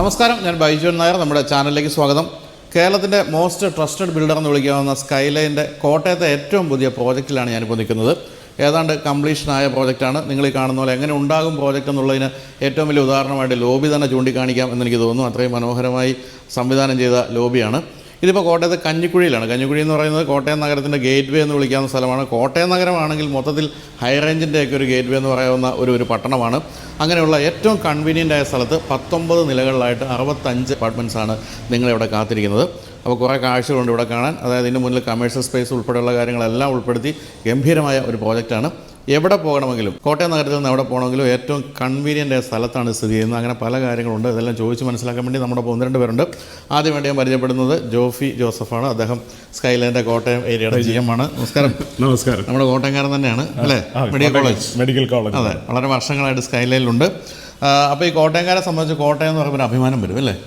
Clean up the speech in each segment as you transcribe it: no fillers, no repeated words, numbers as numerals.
നമസ്കാരം, ഞാൻ ബൈജോൻ നായർ. നമ്മുടെ ചാനലിലേക്ക് സ്വാഗതം. കേരളത്തിൻ്റെ മോസ്റ്റ് ട്രസ്റ്റഡ് ബിൽഡർ എന്ന് വിളിക്കാവുന്ന സ്കൈലൈൻ്റെ കോട്ടയത്തെ ഏറ്റവും പുതിയ പ്രോജക്റ്റിലാണ് ഞാനിപ്പോൾ നിൽക്കുന്നത്. ഏതാണ്ട് കംപ്ലീഷനായ പ്രോജക്റ്റാണ്. നിങ്ങൾ ഈ കാണുന്ന പോലെ എങ്ങനെ ഉണ്ടാകും പ്രോജക്റ്റ് എന്നുള്ളതിന് ഏറ്റവും വലിയ ഉദാഹരണമായിട്ട് ലോബി തന്നെ ചൂണ്ടിക്കാണിക്കാം എന്നെനിക്ക് തോന്നുന്നു. അത്രയും മനോഹരമായി സംവിധാനം ചെയ്ത ലോബിയാണ്. ഇതിപ്പോൾ കോട്ടയത്തെ കഞ്ഞിക്കുഴിയിലാണ്. കഞ്ഞിക്കുഴി എന്ന് പറയുന്നത് കോട്ടയം നഗരത്തിൻ്റെ ഗേറ്റ് വേ എന്ന് വിളിക്കാവുന്ന സ്ഥലമാണ്. കോട്ടയം നഗരമാണെങ്കിൽ മൊത്തത്തിൽ ഹൈ റേഞ്ചിൻ്റെയൊക്കെ ഒരു ഗേറ്റ് വേ എന്ന് പറയാവുന്ന ഒരു പട്ടണമാണ്. അങ്ങനെയുള്ള ഏറ്റവും കൺവീനിയൻ്റ് ആയ സ്ഥലത്ത് 19 നിലകളിലായിട്ട് 65 അപ്പാർട്ട്മെൻറ്റ്സാണ് നിങ്ങളിവിടെ കാത്തിരിക്കുന്നത്. അപ്പോൾ കുറേ കാഴ്ചകളുണ്ട് ഇവിടെ കാണാൻ. അതായത് ഇതിന് മുന്നിൽ കമേഴ്ഷ്യൽ സ്പേസ് ഉൾപ്പെടെയുള്ള കാര്യങ്ങളെല്ലാം ഉൾപ്പെടുത്തി ഗംഭീരമായ ഒരു പ്രോജക്റ്റാണ്. എവിടെ പോകണമെങ്കിലും, കോട്ടയം നഗരത്തിൽ നിന്ന് എവിടെ പോകണമെങ്കിലും ഏറ്റവും കൺവീനിയൻ്റ് ആയ സ്ഥലത്താണ് സ്ഥിതി ചെയ്യുന്നത്. അങ്ങനെ പല കാര്യങ്ങളുണ്ട്. ഇതെല്ലാം ചോദിച്ച് മനസ്സിലാക്കാൻ വേണ്ടി നമ്മുടെ 1-2 പേരുണ്ട്. ആദ്യം വേണ്ടി ഞാൻ പരിചയപ്പെടുന്നത് ജോഫി ജോസഫാണ്. അദ്ദേഹം സ്കൈലൈൻ്റെ കോട്ടയം ഏരിയയുടെ GM ആണ്. നമസ്കാരം. നമസ്കാരം. നമ്മുടെ കോട്ടയംകാരൻ തന്നെയാണ് അല്ലേ? Medical college. അതെ, വളരെ വർഷങ്ങളായിട്ട് സ്കൈലൈനിലുണ്ട്. അപ്പോൾ ഈ കോട്ടയംകാരെ സംബന്ധിച്ച് കോട്ടയം എന്ന് പറയുമ്പോൾ അഭിമാനം വരും അല്ലേ?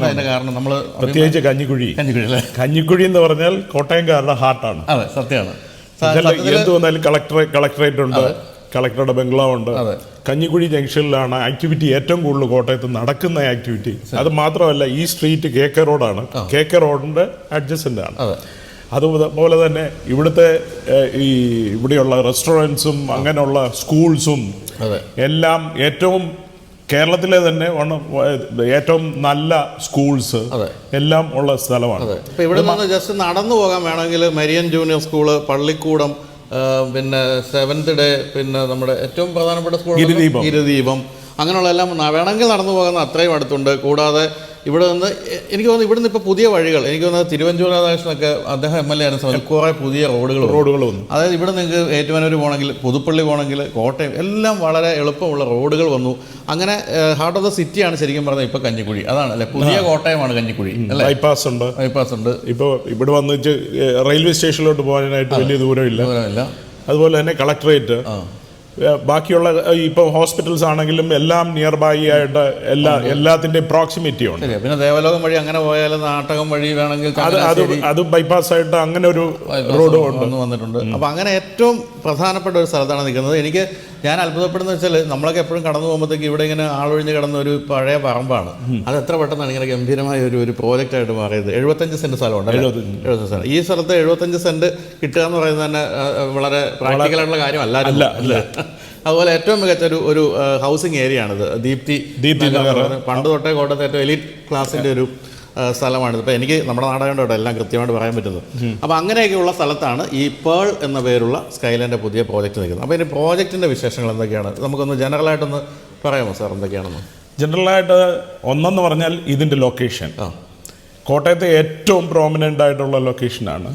അതിൻ്റെ കാരണം നമ്മൾ പ്രത്യേകിച്ച് കഞ്ഞിക്കുഴി അല്ലേ? കഞ്ഞിക്കുഴി എന്ന് പറഞ്ഞാൽ കോട്ടയംകാരുടെ ഹാർട്ടാണ്. അതെ, സത്യമാണ്. എന്ത് വന്നാലും കളക്ടറേറ്റ് ഉണ്ട്, കളക്ടറുടെ ബംഗ്ലാവ് ഉണ്ട്. കഞ്ഞിക്കുഴി ജംഗ്ഷനിലാണ് ആക്ടിവിറ്റി ഏറ്റവും കൂടുതൽ കോട്ടയത്ത് നടക്കുന്ന ആക്ടിവിറ്റി. അത് മാത്രമല്ല, ഈ സ്ട്രീറ്റ് KK റോഡാണ്. KK റോഡിന്റെ അഡ്ജസ്റ്റന്റ് ആണ്. അതുപോലെ തന്നെ ഇവിടുത്തെ ഇവിടെയുള്ള റെസ്റ്റോറൻറ്റ്സും അങ്ങനെയുള്ള സ്കൂൾസും എല്ലാം ഏറ്റവും കേരളത്തിലെ തന്നെ ഏറ്റവും നല്ല സ്കൂൾസ് എല്ലാം ഉള്ള സ്ഥലമാണ്. ഇപ്പം ഇവിടെ നിന്ന് ജസ്റ്റ് നടന്നു പോകാൻ വേണമെങ്കിൽ മരിയൻ ജൂനിയർ സ്കൂള്, പള്ളിക്കൂടം, പിന്നെ 7th ഡേ, പിന്നെ നമ്മുടെ ഏറ്റവും പ്രധാനപ്പെട്ട സ്കൂൾ ഗിരിദീപം, അങ്ങനെയുള്ള എല്ലാം വേണമെങ്കിൽ നടന്നു പോകുന്ന അത്രയും അടുത്തുണ്ട്. കൂടാതെ ഇവിടെ നിന്ന് എനിക്ക് തോന്നുന്നു ഇവിടുന്ന് ഇപ്പോൾ പുതിയ വഴികൾ, എനിക്ക് തോന്നുന്നത് തിരുവഞ്ചൂർ രാധാകൃഷ്ണനൊക്കെ അദ്ദേഹം MLA ആയിരുന്ന സമയത്ത് കുറേ പുതിയ റോഡുകൾ വന്നു. അതായത് ഇവിടെ നിങ്ങൾക്ക് ഏറ്റുമാനൂർ പോകണമെങ്കിൽ, പുതുപ്പള്ളി പോകണമെങ്കിൽ, കോട്ടയം എല്ലാം വളരെ എളുപ്പമുള്ള റോഡുകൾ വന്നു. അങ്ങനെ ഹാർട്ട് ഓഫ് ദ സിറ്റിയാണ് ശരിക്കും പറഞ്ഞാൽ ഇപ്പോൾ കഞ്ഞിക്കുഴി. അതാണ് അല്ലേ, പുതിയ കോട്ടയമാണ് കഞ്ഞിക്കുഴി. ബൈപ്പാസ് ഉണ്ട്. ഇപ്പോൾ ഇവിടെ വന്നിട്ട് റെയിൽവേ സ്റ്റേഷനിലോട്ട് പോകാനായിട്ട് വലിയ ദൂരമില്ല. അതുപോലെ തന്നെ കളക്ടറേറ്റ്, ബാക്കിയുള്ള ഇപ്പോൾ ഹോസ്പിറ്റൽസ് ആണെങ്കിലും എല്ലാം നിയർ ബൈ ആയിട്ട് എല്ലാത്തിൻ്റെയും പ്രോക്സിമിറ്റി ഉണ്ട്. പിന്നെ ദേവലോകം വഴി അങ്ങനെ പോയാലും നാട്ടകം വഴി വേണമെങ്കിൽ അത് ബൈപ്പാസ് ആയിട്ട് അങ്ങനെ ഒരു റോഡ് വന്നിട്ടുണ്ട്. അപ്പോൾ അങ്ങനെ ഏറ്റവും പ്രധാനപ്പെട്ട ഒരു സ്ഥലത്താണ് നിൽക്കുന്നത്. ഞാൻ അത്ഭുതപ്പെടുന്നത് വെച്ചാൽ നമ്മളൊക്കെ എപ്പോഴും കടന്നു പോകുമ്പോഴത്തേക്ക് ഇവിടെ ഇങ്ങനെ ആളൊഴിഞ്ഞ് കിടന്ന ഒരു പഴയ പറമ്പാണ്. അത് എത്ര പെട്ടെന്നാണ് ഇങ്ങനെ ഗംഭീരമായ ഒരു പ്രോജക്റ്റായിട്ട് മാറിയത്. 75 സെൻറ്റ് സ്ഥലമുണ്ട്. 75 സെൻറ്റ്. ഈ സ്ഥലത്ത് 75 സെൻറ്റ് കിട്ടുക എന്ന് പറയുന്നത് തന്നെ വളരെ പ്രാക്ടിക്കലായിട്ടുള്ള കാര്യമല്ല. അതുപോലെ ഏറ്റവും മികച്ച ഒരു ഹൗസിംഗ് ഏരിയ ആണിത്. ദീപ്തി പണ്ട് തൊട്ടേ കോട്ടയത്തെ ഏറ്റവും എലീറ്റ് ക്ലാസിൻ്റെ ഒരു സ്ഥലമാണിത്. ഇപ്പോൾ എനിക്ക് നമ്മുടെ നാടായതുകൊണ്ട് എല്ലാം കൃത്യമായിട്ട് പറയാൻ പറ്റുന്നത്. അപ്പോൾ അങ്ങനെയൊക്കെയുള്ള സ്ഥലത്താണ് ഈ പേൾ എന്ന പേരുള്ള സ്കൈലൈൻ്റെ പുതിയ പ്രോജക്റ്റ് നിൽക്കുന്നത്. അപ്പോൾ ഇതിൻ്റെ പ്രോജക്റ്റിൻ്റെ വിശേഷങ്ങൾ എന്തൊക്കെയാണ്? നമുക്കൊന്ന് ജനറലായിട്ടൊന്ന് പറയാമോ സാർ, എന്തൊക്കെയാണെന്ന്? ജനറലായിട്ട് ഒന്നെന്ന് പറഞ്ഞാൽ ഇതിൻ്റെ ലൊക്കേഷൻ കോട്ടയത്തെ ഏറ്റവും പ്രോമിനൻ്റ് ആയിട്ടുള്ള ലൊക്കേഷനാണ്.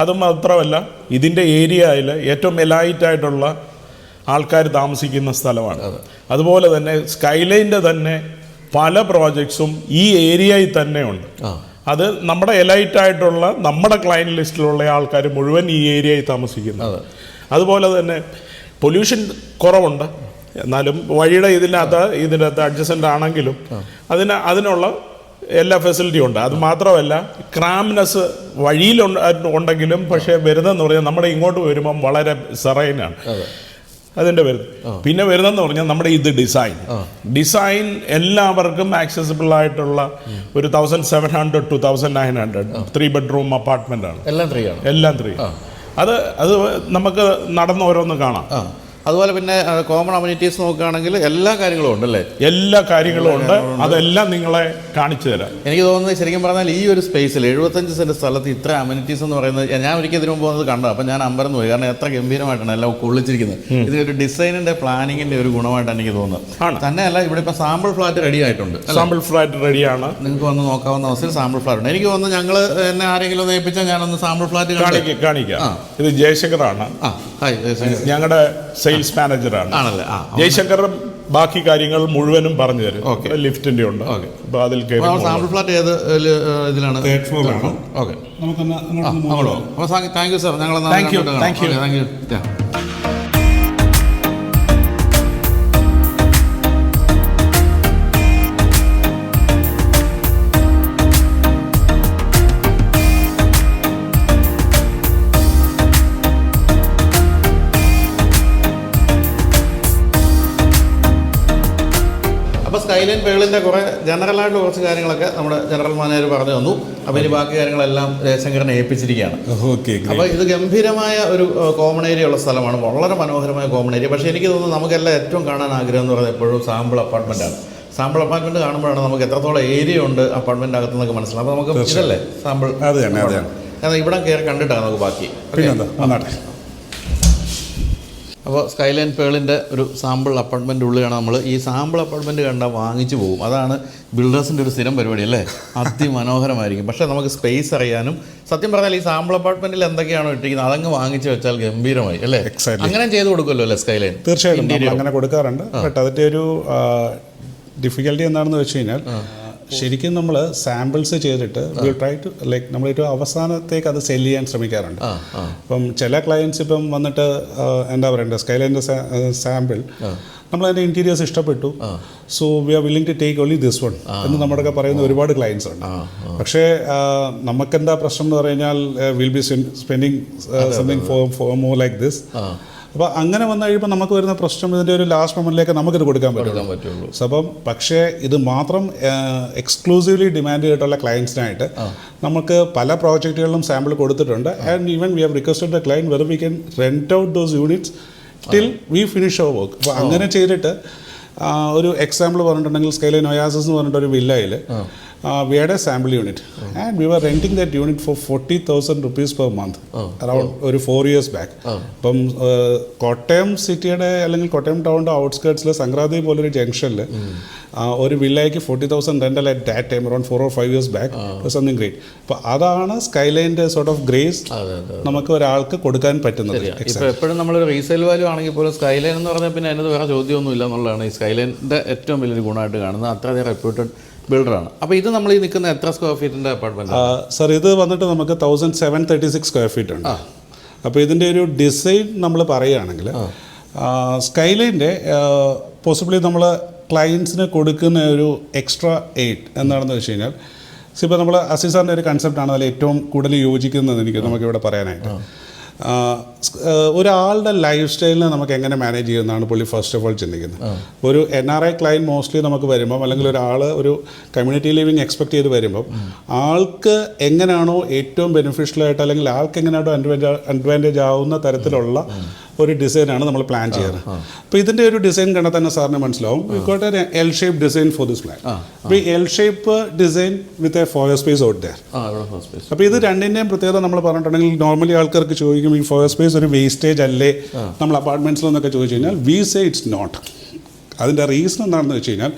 അതും മാത്രമല്ല, ഇതിൻ്റെ ഏരിയയിൽ ഏറ്റവും എലൈറ്റായിട്ടുള്ള ആൾക്കാർ താമസിക്കുന്ന സ്ഥലമാണ്. അതുപോലെ തന്നെ സ്കൈലൈൻ്റെ തന്നെ പല പ്രോജക്ട്സും ഈ ഏരിയയിൽ തന്നെ ഉണ്ട്. അത് നമ്മുടെ എലൈറ്റായിട്ടുള്ള നമ്മുടെ ക്ലയൻറ്റ് ലിസ്റ്റിലുള്ള ആൾക്കാർ മുഴുവൻ ഈ ഏരിയയിൽ താമസിക്കുന്നത്. അതുപോലെ തന്നെ പൊല്യൂഷൻ കുറവുണ്ട്, എന്നാലും വഴിയുടെ ഇതിനകത്ത് അഡ്ജസ്റ്റൻ്റ് ആണെങ്കിലും അതിനുള്ള എല്ലാ ഫെസിലിറ്റിയും ഉണ്ട്. അത് മാത്രമല്ല, ക്രാംനെസ് വഴിയിൽ ഉണ്ടെങ്കിലും പക്ഷേ വരുന്നതെന്ന് പറഞ്ഞാൽ നമ്മുടെ ഇങ്ങോട്ട് വരുമ്പം വളരെ സെറൈനാണ് അതിൻ്റെ വരുന്നത്. പിന്നെ വരുന്നതെന്ന് പറഞ്ഞാൽ നമ്മുടെ ഇത് ഡിസൈൻ എല്ലാവർക്കും ആക്സസിബിൾ ആയിട്ടുള്ള ഒരു 1700 to 1900 3 bedroom അപ്പാർട്ട്മെന്റ് ആണ്. എല്ലാം 3. അത് നമുക്ക് നടന്ന് ഓരോന്ന് കാണാം. അതുപോലെ പിന്നെ കോമൺ അമ്യൂണിറ്റീസ് നോക്കുകയാണെങ്കിൽ എല്ലാ കാര്യങ്ങളും ഉണ്ടല്ലേ? എല്ലാ കാര്യങ്ങളും ഉണ്ട്. അതെല്ലാം നിങ്ങളെ കാണിച്ചു തരാം. എനിക്ക് തോന്നുന്നത് ശരിക്കും പറഞ്ഞാൽ ഈ ഒരു സ്പേസിൽ 75 സെൻറ്റ് സ്ഥലത്ത് ഇത്ര അമ്യൂണിറ്റീസ് എന്ന് പറയുന്നത് ഞാൻ ഒരിക്കൽ ഇതിനു പോകുന്നത് കണ്ടു. അപ്പം ഞാൻ അമ്പരന്ന് പോയി. കാരണം എത്ര ഗംഭീരമായിട്ടാണ് എല്ലാം കൊള്ളിച്ചിരിക്കുന്നത്. ഇതൊരു ഡിസൈനിൻ്റെ പ്ലാനിങ്ങിൻ്റെ ഒരു ഗുണമായിട്ടാണ് എനിക്ക് തോന്നുന്നത്. തന്നെയല്ല, ഇവിടെ ഇപ്പോൾ സാമ്പിൾ ഫ്ലാറ്റ് റെഡി ആയിട്ടുണ്ട്. സാമ്പിൾ ഫ്ലാറ്റ് റെഡിയാണ്. നിങ്ങൾക്ക് വന്ന് നോക്കാവുന്ന അവസ്ഥയിൽ സാമ്പിൾ ഫ്ലാറ്റ് ഉണ്ട്. എനിക്ക് തോന്നുന്നു ഞങ്ങൾ എന്നെ ആരെങ്കിലും ഒന്ന് ഏൽപ്പിച്ചാൽ ഞാനൊന്ന് സാമ്പിൾ ഫ്ലാറ്റ് കാണിക്കാം. ഇത് ജയശങ്കറാണ്, ഞങ്ങളുടെ സെയിൽസ് മാനേജറാണ്. ജയശങ്കർ ബാക്കി കാര്യങ്ങൾ മുഴുവനും പറഞ്ഞു തരും. ലിഫ്റ്റിന്റെ ഉണ്ട്. അപ്പോൾ അതിൽ സാമ്പിൾ ഫ്ലാറ്റ് ഏത് ഇതിലാണ്? ഓക്കെ, അപ്പോൾ താങ്ക് യു സാർ. ഞങ്ങൾ താങ്ക് യു. സ്കൈലൈൻ സ്കൈലൈൻ പേളിൻ്റെ കുറേ ജനറലായിട്ട് കുറച്ച് കാര്യങ്ങളൊക്കെ നമ്മുടെ ജനറൽ മാനേജർ പറഞ്ഞു തന്നു. അപ്പോൾ ഇനി ബാക്കി കാര്യങ്ങളെല്ലാം ജയശങ്കരനെ ഏൽപ്പിച്ചിരിക്കുകയാണ്. ഓക്കെ. അപ്പോൾ ഇത് ഗംഭീരമായ ഒരു കോമൺ ഏരിയ ഉള്ള സ്ഥലമാണ്, വളരെ മനോഹരമായ കോമൺ ഏരിയ. പക്ഷേ എനിക്ക് തോന്നുന്നു നമുക്കെല്ലാം ഏറ്റവും കാണാൻ ആഗ്രഹം എന്ന് പറയുന്നത് എപ്പോഴും സാമ്പിൾ അപ്പാർട്ട്മെൻറ്റാണ്. സാമ്പിൾ അപ്പാർട്ട്മെൻറ്റ് കാണുമ്പോഴാണ് നമുക്ക് എത്രത്തോളം ഏരിയ ഉണ്ട് അപ്പാർട്ട്മെൻറ്റ് അകത്തുനിന്നൊക്കെ മനസ്സിലാവും. അപ്പോൾ നമുക്ക് ഇതല്ലേ സാമ്പിൾ, കാരണം ഇവിടെ കയറി കണ്ടിട്ടാണ് നമുക്ക് ബാക്കി. അപ്പോൾ സ്കൈലൈൻ പേളിൻ്റെ ഒരു സാമ്പിൾ അപ്പാർട്ട്മെൻറ്റ് ഉള്ളിലാണ് നമ്മൾ. ഈ സാമ്പിൾ അപ്പാർട്ട്മെൻറ്റ് കണ്ടാൽ വാങ്ങിച്ചു പോകും. അതാണ് ബിൽഡേഴ്സിൻ്റെ ഒരു സ്ഥിരം പരിപാടി അല്ലേ. അതിമനോഹരമായിരിക്കും. പക്ഷേ നമുക്ക് സ്പേസ് അറിയാനും, സത്യം പറഞ്ഞാൽ ഈ സാമ്പിൾ അപ്പാർട്ട്മെൻറ്റിൽ എന്തൊക്കെയാണോ ഇട്ടിരിക്കുന്നത് അതങ്ങ് വാങ്ങിച്ചു വെച്ചാൽ ഗംഭീരമായി അല്ലേ. അങ്ങനെ ചെയ്ത് കൊടുക്കുമല്ലോ അല്ലേ സ്കൈലൈൻ? തീർച്ചയായിട്ടും അങ്ങനെ കൊടുക്കാറുണ്ട്. ബട്ട് അതിൻ്റെ ഒരു ഡിഫിക്കൽട്ടി എന്താണെന്ന് വെച്ച് കഴിഞ്ഞാൽ ശരിക്കും നമ്മൾ സാമ്പിൾസ് ചെയ്തിട്ട് വിൽ ട്രൈ ടു ലൈക്ക് നമ്മളൊരു അവസാനത്തേക്ക് അത് സെല് ചെയ്യാൻ ശ്രമിക്കാറുണ്ട്. ഇപ്പം ചില ക്ലയൻസ് ഇപ്പം വന്നിട്ട് എന്താ പറയണ്ടത്, സ്കൈലൈൻ്റെ സാമ്പിൾ നമ്മളതിൻ്റെ ഇൻറ്റീരിയേഴ്സ് ഇഷ്ടപ്പെട്ടു, so we are willing to take only this one എന്ന് നമ്മുടെയൊക്കെ പറയുന്ന ഒരുപാട് ക്ലയൻസ് ഉണ്ട്. പക്ഷേ നമുക്കെന്താ പ്രശ്നം എന്ന് പറഞ്ഞു കഴിഞ്ഞാൽ will be spending something for more like this. അപ്പോൾ അങ്ങനെ വന്നു കഴിയുമ്പോൾ നമുക്ക് വരുന്ന പ്രശ്നം ഇതിൻ്റെ ഒരു ലാസ്റ്റ് മൊമെൻറ്റിലേക്ക് നമുക്കിത് കൊടുക്കാൻ പറ്റുള്ളൂ. സോ അപ്പം പക്ഷേ ഇത് മാത്രം എക്സ്ക്ലൂസീവ്ലി ഡിമാൻഡ് ചെയ്തിട്ടുള്ള ക്ലയൻസിനായിട്ട് നമുക്ക് പല പ്രോജക്റ്റുകളിലും സാമ്പിൾ കൊടുത്തിട്ടുണ്ട്. And even we have requested the client where we can rent out those units till we finish our work. അപ്പോൾ അങ്ങനെ ചെയ്തിട്ട് ഒരു എക്സാമ്പിൾ പറഞ്ഞിട്ടുണ്ടെങ്കിൽ സ്കൈലൈൻ ഒയാസിസ് എന്ന് പറഞ്ഞിട്ടൊരു വില്ലയിൽ we had a sample unit and we were renting that unit for 40,000 rupees per month around ഒരു 4 years back. അപ്പം കോട്ടയം സിറ്റിയുടെ അല്ലെങ്കിൽ കോട്ടയം ടൗണിൻ്റെ ഔട്ട്സ്കേർട്സിൽ സംക്രാന്തി പോലൊരു ജംഗ്ഷനിൽ ഒരു വില്ലയ്ക്ക് 40,000 rental at that time around 4 or 5 years back something great. അപ്പോൾ അതാണ് സ്കൈലൈൻ്റെ സോർട്ട് ഓഫ് ഗ്രേസ് നമുക്ക് ഒരാൾക്ക് കൊടുക്കാൻ പറ്റുന്നത്. ഇപ്പോൾ എപ്പോഴും നമ്മളൊരു റീസെയിൽ വാല്യൂ ആണെങ്കിൽ പോലും സ്കൈലൈൻ എന്ന് പറഞ്ഞാൽ പിന്നെ അതിനകത്ത് വേറെ ചോദ്യമൊന്നും ഇല്ല എന്നുള്ളതാണ് ഈ സ്കൈലൈൻ്റെ ഏറ്റവും വലിയൊരു ഗുണമായിട്ട് കാണുന്നത്. അത്രയധികം റെപ്യൂട്ടഡ് ബിൽഡറാണ്. അപ്പോൾ ഇത് നമ്മൾ ഈ നിൽക്കുന്ന എത്ര സ്ക്വയർ ഫീറ്റിൻ്റെ അപ്പാർട്ട്മെൻറ്റ്? സർ ഇത് വന്നിട്ട് നമുക്ക് 1736 സ്ക്വയർ ഫീറ്റ് ഉണ്ട്. അപ്പോൾ ഇതിൻ്റെ ഒരു ഡിസൈൻ നമ്മൾ പറയുകയാണെങ്കിൽ സ്കൈലൈൻ്റെ പോസിബിളി നമ്മൾ ക്ലയൻസിന് കൊടുക്കുന്ന ഒരു എക്സ്ട്രാ എയ്ഡ് എന്താണെന്ന് വെച്ച് കഴിഞ്ഞാൽ ഇപ്പോൾ നമ്മൾ അസീസാറിൻ്റെ ഒരു കൺസെപ്റ്റാണ് അതിൽ ഏറ്റവും കൂടുതൽ യോജിക്കുന്നത് നമുക്കിവിടെ പറയാനായിട്ട്. ഒരാളുടെ ലൈഫ് സ്റ്റൈലിനെ നമുക്ക് എങ്ങനെ മാനേജ് ചെയ്യുന്നതാണ് പുള്ളി ഫസ്റ്റ് ഓഫ് ഓൾ ചിന്തിക്കുന്നത്. ഒരു NRI ക്ലയൻറ്റ് മോസ്റ്റ്ലി നമുക്ക് വരുമ്പം അല്ലെങ്കിൽ ഒരാൾ ഒരു കമ്മ്യൂണിറ്റി ലിവിങ് എക്സ്പെക്ട് ചെയ്ത് വരുമ്പം ആൾക്ക് എങ്ങനെയാണോ ഏറ്റവും ബെനിഫിഷ്യലായിട്ട് അല്ലെങ്കിൽ ആൾക്ക് എങ്ങനെയാണോ അഡ്വാൻറ്റേജ് ആവുന്ന തരത്തിലുള്ള ഒരു ഡിസൈനാണ് നമ്മൾ പ്ലാൻ ചെയ്യാറ്. അപ്പോൾ ഇതിൻ്റെ ഒരു ഡിസൈൻ കണ്ടാൽ തന്നെ സാറിന് മനസ്സിലാവും. We got a L shape design for this plan. അപ്പോൾ ഈ L shape design with a foyer space out there. അപ്പോൾ ഇത് രണ്ടിൻ്റെയും പ്രത്യേകത നമ്മൾ പറഞ്ഞിട്ടുണ്ടെങ്കിൽ നോർമലി ആൾക്കാർക്ക് ചോദിക്കും ഈ ഫോയർ സ്പേസ് ഒരു വേസ്റ്റേജ് അല്ലേ നമ്മൾ അപ്പാർട്ട്മെൻറ്റ്സിലെന്നൊക്കെ ചോദിച്ചു കഴിഞ്ഞാൽ വി സേ ഇറ്റ്സ് നോട്ട്. അതിൻ്റെ റീസൺ എന്താണെന്ന് വെച്ച് കഴിഞ്ഞാൽ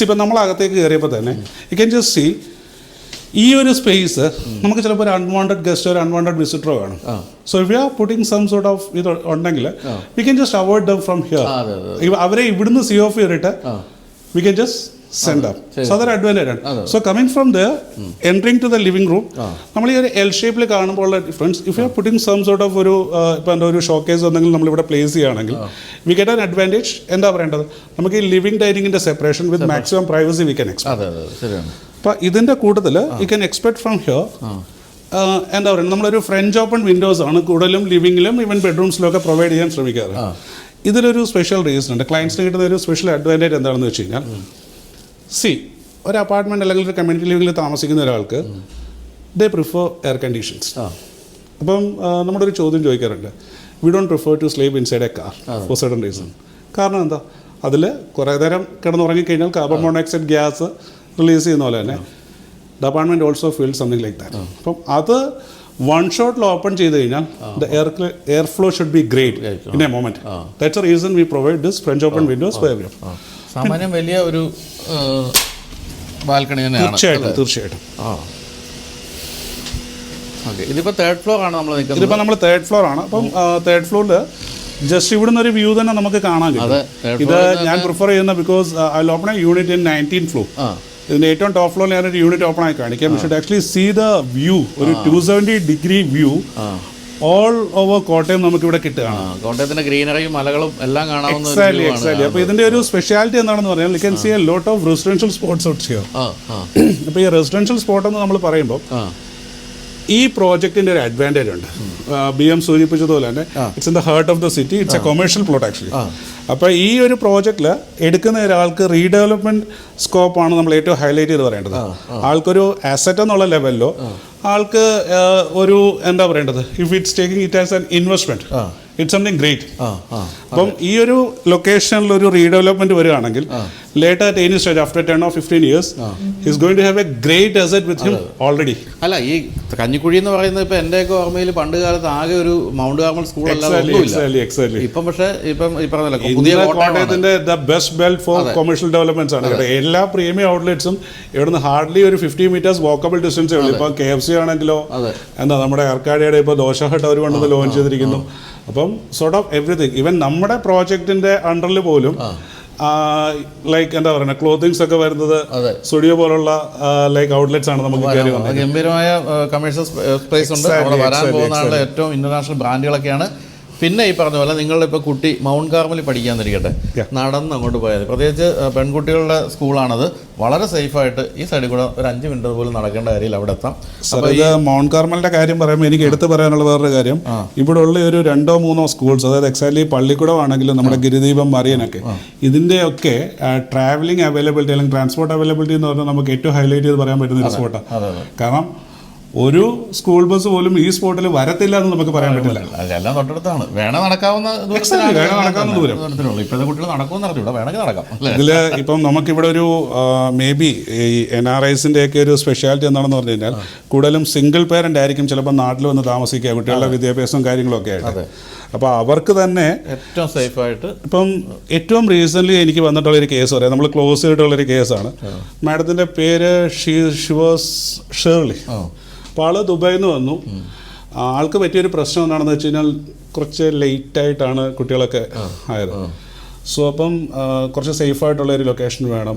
ഇപ്പോൾ നമ്മൾ അകത്തേക്ക് കയറിയപ്പോൾ തന്നെ യു ക്യാൻ ജസ്റ്റ് സീ ഈ ഒരു സ്പേസ് നമുക്ക് ചിലപ്പോൾ ഒരു അൺവാണ്ടഡ് ഗസ്റ്റോ ഒരു അൺവാണ്ടഡ് വിസിറ്ററോ കാണും. So if you are putting some sort of ഇത് ഉണ്ടെങ്കിൽ we can just avoid them from here. അവരെ ഇവിടുന്ന് സീ ഓഫ് ചെയ്തിട്ട് we can just send up. So അതൊരു അഡ്വാൻറ്റേജ് ആണ്. So coming from there entering to the living room നമ്മൾ ഈ ഒരു എൽ ഷേപ്പിൽ കാണുമ്പോൾ ഉള്ള difference if you are putting some sort of ഒരു ഇപ്പോൾ എന്താ ഒരു ഷോക്കേസ് എന്തെങ്കിലും നമ്മളിവിടെ പ്ലേസ് ചെയ്യുകയാണെങ്കിൽ വി ഗെറ്റ് ആൻ അഡ്വാൻറ്റേജ്. എന്താ പറയേണ്ടത്, നമുക്ക് ഈ ലിവിംഗ് ഡൈനിങ്ങിൻ്റെ separation with maximum privacy we can expect. അപ്പോൾ ഇതിൻ്റെ കൂട്ടത്തിൽ you can expect from here എന്താ പറയുക നമ്മളൊരു ഫ്രഞ്ച് ഓപ്പൺ വിൻഡോസ് ആണ് കൂടുതലും ലിവിങ്ങിലും ഈവൻ ബെഡ്റൂംസിലൊക്കെ പ്രൊവൈഡ് ചെയ്യാൻ ശ്രമിക്കാറ്. ഇതിലൊരു സ്പെഷ്യൽ റീസൺ ഉണ്ട്. ക്ലയൻസിന് കിട്ടുന്ന ഒരു സ്പെഷ്യൽ അഡ്വാൻറ്റേജ് എന്താണെന്ന് വെച്ച് കഴിഞ്ഞാൽ ഒരു അപ്പാർട്ട്മെൻറ്റ് അല്ലെങ്കിൽ ഒരു കമ്മ്യൂണിറ്റി ലിവിങ്ങിൽ താമസിക്കുന്ന ഒരാൾക്ക് ദേ പ്രിഫർ എയർ കണ്ടീഷൻസ്. അപ്പം നമ്മുടെ ഒരു ചോദ്യം ചോദിക്കാറുണ്ട്, we don't prefer to sleep inside a car for certain reason. കാരണം എന്താ, അതിൽ കുറേ നേരം കിടന്നുറങ്ങിക്കഴിഞ്ഞാൽ കാർബൺ മോണോക്സൈഡ് ഗ്യാസ് റിലീസ് ചെയ്യുന്ന പോലെ തന്നെ the apartment also feel something like that. അപ്പം അത് വൺ ഷോട്ടിൽ ഓപ്പൺ ചെയ്ത് കഴിഞ്ഞാൽ the air flow should be great in a moment. That's a reason we provide this French open windows for every. സാമാന്യം വലിയ ഒരു ബാൽക്കണി തന്നെയാണ്. തീർച്ചയായിട്ടും. ഓക്കെ, ഇതിപ്പോൾ തേർഡ് ഫ്ലോർ ആണ് നമ്മൾ നിൽക്കുന്നത്. ഇതിപ്പോൾ നമ്മൾ തേർഡ് ഫ്ലോർ ആണ്. അപ്പം തേർഡ് ഫ്ലോറിൽ ജസ്റ്റ് ഇവിടുന്ന് ഒരു വ്യൂ തന്നെ നമുക്ക് കാണാൻ കിട്ടും. ഇത് ഞാൻ പ്രിഫർ ചെയ്യുന്ന because I open A unit in 19th floor. ഇതിൻ്റെ ഏറ്റവും ടോപ്പ് ഫ്ലോറിൽ ഞാനൊരു യൂണിറ്റ് ഓപ്പൺ ആയി കാണിക്കാം. You should actually see the view, ഒരു 270-degree view all over Kottayam നമുക്ക് ഇവിടെ കിട്ടുകയാണ്. കോട്ടയത്തിന്റെ ഗ്രീനറിയും മലകളും എല്ലാം കാണാവുന്ന. എക്സാക്ട്ലി. അപ്പോൾ ഇതിന്റെ ഒരു സ്പെഷ്യാലിറ്റി എന്താണെന്ന് പറഞ്ഞാൽ you can see a lot of residential spots out here. അപ്പോൾ ഈ റെസിഡൻഷ്യൽ സ്പോട്ട് എന്ന് നമ്മൾ പറയുമ്പോൾ ഈ പ്രോജക്റ്റിൻ്റെ ഒരു അഡ്വാൻറ്റേജ് ഉണ്ട്. BM സൂചിപ്പിച്ചതുപോലെ തന്നെ it's in the heart of the city, it's A commercial plot actually. അപ്പോൾ ഈ ഒരു പ്രോജക്റ്റിൽ എടുക്കുന്ന ഒരാൾക്ക് റീഡെവലപ്മെൻറ്റ് സ്കോപ്പാണ് നമ്മൾ ഏറ്റവും ഹൈലൈറ്റ് ചെയ്ത് പറയേണ്ടത്. ആൾക്കൊരു അസറ്റ് എന്നുള്ള ലെവലിലോ ആൾക്ക് ഒരു എന്താ പറയേണ്ടത്, if it's taking it as an investment, it's something great. അപ്പം ഈ ഒരു ലൊക്കേഷനിൽ ഒരു റീഡെവലപ്മെൻറ്റ് വരികയാണെങ്കിൽ later at any stage after 10 or 15 years his going to have a great asset with him already. അല്ല, ഈ കഞ്ഞിക്കുഴി എന്ന് പറയുന്നത് ഇപ്പം എൻ്റെയൊക്കെ ഓർമ്മയിൽ പണ്ട് കാലത്ത് ആകെ ഒരു മൗണ്ട് കാർമൽ സ്കൂൾ അല്ലാതെ ഇപ്പം പക്ഷേ ഇപ്പം ഈ പറഞ്ഞല്ലോ പുതിയ കോട്ടയത്തിന്റെ the best belt for commercial developments ആണ്. എല്ലാ പ്രീമിയം ഔട്ട്ലെറ്റ്സും ഇവിടുന്ന് ഹാർഡ്ലി ഒരു 50 meters വാക്കബിൾ ഡിസ്റ്റൻസേ ഉള്ളൂ. ഇപ്പം KFC ആണെങ്കിലോ എന്താ നമ്മുടെ അർക്കാഡിയുടെ ഇപ്പോൾ ദോശ ഹട്ട് അവർ കൊണ്ടുവന്ന് ലോഞ്ച് ചെയ്തിരിക്കുന്നു. അപ്പം സോർട്ട് ഓഫ് എവറിഥിങ്, ഈവൻ നമ്മുടെ പ്രോജക്റ്റിന്റെ അണ്ടറിൽ പോലും ലൈക്ക് എന്താ പറയുക ക്ലോത്തിങ്സ് ഒക്കെ വരുന്നത് സ്റ്റുഡിയോ പോലുള്ള ലൈക്ക് ഔട്ട്ലെറ്റ്സ് ആണ് നമുക്ക് കയറി വന്നത്. ഗംഭീരമായ കമേഴ്ഷ്യൽ സ്പേസ് ഉണ്ട്. അവിടെ വരാൻ പോകുന്ന ഏറ്റവും ഇന്റർനാഷണൽ ബ്രാൻഡുകളൊക്കെയാണ്. പിന്നെ ഈ പറഞ്ഞ പോലെ നിങ്ങളിപ്പോൾ കുട്ടി മൗണ്ട് കാർമലിൽ പഠിക്കാന്നിരിക്കട്ടെ, നടന്ന് അങ്ങോട്ട് പോയത്, പ്രത്യേകിച്ച് പെൺകുട്ടികളുടെ സ്കൂളാണത്, വളരെ സേഫായിട്ട് ഈ സൈഡിൽ കൂടെ ഒരു 5 minute പോലും നടക്കേണ്ട കാര്യമില്ല, അവിടെ എത്താം. അപ്പോൾ ഈ മൗണ്ട് കാർമലിന്റെ കാര്യം പറയുമ്പോൾ എനിക്ക് എടുത്തു പറയാനുള്ള വേറൊരു കാര്യം, ഇവിടെ ഉള്ള ഒരു 2-3 സ്കൂൾസ്, അതായത് എക്സാക്ട്ലി പള്ളിക്കൂടമാണെങ്കിലും നമ്മുടെ ഗിരിദീപം മറിയനൊക്കെ, ഇതിൻ്റെയൊക്കെ ട്രാവലിംഗ് അവൈലബിലിറ്റി അല്ലെങ്കിൽ ട്രാൻസ്പോർട്ട് അവൈലബിലിറ്റി എന്ന് പറഞ്ഞാൽ നമുക്ക് ഏറ്റവും ഹൈലൈറ്റ് ചെയ്ത് പറയാൻ പറ്റുന്ന ഒരു സ്പോട്ടാണ്. കാരണം ഒരു സ്കൂൾ ബസ് പോലും ഈ സ്പോട്ടിൽ വരത്തില്ല എന്ന് നമുക്ക് പറയാൻ പറ്റില്ല. എല്ലാം തൊട്ടടുത്താണ്, വേണം നടക്കാവുന്ന ദൂരത്തിനുള്ളൂ. ഇപ്പോഴത്തെ കുട്ടികൾ നടക്കുമെന്ന് അറിഞ്ഞൂടാ, വേണമെങ്കിൽ നടക്കാം. ഇതിൽ ഇപ്പം നമുക്കിവിടെ ഒരു മേ ബി ഈ NRIസിൻ്റെ ഒക്കെ ഒരു സ്പെഷ്യാലിറ്റി എന്താണെന്ന് പറഞ്ഞു കഴിഞ്ഞാൽ കൂടുതലും സിംഗിൾ പേരൻ്റ് ആയിരിക്കും ചിലപ്പോൾ നാട്ടിൽ വന്ന് താമസിക്കുക, കുട്ടികളുടെ വിദ്യാഭ്യാസവും കാര്യങ്ങളൊക്കെ ആയിട്ട്. അപ്പോൾ അവർക്ക് തന്നെ ഏറ്റവും സേഫായിട്ട് ഇപ്പം ഏറ്റവും റീസെൻ്റ്ലി എനിക്ക് വന്നിട്ടുള്ളൊരു കേസ് പറയാം, നമ്മൾ ക്ലോസ് ചെയ്തിട്ടുള്ളൊരു കേസാണ്. മാഡത്തിൻ്റെ പേര് ഷേർലി. അപ്പോൾ ആൾ ദുബായിൽ നിന്ന് വന്നു. ആൾക്ക് പറ്റിയൊരു പ്രശ്നം എന്താണെന്ന് വെച്ച് കഴിഞ്ഞാൽ കുറച്ച് ലേറ്റായിട്ടാണ് കുട്ടികളൊക്കെ ആയത്. സോ അപ്പം കുറച്ച് സേഫായിട്ടുള്ള ഒരു ലൊക്കേഷൻ വേണം.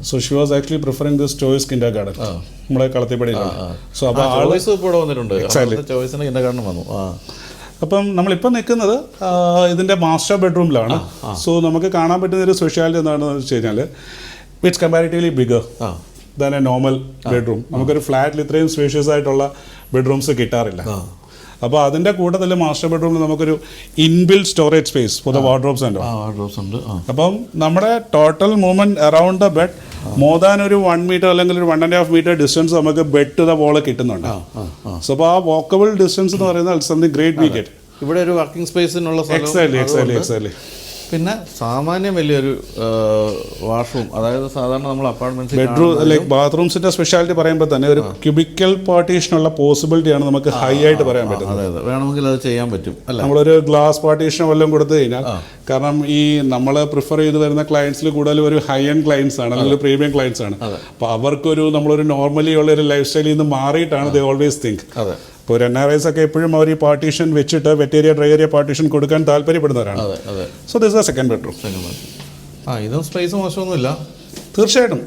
So she was actually preferring this choice Kinder garden നമ്മളെ കളത്തിപ്പടിയിലാണ്. സോ അപ്പോൾ അപ്പം നമ്മളിപ്പോൾ നിൽക്കുന്നത് ഇതിൻ്റെ മാസ്റ്റർ ബെഡ്റൂമിലാണ്. സോ നമുക്ക് കാണാൻ പറ്റുന്ന ഒരു സ്പെഷ്യാലിറ്റി എന്താണെന്ന് വെച്ച് കഴിഞ്ഞാൽ it's comparatively bigger than A normal bedroom. നമുക്കൊരു ഫ്ലാറ്റിൽ ഇത്രയും സ്പേഷ്യസ് ആയിട്ടുള്ള ബെഡ്റൂംസ് കിട്ടാറില്ല. അപ്പോൾ അതിൻ്റെ കൂട്ടത്തിൽ മാസ്റ്റർ ബെഡ്റൂമിൽ നമുക്കൊരു inbuilt storage space for the wardrobes ഉണ്ട്. അപ്പം നമ്മുടെ total movement around the bed more than ഒരു 1 meter അല്ലെങ്കിൽ ഒരു 1.5 meter ഡിസ്റ്റൻസ് നമുക്ക് ബെഡ് ടു ദ വോൾ കിട്ടുന്നുണ്ട്. സോ അപ്പോൾ ആ വാക്കബിൾ ഡിസ്റ്റൻസ് എന്ന് പറയുന്നത് സംതിങ് ഗ്രേറ്റ് വി ഗെറ്റ്. ഇവിടെ ഒരു വർക്കിംഗ് സ്പേസിനുള്ള എക്സാക്ട്ലി. പിന്നെ സാമാന്യം വലിയൊരു വാഷ്റൂം, അതായത് സാധാരണ നമ്മൾ അപ്പാർട്ട്മെന്റ്സ് ബെഡ്റൂം ലൈക്ക് ബാത്റൂംസിന്റെ സ്പെഷ്യാലിറ്റി പറയുമ്പോൾ തന്നെ ഒരു ക്യൂബിക്കൽ പാർട്ടീഷനുള്ള പോസിബിലിറ്റിയാണ് നമുക്ക് ഹൈ ആയിട്ട് പറയാൻ പറ്റുന്നത്. അതെ, വേണമെങ്കിൽ അത് ചെയ്യാൻ പറ്റും. നമ്മളൊരു ഗ്ലാസ് പാർട്ടീഷൻ വല്ലതും കൊടുത്തു കഴിഞ്ഞാൽ, കാരണം ഈ നമ്മൾ പ്രിഫർ ചെയ്ത് വരുന്ന ക്ലയൻസിൽ കൂടുതൽ ഒരു ഹൈ എൻഡ് ക്ലയൻസ് ആണ് അല്ലെങ്കിൽ പ്രീമിയം ക്ലയൻസ് ആണ്. അപ്പോൾ അവർക്കൊരു നമ്മളൊരു നോർമലി ഉള്ള ഒരു ലൈഫ് സ്റ്റൈലിൽ നിന്ന് മാറിയിട്ടാണ് ദേ ഓൾവേസ് തിങ്ക്. ഇപ്പോൾ NRIs ഒക്കെ എപ്പോഴും അവർ ഈ പാർട്ടീഷൻ വെച്ചിട്ട് വെറ്റേരിയ ഡ്രൈ ഏരിയ പാർട്ടീഷൻ കൊടുക്കാൻ താല്പര്യപ്പെടുന്നവരാണ്. So this is a second bedroom. ഇതും സ്പേസ് മോശമൊന്നുമില്ല തീർച്ചയായിട്ടും.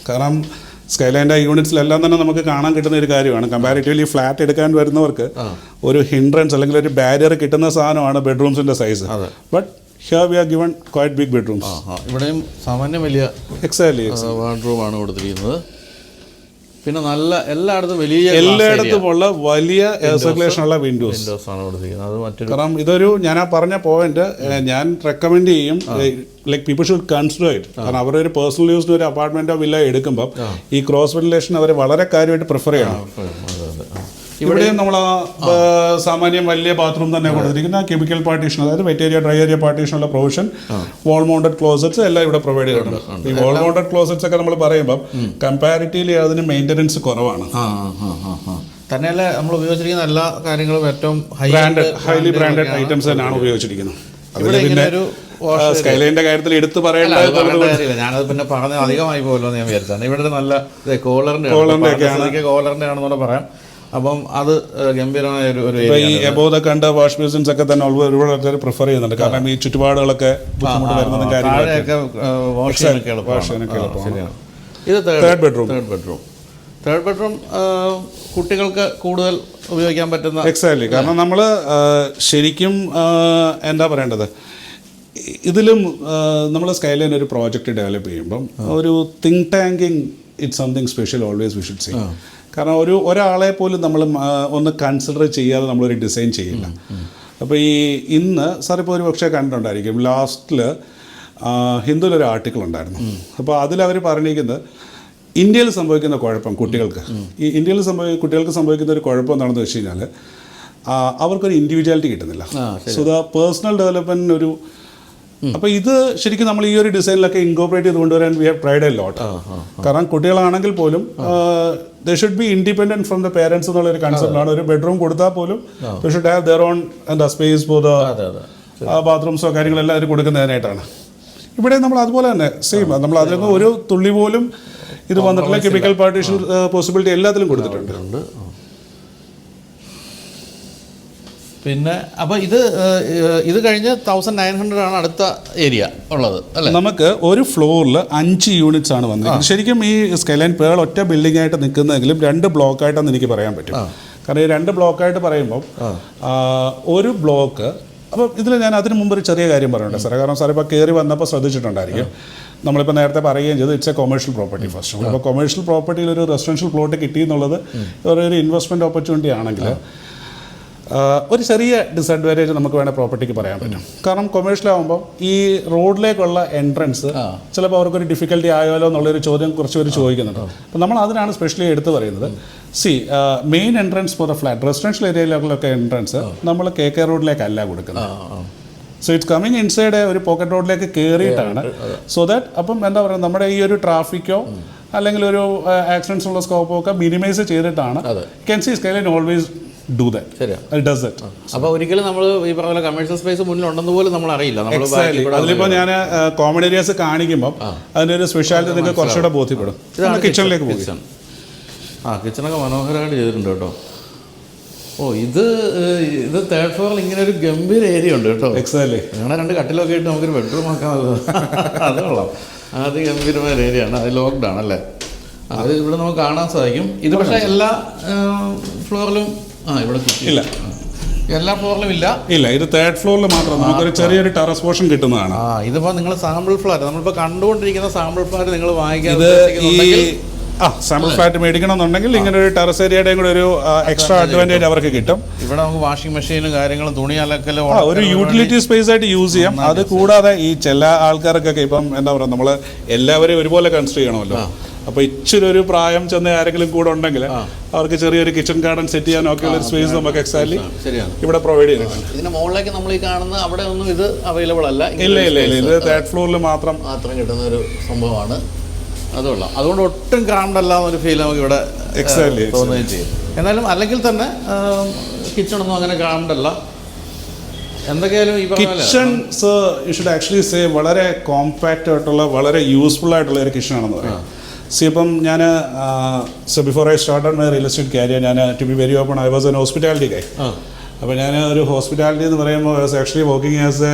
കാരണം സ്കൈലൈൻ്റെ യൂണിറ്റ്സിലെല്ലാം തന്നെ നമുക്ക് കാണാൻ കിട്ടുന്ന ഒരു കാര്യമാണ്. കമ്പാരിറ്റീവ്ലി ഫ്ലാറ്റ് എടുക്കാൻ വരുന്നവർക്ക് ഒരു ഹിൻഡ്രൻസ് അല്ലെങ്കിൽ ഒരു ബാരിയർ കിട്ടുന്ന സാധനമാണ് ബെഡ്റൂംസിൻ്റെ size. But here we are given quite big bedrooms. ഇവിടെയും സാമാന്യം വലിയ വാർഡ്റൂമാണ് കൊടുത്തിരിക്കുന്നത്. പിന്നെ നല്ല എല്ലായിടത്തുമുള്ള വലിയ എയർ സർക്കുലേഷൻ ഉള്ള വിൻഡോസ് ആണ് കൊടുത്തിരിക്കുന്നത്. കാരണം ഇതൊരു ഞാൻ പറഞ്ഞ പോയിന്റ് ഞാൻ റെക്കമെൻഡ് ചെയ്യും, like people should consider it. കാരണം അവരുടെ ഒരു പേഴ്സണൽ യൂസിന് ഒരു അപ്പാർട്ട്മെന്റോ വില്ല എടുക്കുമ്പോൾ ഈ ക്രോസ് വെന്റിലേഷൻ അവർ വളരെ കാര്യമായിട്ട് പ്രിഫർ ചെയ്യണം. ഇവിടെയും നമ്മൾ സാമാന്യം വലിയ ബാത്റൂം തന്നെ കൊടുത്തിരിക്കുന്ന ക്യൂബിക്കൽ പാർട്ടീഷൻ, അതായത് വെറ്റേരിയ ഡ്രൈ ഏരിയ പാർട്ടീഷനുള്ള പ്രൊവിഷൻ, വാൾ മൗണ്ടഡ് ക്ലോസറ്റ്സ് എല്ലാം ഇവിടെ പ്രൊവൈഡ് ചെയ്യുന്നുണ്ട്. ഈ വാൾ മൗണ്ടഡ് ക്ലോസറ്റ്സ് ഒക്കെ നമ്മൾ പറയുമ്പോൾ കമ്പാരിറ്റീവ്ലി അതിന് മെയിൻ്റനൻസ് കുറവാണ്. തന്നെയല്ല നമ്മൾ ഉപയോഗിച്ചിരിക്കുന്ന എല്ലാ കാര്യങ്ങളും ഏറ്റവും ഹൈലി ബ്രാൻഡഡ് ഐറ്റംസ് തന്നെയാണ് ഉപയോഗിച്ചിരിക്കുന്നത്. അതിൽ പിന്നെ സ്കൈലൈൻ്റെ കാര്യത്തിൽ എടുത്തു പറയേണ്ടത് ഞാനത് പിന്നെ പറഞ്ഞ അധികമായി പോകല്ലോ എന്ന് ഞാൻ വിചാരിച്ചാണ്. ഇവിടെ നല്ല കോളറിൻ്റെ ആണെന്നൂടെ പറയാം. അപ്പം അത് ഗംഭീരമായ ഒരു ഈ എബോവ് ദ കണ്ട വാഷ് ബേസിൻസ് ഒക്കെ തന്നെ ഒരുപാട് പ്രിഫർ ചെയ്യുന്നുണ്ട്. കാരണം ഈ ചുറ്റുപാടുകളൊക്കെ ബുദ്ധിമുട്ട് വരുന്നതും കാര്യങ്ങളൊക്കെ. ഇത് തേർഡ് ബെഡ്റൂം കുട്ടികൾക്ക് കൂടുതൽ ഉപയോഗിക്കാൻ പറ്റുന്ന. എക്സാക്ട്ലി. കാരണം നമ്മൾ ശരിക്കും എന്താ പറയേണ്ടത്, ഇതിലും നമ്മൾ സ്കൈലൈൻ ഒരു പ്രോജക്റ്റ് ഡെവലപ്പ് ചെയ്യുമ്പം ഒരു think tanking it's something special always we should say. കാരണം ഒരാളെ പോലും നമ്മൾ ഒന്ന് കൺസിഡർ ചെയ്യാതെ നമ്മളൊരു ഡിസൈൻ ചെയ്യില്ല. അപ്പോൾ ഇന്ന് സാർ ഇപ്പോൾ ഒരു പക്ഷേ കണ്ടിട്ടുണ്ടായിരിക്കും, ലാസ്റ്റിൽ ഹിന്ദുവിലൊരു ആർട്ടിക്കിൾ ഉണ്ടായിരുന്നു. അപ്പോൾ അതിലവർ പറഞ്ഞിരിക്കുന്നത് ഇന്ത്യയിൽ സംഭവിക്കുന്ന കുഴപ്പം കുട്ടികൾക്ക്, ഈ ഇന്ത്യയിൽ കുട്ടികൾക്ക് സംഭവിക്കുന്ന ഒരു കുഴപ്പം എന്താണെന്ന് വെച്ച് കഴിഞ്ഞാൽ അവർക്കൊരു ഇൻഡിവിജ്വാലിറ്റി കിട്ടുന്നില്ല. സോ ദ പേഴ്സണൽ ഡെവലപ്മെൻറ്റ് ഒരു, അപ്പോൾ ഇത് ശരിക്കും നമ്മൾ ഈ ഒരു ഡിസൈനിലൊക്കെ ഇൻകോപ്പറേറ്റ് ചെയ്ത് കൊണ്ടുവരാൻ we have tried a lot. കാരണം കുട്ടികളാണെങ്കിൽ പോലും they should be independent from the parents എന്നുള്ളൊരു കൺസെപ്റ്റാണ്. ഒരു ബെഡ്റൂം കൊടുത്താൽ പോലും they should have their own എന്താ സ്പേസ് ഫോർ ദ ബാത്റൂംസോ കാര്യങ്ങളെല്ലാം അവർ കൊടുക്കുന്നതിനായിട്ടാണ്. ഇവിടെ നമ്മൾ അതുപോലെ തന്നെ സെയിം, നമ്മൾ അതിലൊക്കെ ഒരു തുള്ളി പോലും ഇത് വന്നിട്ടുള്ള കെമിക്കൽ പാർട്ടീഷൻ പോസിബിലിറ്റി എല്ലാത്തിലും കൊടുത്തിട്ടുണ്ട്. പിന്നെ അപ്പോൾ ഇത് കഴിഞ്ഞ് 1900 ആണ് അടുത്ത ഏരിയ ഉള്ളത് അല്ലേ? നമുക്ക് ഒരു ഫ്ലോറിൽ 5 യൂണിറ്റ്സ് ആണ് വന്നത്. ശരിക്കും ഈ സ്കൈലൈൻ പേൾ ഒറ്റ ബിൽഡിംഗ് ആയിട്ട് നിൽക്കുന്നതെങ്കിലും 2 ബ്ലോക്കായിട്ടെന്ന് എനിക്ക് പറയാൻ പറ്റും. കാരണം ഈ 2 ബ്ലോക്കായിട്ട് പറയുമ്പോൾ ഒരു ബ്ലോക്ക്, അപ്പോൾ ഇതിൽ ഞാൻ അതിന് മുമ്പ് ഒരു ചെറിയ കാര്യം പറയുന്നുണ്ട് സാറേ. കാരണം സാർ ഇപ്പോൾ കയറി വന്നപ്പോൾ ശ്രദ്ധിച്ചിട്ടുണ്ടായിരിക്കും, നമ്മളിപ്പോൾ നേരത്തെ പറയുകയും ചെയ്തു it's A commercial property first. അപ്പോൾ കൊമേഴ്ഷ്യൽ പ്രോപ്പർട്ടിയിൽ ഒരു റെസിഡൻഷ്യൽ പ്ലോട്ട് കിട്ടി എന്നുള്ളത് ഒരു ഇൻവെസ്റ്റ്മെൻറ്റ് ഓപ്പർച്യൂണിറ്റി ആണെങ്കിൽ ഒരു ചെറിയ ഡിസഡ്വാൻറ്റേജ് നമുക്ക് വേണേൽ പ്രോപ്പർട്ടിക്ക് പറയാൻ പറ്റും. കാരണം കൊമേഴ്ഷ്യലാകുമ്പോൾ ഈ റോഡിലേക്കുള്ള എൻട്രൻസ് ചിലപ്പോൾ അവർക്കൊരു ഡിഫിക്കൽട്ടി ആയാലോ എന്നുള്ളൊരു ചോദ്യം കുറച്ച് പേര് ചോദിക്കുന്നുണ്ട്. അപ്പോൾ നമ്മൾ അതിനാണ് സ്പെഷ്യലി എടുത്ത് പറയുന്നത്. Main entrance for the flat residential ഏരിയയിലൊക്കെ എൻട്രൻസ് നമ്മൾ KK റോഡിലേക്കല്ല കൊടുക്കുന്നത്. സോ ഇറ്റ്സ് കമ്മിങ് ഇൻസൈഡ് ഒരു പോക്കറ്റ് റോഡിലേക്ക് കയറിയിട്ടാണ്. സോ ദാറ്റ് അപ്പം എന്താ പറയുക, നമ്മുടെ ഈ ഒരു ട്രാഫിക്കോ അല്ലെങ്കിൽ ഒരു ആക്സിഡൻസ് ഉള്ള സ്കോപ്പോ ഒക്കെ മിനിമൈസ് ചെയ്തിട്ടാണ് can see skyline always do that. അപ്പോൾ ഒരിക്കലും നമ്മൾ ഈ പറഞ്ഞ കമേഴ്ഷ്യൽ സ്പേസ് മുന്നിലുണ്ടെന്ന് പോലും നമ്മൾ അറിയില്ല. അതിലിപ്പോൾ ഞാൻ കോമൺ ഏരിയാസ് കാണിക്കുമ്പോൾ അതിൻ്റെ ഒരു സ്പെഷ്യാലിറ്റി നിങ്ങൾക്ക് കുറച്ചുകൂടെ ബോധ്യപ്പെടും. കിച്ചണിലേക്ക് പോകും. കിച്ചണൊക്കെ മനോഹരമായിട്ട് ചെയ്തിട്ടുണ്ട് കേട്ടോ. ഇത് 3rd ഫ്ലോറിൽ ഇങ്ങനെ ഒരു ഗംഭീര ഏരിയ ഉണ്ട് കേട്ടോ. എക്സാക്ട്ലി. അങ്ങനെ 2 കട്ടിലൊക്കെ ഇട്ട് നമുക്കൊരു ബെഡ്റൂം ആക്കാൻ അത് കൊള്ളാം. അത് ഗംഭീരമായ ഒരു ഏരിയ ആണ്. അത് ലോക്ക്ഡ് ആണല്ലേ? അത് ഇവിടെ നമുക്ക് കാണാൻ സാധിക്കും. ഇത് പക്ഷേ എല്ലാ ഫ്ലോറിലും ഇവിടെ ഇല്ല, എല്ലാ ഫ്ലോറിലും ഇല്ല. ഇത് 3rd ഫ്ലോറിൽ മാത്രം നമുക്കൊരു ചെറിയൊരു ടെറസ് പോർഷൻ കിട്ടുന്നതാണ്. ഇതിപ്പോൾ നിങ്ങൾ സാമ്പിൾ ഫ്ലാറ്റ്, നമ്മളിപ്പോൾ കണ്ടുകൊണ്ടിരിക്കുന്ന സാമ്പിൾ ഫ്ലാറ്റ് നിങ്ങൾ വാങ്ങിക്കാൻ സാമ്പിൾ ഫ്ലാറ്റ് മേടിക്കണമെന്നുണ്ടെങ്കിൽ ഇങ്ങനെ ഒരു ടെറസ് ഏരിയയുടെയും കൂടെ ഒരു എക്സ്ട്രാ അഡ്വാൻറ്റേജ് അവർക്ക് കിട്ടും. ഇവിടെ നമുക്ക് വാഷിംഗ് മെഷീനും കാര്യങ്ങളും തുണി അലക്കലും ഒരു യൂട്ടിലിറ്റി സ്പേസ് ആയിട്ട് യൂസ് ചെയ്യാം. അത് കൂടാതെ ഈ ചില ആൾക്കാർക്കൊക്കെ ഇപ്പം എന്താ പറയുക, നമ്മൾ എല്ലാവരെയും ഒരുപോലെ കൺസിഡർ ചെയ്യണമല്ലോ. അപ്പോൾ ഇച്ചിരി ഒരു പ്രായം ചെന്ന ആരെങ്കിലും കൂടെ ഉണ്ടെങ്കിൽ അവർക്ക് ചെറിയൊരു കിച്ചൺ ഗാർഡൻ സെറ്റ് ചെയ്യാനൊക്കെ ഉള്ള സ്പേസ് നമുക്ക് എക്സാക്ട്ലി ഇവിടെ പ്രൊവൈഡ് ചെയ്യുന്നുണ്ട്. ഇതിന് മുകളിലേക്ക് നമ്മൾ ഈ കാണുന്ന അവിടെ ഒന്നും ഇത് അവൈലബിൾ അല്ല. ഇല്ല, ഇത് 3rd ഫ്ലോറിൽ മാത്രം കിട്ടുന്ന ഒരു സംഭവമാണ്. അതുകൊള്ള, അതുകൊണ്ട് ഒട്ടും ക്രാംഡ് എന്നൊരു ഫീൽ നമുക്ക് ഇവിടെ തോന്നുകയും ചെയ്യും. എന്നാലും അല്ലെങ്കിൽ തന്നെ കിച്ചണൊന്നും അങ്ങനെ ക്രാംഡ് അല്ല. എന്തൊക്കെയായാലും ഈ kitchen U should actually say വളരെ കോമ്പാക്റ്റ് ആയിട്ടുള്ള വളരെ യൂസ്ഫുൾ ആയിട്ടുള്ള ഒരു കിച്ചൺ ആണെന്ന് പറയാം. ഇപ്പം ഞാൻ before I started my real estate career, ഞാൻ to be very open, I was an hospitality guy. അപ്പോൾ ഞാൻ ഒരു ഹോസ്പിറ്റാലിറ്റി എന്ന് പറയുമ്പോൾ ആക്ച്വലി വർക്കിംഗ് ആസ്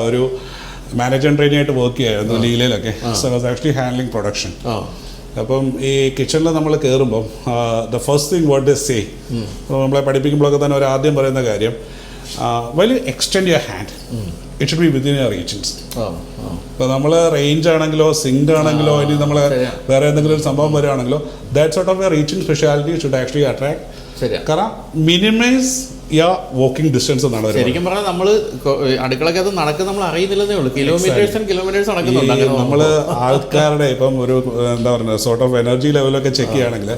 ഒരു മാനേജർ ട്രെയിനിങ് ആയിട്ട് വർക്ക് ചെയ്യായിരുന്നു ലീലയിലൊക്കെ. So was actually handling production. അപ്പം ഈ കിച്ചണിൽ നമ്മൾ കയറുമ്പം the first thing what is say, നമ്മളെ പഠിപ്പിക്കുമ്പോഴൊക്കെ തന്നെ ഒരു ആദ്യം പറയുന്ന കാര്യം, well extend your hand, it should be within your റീച്ചിങ്സ്. ഇപ്പോൾ നമ്മൾ റേഞ്ച് ആണെങ്കിലോ സിങ്ക് ആണെങ്കിലോ ഇനി നമ്മൾ വേറെ എന്തെങ്കിലും ഒരു സംഭവം വരികയാണെങ്കിലോ that sort of a reaching speciality should actually attract. കാരണം മിനിമൈസ് വാക്കിംഗ് ഡിസ്റ്റൻസ് എന്നാണ് ശരിക്കും പറഞ്ഞാൽ. നമ്മൾ അടുക്കളക്കകത്ത് നടക്കുന്ന നമ്മൾ അറിയുന്നില്ലെന്നേ ഉള്ളൂ. കിലോമീറ്റേഴ്സ് നടക്കുന്നുണ്ട്. നമ്മൾ ആൾക്കാരുടെ ഇപ്പം ഒരു എന്താ പറയുക സോർട്ട് ഓഫ് എനർജി ലെവലൊക്കെ ചെക്ക് ചെയ്യുകയാണെങ്കിൽ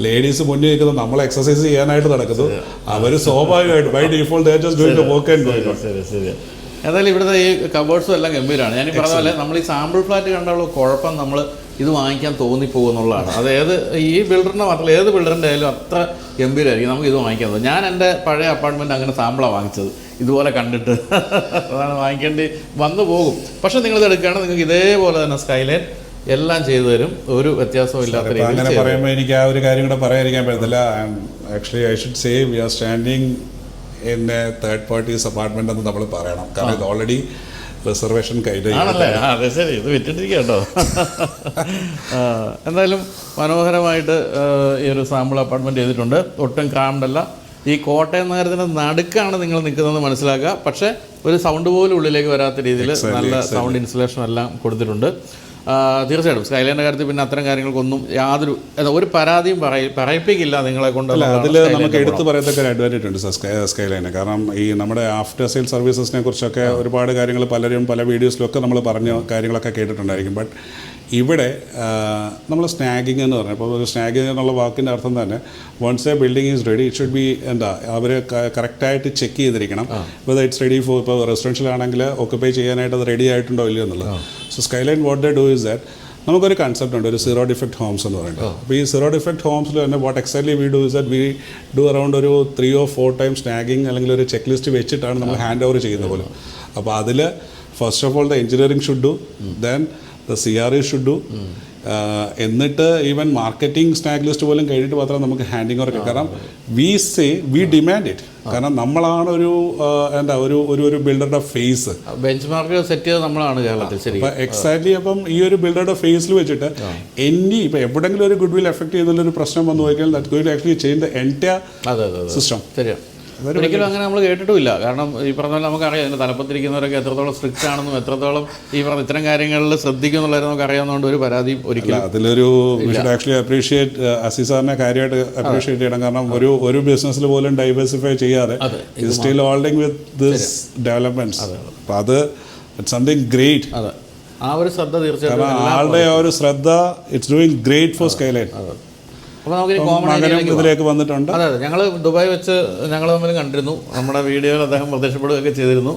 ലേഡീസ് മുന്നിൽ നിൽക്കുന്നത് നമ്മൾ എക്സസൈസ് ചെയ്യാനായിട്ട് നടക്കുന്നു, അവർ സ്വാഭാവികമായിട്ട് by default they just doing the work and going on. ശരി. ഏതായാലും ഇവിടുത്തെ ഈ കബോർഡ്സും എല്ലാം ഗംഭീരമാണ്. ഞാൻ ഈ പറഞ്ഞ പോലെ നമ്മൾ ഈ സാമ്പിൾ ഫ്ലാറ്റ് കണ്ടുള്ള കുഴപ്പം നമ്മൾ ഇത് വാങ്ങിക്കാൻ തോന്നിപ്പോകുന്നുള്ളതാണ്. അത് ഈ ബിൽഡറിൻ്റെ മാത്രമല്ല, ഏത് ബിൽഡറിൻ്റെ ആയാലും അത്ര ഗംഭീരമായിരിക്കും നമുക്ക് ഇത് വാങ്ങിക്കാൻ തോന്നും. ഞാൻ എൻ്റെ പഴയ അപ്പാർട്ട്മെൻറ്റ് അങ്ങനെ സാമ്പിളാണ് വാങ്ങിച്ചത്, ഇതുപോലെ കണ്ടിട്ട് അതാണ് വാങ്ങിക്കേണ്ടി വന്നു പോകും. പക്ഷേ നിങ്ങളിത് എടുക്കുകയാണെങ്കിൽ നിങ്ങൾക്ക് ഇതേപോലെ തന്നെ സ്കൈലൈൻ എല്ലാം ചെയ്തു തരും, ഒരു വ്യത്യാസവും ഇല്ലാത്ത രീതിയിൽ. അങ്ങനെ പറയുമ്പോൾ എനിക്ക് ആ ഒരു കാര്യം കൂടെ പറയാതിരിക്കാൻ പറ്റത്തില്ല. Actually I should say we are standing in a 3rd party's apartment എന്ന് നമ്മൾ പറയണം. കാരണം ഇത് ഓൾറെഡി റിസർവേഷൻ ആണല്ലേ? അതെ, ശരി, ഇത് വിറ്റിട്ടിരിക്കുക കേട്ടോ. എന്തായാലും മനോഹരമായിട്ട് ഈ ഒരു സാമ്പിൾ അപ്പാർട്ട്മെൻറ്റ് ചെയ്തിട്ടുണ്ട്. ഒട്ടും ക്രാംഡ് അല്ല. ഈ കോട്ടയം നഗരത്തിൻ്റെ നടുക്കാണ് നിങ്ങൾ നിൽക്കുന്നതെന്ന് മനസ്സിലാക്കുക. പക്ഷേ ഒരു സൗണ്ട് പോലും ഉള്ളിലേക്ക് വരാത്ത രീതിയിൽ നല്ല സൗണ്ട് ഇൻസുലേഷൻ എല്ലാം കൊടുത്തിട്ടുണ്ട്. തീർച്ചയായിട്ടും സ്കൈലൈൻ്റെ കാര്യത്തിൽ പിന്നെ അത്തരം കാര്യങ്ങൾക്കൊന്നും യാതൊരു ഒരു പരാതിയും പറയിപ്പിക്കില്ല നിങ്ങളെ കൊണ്ട്. അല്ല, അതിൽ നമുക്ക് എടുത്തു പറയത്തക്ക ഒരു അഡ്വാൻറ്റേജ് ഉണ്ട് സ്കൈലൈന്. കാരണം ഈ നമ്മുടെ ആഫ്റ്റർ സെയിൽ സർവീസസിനെ കുറിച്ചൊക്കെ ഒരുപാട് കാര്യങ്ങൾ പലരും പല വീഡിയോസിലൊക്കെ നമ്മൾ പറഞ്ഞ കാര്യങ്ങളൊക്കെ കേട്ടിട്ടുണ്ടായിരിക്കും. ബട്ട് ഇവിടെ നമ്മൾ സ്നാഗിങ് എന്ന് പറഞ്ഞാൽ, ഇപ്പോൾ ഒരു സ്നാഗിങ് എന്നുള്ള വാക്കിൻ്റെ അർത്ഥം തന്നെ once a building is ready it should be അവർ കറക്റ്റായിട്ട് ചെക്ക് ചെയ്തിരിക്കണം. ഇപ്പോൾ ഇറ്റ്സ് റെഡി ഫോർ, ഇപ്പോൾ റെസിഡൻഷ്യൽ ആണെങ്കിൽ ഓക്കുപൈ ചെയ്യാനായിട്ട് അത് റെഡി ആയിട്ടുണ്ടോ ഇല്ലയോ എന്നുള്ളത്. So Skyline what they do is that നമുക്കൊരു കൺസെപ്റ്റ് ഉണ്ട്, ഒരു സീറോ ഡിഫക്റ്റ് ഹോംസ് എന്ന് പറയുന്നത്. അപ്പോൾ ഈ സീറോ ഡിഫക്റ്റ് ഹോംസിൽ തന്നെ what exactly we do is that we do around ഒരു 3 or 4 times സ്നാഗിങ് അല്ലെങ്കിൽ ഒരു ചെക്ക് ലിസ്റ്റ് വെച്ചിട്ടാണ് നമ്മൾ ഹാൻഡ് ഓവർ ചെയ്യുന്ന പോലും. അപ്പോൾ അതിൽ first of all the engineering should do, then the CRE should do, എന്നിട്ട് ഈവൻ മാർക്കറ്റിംഗ് സ്നാഗ് ലിസ്റ്റ് പോലും കഴിഞ്ഞിട്ട് മാത്രമേ നമുക്ക് ഹാൻഡിങ് ഓവർ. കാരണം വി ഡിമാൻഡ് ഇറ്റ്. കാരണം നമ്മളാണ് ഒരു ബിൽഡറുടെ ഫേസ്, ബെഞ്ച് മാർക്ക് സെറ്റ് ചെയ്ത് നമ്മളാണ് കേരളത്തിൽ. ശരി, എക്സാക്ട്ലി. അപ്പം ഈ ഒരു ബിൽഡറുടെ ഫേസിൽ വെച്ചിട്ട് ഇപ്പോൾ എവിടെയെങ്കിലും ഒരു ഗുഡ് വിൽ എഫക്ട് ചെയ്യുന്നൊരു പ്രശ്നം വന്നു പോയിക്കഴിഞ്ഞാൽ that going to actually change the entire system. ശരിയാണ്. ഒരിക്കലും അങ്ങനെ നമ്മൾ കേട്ടിട്ടുമില്ല. കാരണം ഈ പറഞ്ഞ പോലെ നമുക്കറിയാം ഇതിൻ്റെ തലപ്പത്തിരിക്കുന്നവരൊക്കെ എത്രത്തോളം സ്ട്രിക്റ്റ് ആണെന്നും എത്രത്തോളം ഈ പറഞ്ഞ ഇത്തരം കാര്യങ്ങളിൽ ശ്രദ്ധിക്കും എന്നുള്ളത് നമുക്ക് അറിയാവുന്നതുകൊണ്ട് ഒരു പരാതിയും ഒരിക്കലും അതിലൊരു ആക്ച്വലി അപ്രീഷിയേറ്റ് അസീസ് സാറിനെ കാര്യമായിട്ട് അപ്രീഷിയേറ്റ് ചെയ്യണം. കാരണം ഒരു ബിസിനസ്സിൽ പോലും ഡൈവേഴ്സിഫൈ ചെയ്യാതെ still holding with this developments. അപ്പം അത് ഇറ്റ്സ് സംതിങ് ഗ്രേറ്റ്. അതെ, ആ ഒരു ശ്രദ്ധ തീർച്ചയായിട്ടും ആളുടെ ആ ഒരു ശ്രദ്ധ it's doing great four skyline. അപ്പോൾ നമുക്ക് കോമൺ ഇതിലേക്ക് വന്നിട്ടുണ്ട്. അതെ, ഞങ്ങൾ ദുബായ് വെച്ച് ഞങ്ങൾ തമ്മിൽ കണ്ടിരുന്നു. നമ്മുടെ വീഡിയോയിൽ അദ്ദേഹം പ്രത്യക്ഷപ്പെടുകയൊക്കെ ചെയ്തിരുന്നു.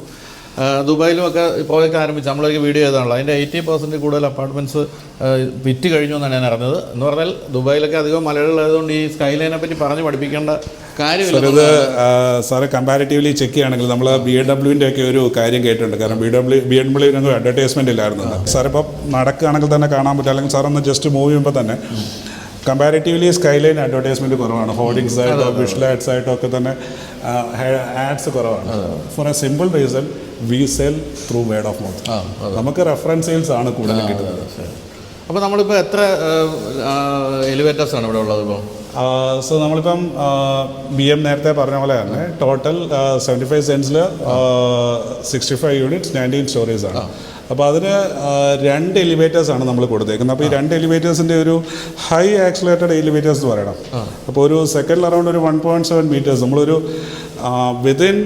ദുബായിലും ഒക്കെ പ്രോജക്റ്റ് ആരംഭിച്ചു, നമ്മളൊക്കെ വീഡിയോ ചെയ്താണല്ലോ. അതിൻ്റെ 80% കൂടുതൽ അപ്പാർട്ട്മെൻറ്റ്സ് വിറ്റ് കഴിഞ്ഞു എന്നാണ് ഞാൻ അറിഞ്ഞത്. എന്ന് പറഞ്ഞാൽ ദുബായിലൊക്കെ അധികം മലയാളികളായതുകൊണ്ട് ഈ സ്കൈലൈനെ പറ്റി പറഞ്ഞ് പഠിപ്പിക്കേണ്ട കാര്യമില്ല. ഇത് സാറ് കമ്പാരിറ്റീവ്ലി ചെക്ക് ചെയ്യുകയാണെങ്കിൽ നമ്മൾ BMW ഒക്കെ ഒരു കാര്യം കേട്ടിട്ടുണ്ട്. കാരണം BMW അഡ്വർടൈസ്മെൻ്റ് ഇല്ലായിരുന്നു. സാറിപ്പോൾ നടക്കുകയാണെങ്കിൽ തന്നെ കാണാൻ പറ്റും, അല്ലെങ്കിൽ സാറൊന്ന് ജസ്റ്റ് മൂവ് ചെയ്യുമ്പോൾ തന്നെ കമ്പാരിറ്റീവ്ലി സ്കൈലൈൻ അഡ്വർടൈസ്മെൻറ്റ് കുറവാണ്. ഹോർഡിങ്സ് ആയിട്ടോ വിഷ്വൽ ആഡ്സ് ആയിട്ടോ ഒക്കെ തന്നെ ആഡ്സ് കുറവാണ്. For a simple reason we sell through word of mouth. നമുക്ക് റെഫറൻസ് സെയിൽസ് ആണ് കൂടുതലും കിട്ടുന്നത്. അപ്പോൾ നമ്മളിപ്പോൾ എത്ര എലിവേറ്റേഴ്സാണ് ഇവിടെ ഉള്ളത് ഇപ്പോൾ? സോ നമ്മളിപ്പം BM നേരത്തെ പറഞ്ഞ പോലെ തന്നെ ടോട്ടൽ 75 സെൻസിൽ 65 യൂണിറ്റ്സ് 19 സ്റ്റോറീസ് ആണ്. അപ്പോൾ അതിന് 2 എലിവേറ്റേഴ്സാണ് നമ്മൾ കൊടുത്തേക്കുന്നത്. അപ്പോൾ ഈ 2 എലിവേറ്റേഴ്സിൻ്റെ ഒരു ഹൈ ആക്സിലേറ്റഡ് എലിവേറ്റേഴ്സ് എന്ന് പറയണം. അപ്പോൾ ഒരു സെക്കൻഡിൽ അറൗണ്ട് ഒരു 1.7 meters നമ്മളൊരു വിതിൻ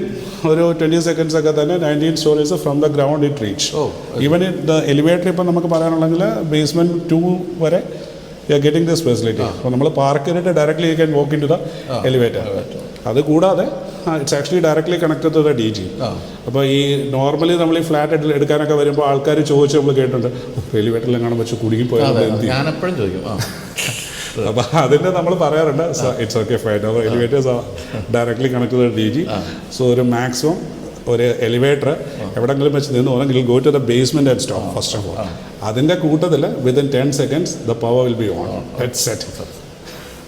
ഒരു 20 seconds ഒക്കെ തന്നെ 19 stories from the ground it reach. Even the elevator ഇപ്പം നമുക്ക് പറയാനുണ്ടെങ്കിൽ ബേസ്മെൻറ്റ് 2 വരെ you are getting this facility. അപ്പോൾ നമ്മൾ പാർക്ക് ചെയ്തിട്ട് directly you can walk in to the elevator. അതുകൂടാതെ it's actually directly connected to the DG. അപ്പോൾ ഈ നോർമലി നമ്മൾ ഈ ഫ്ലാറ്റ് എടുക്കാനൊക്കെ വരുമ്പോൾ ആൾക്കാർ ചോദിച്ച് നമ്മൾ കേട്ടിട്ടുണ്ട്, എലിവേറ്ററിലും കാണാൻ വെച്ച് കുടുങ്ങിപ്പോയാൽ ഞാനെപ്പോഴും ചോദിക്കും. അപ്പോൾ അതിൻ്റെ നമ്മൾ പറയാറുണ്ട് ഇറ്റ്സ് ഓക്കെ ഫൈൻ, അപ്പോൾ elevators directly connect to the DG. So ഒരു മാക്സിമം ഒരു എലിവേറ്റർ എവിടെയെങ്കിലും വെച്ച് നിന്ന് പോകണമെങ്കിൽ go to the basement and stop first of all. അതിൻ്റെ കൂട്ടത്തിൽ within 10 seconds the power will be on head set.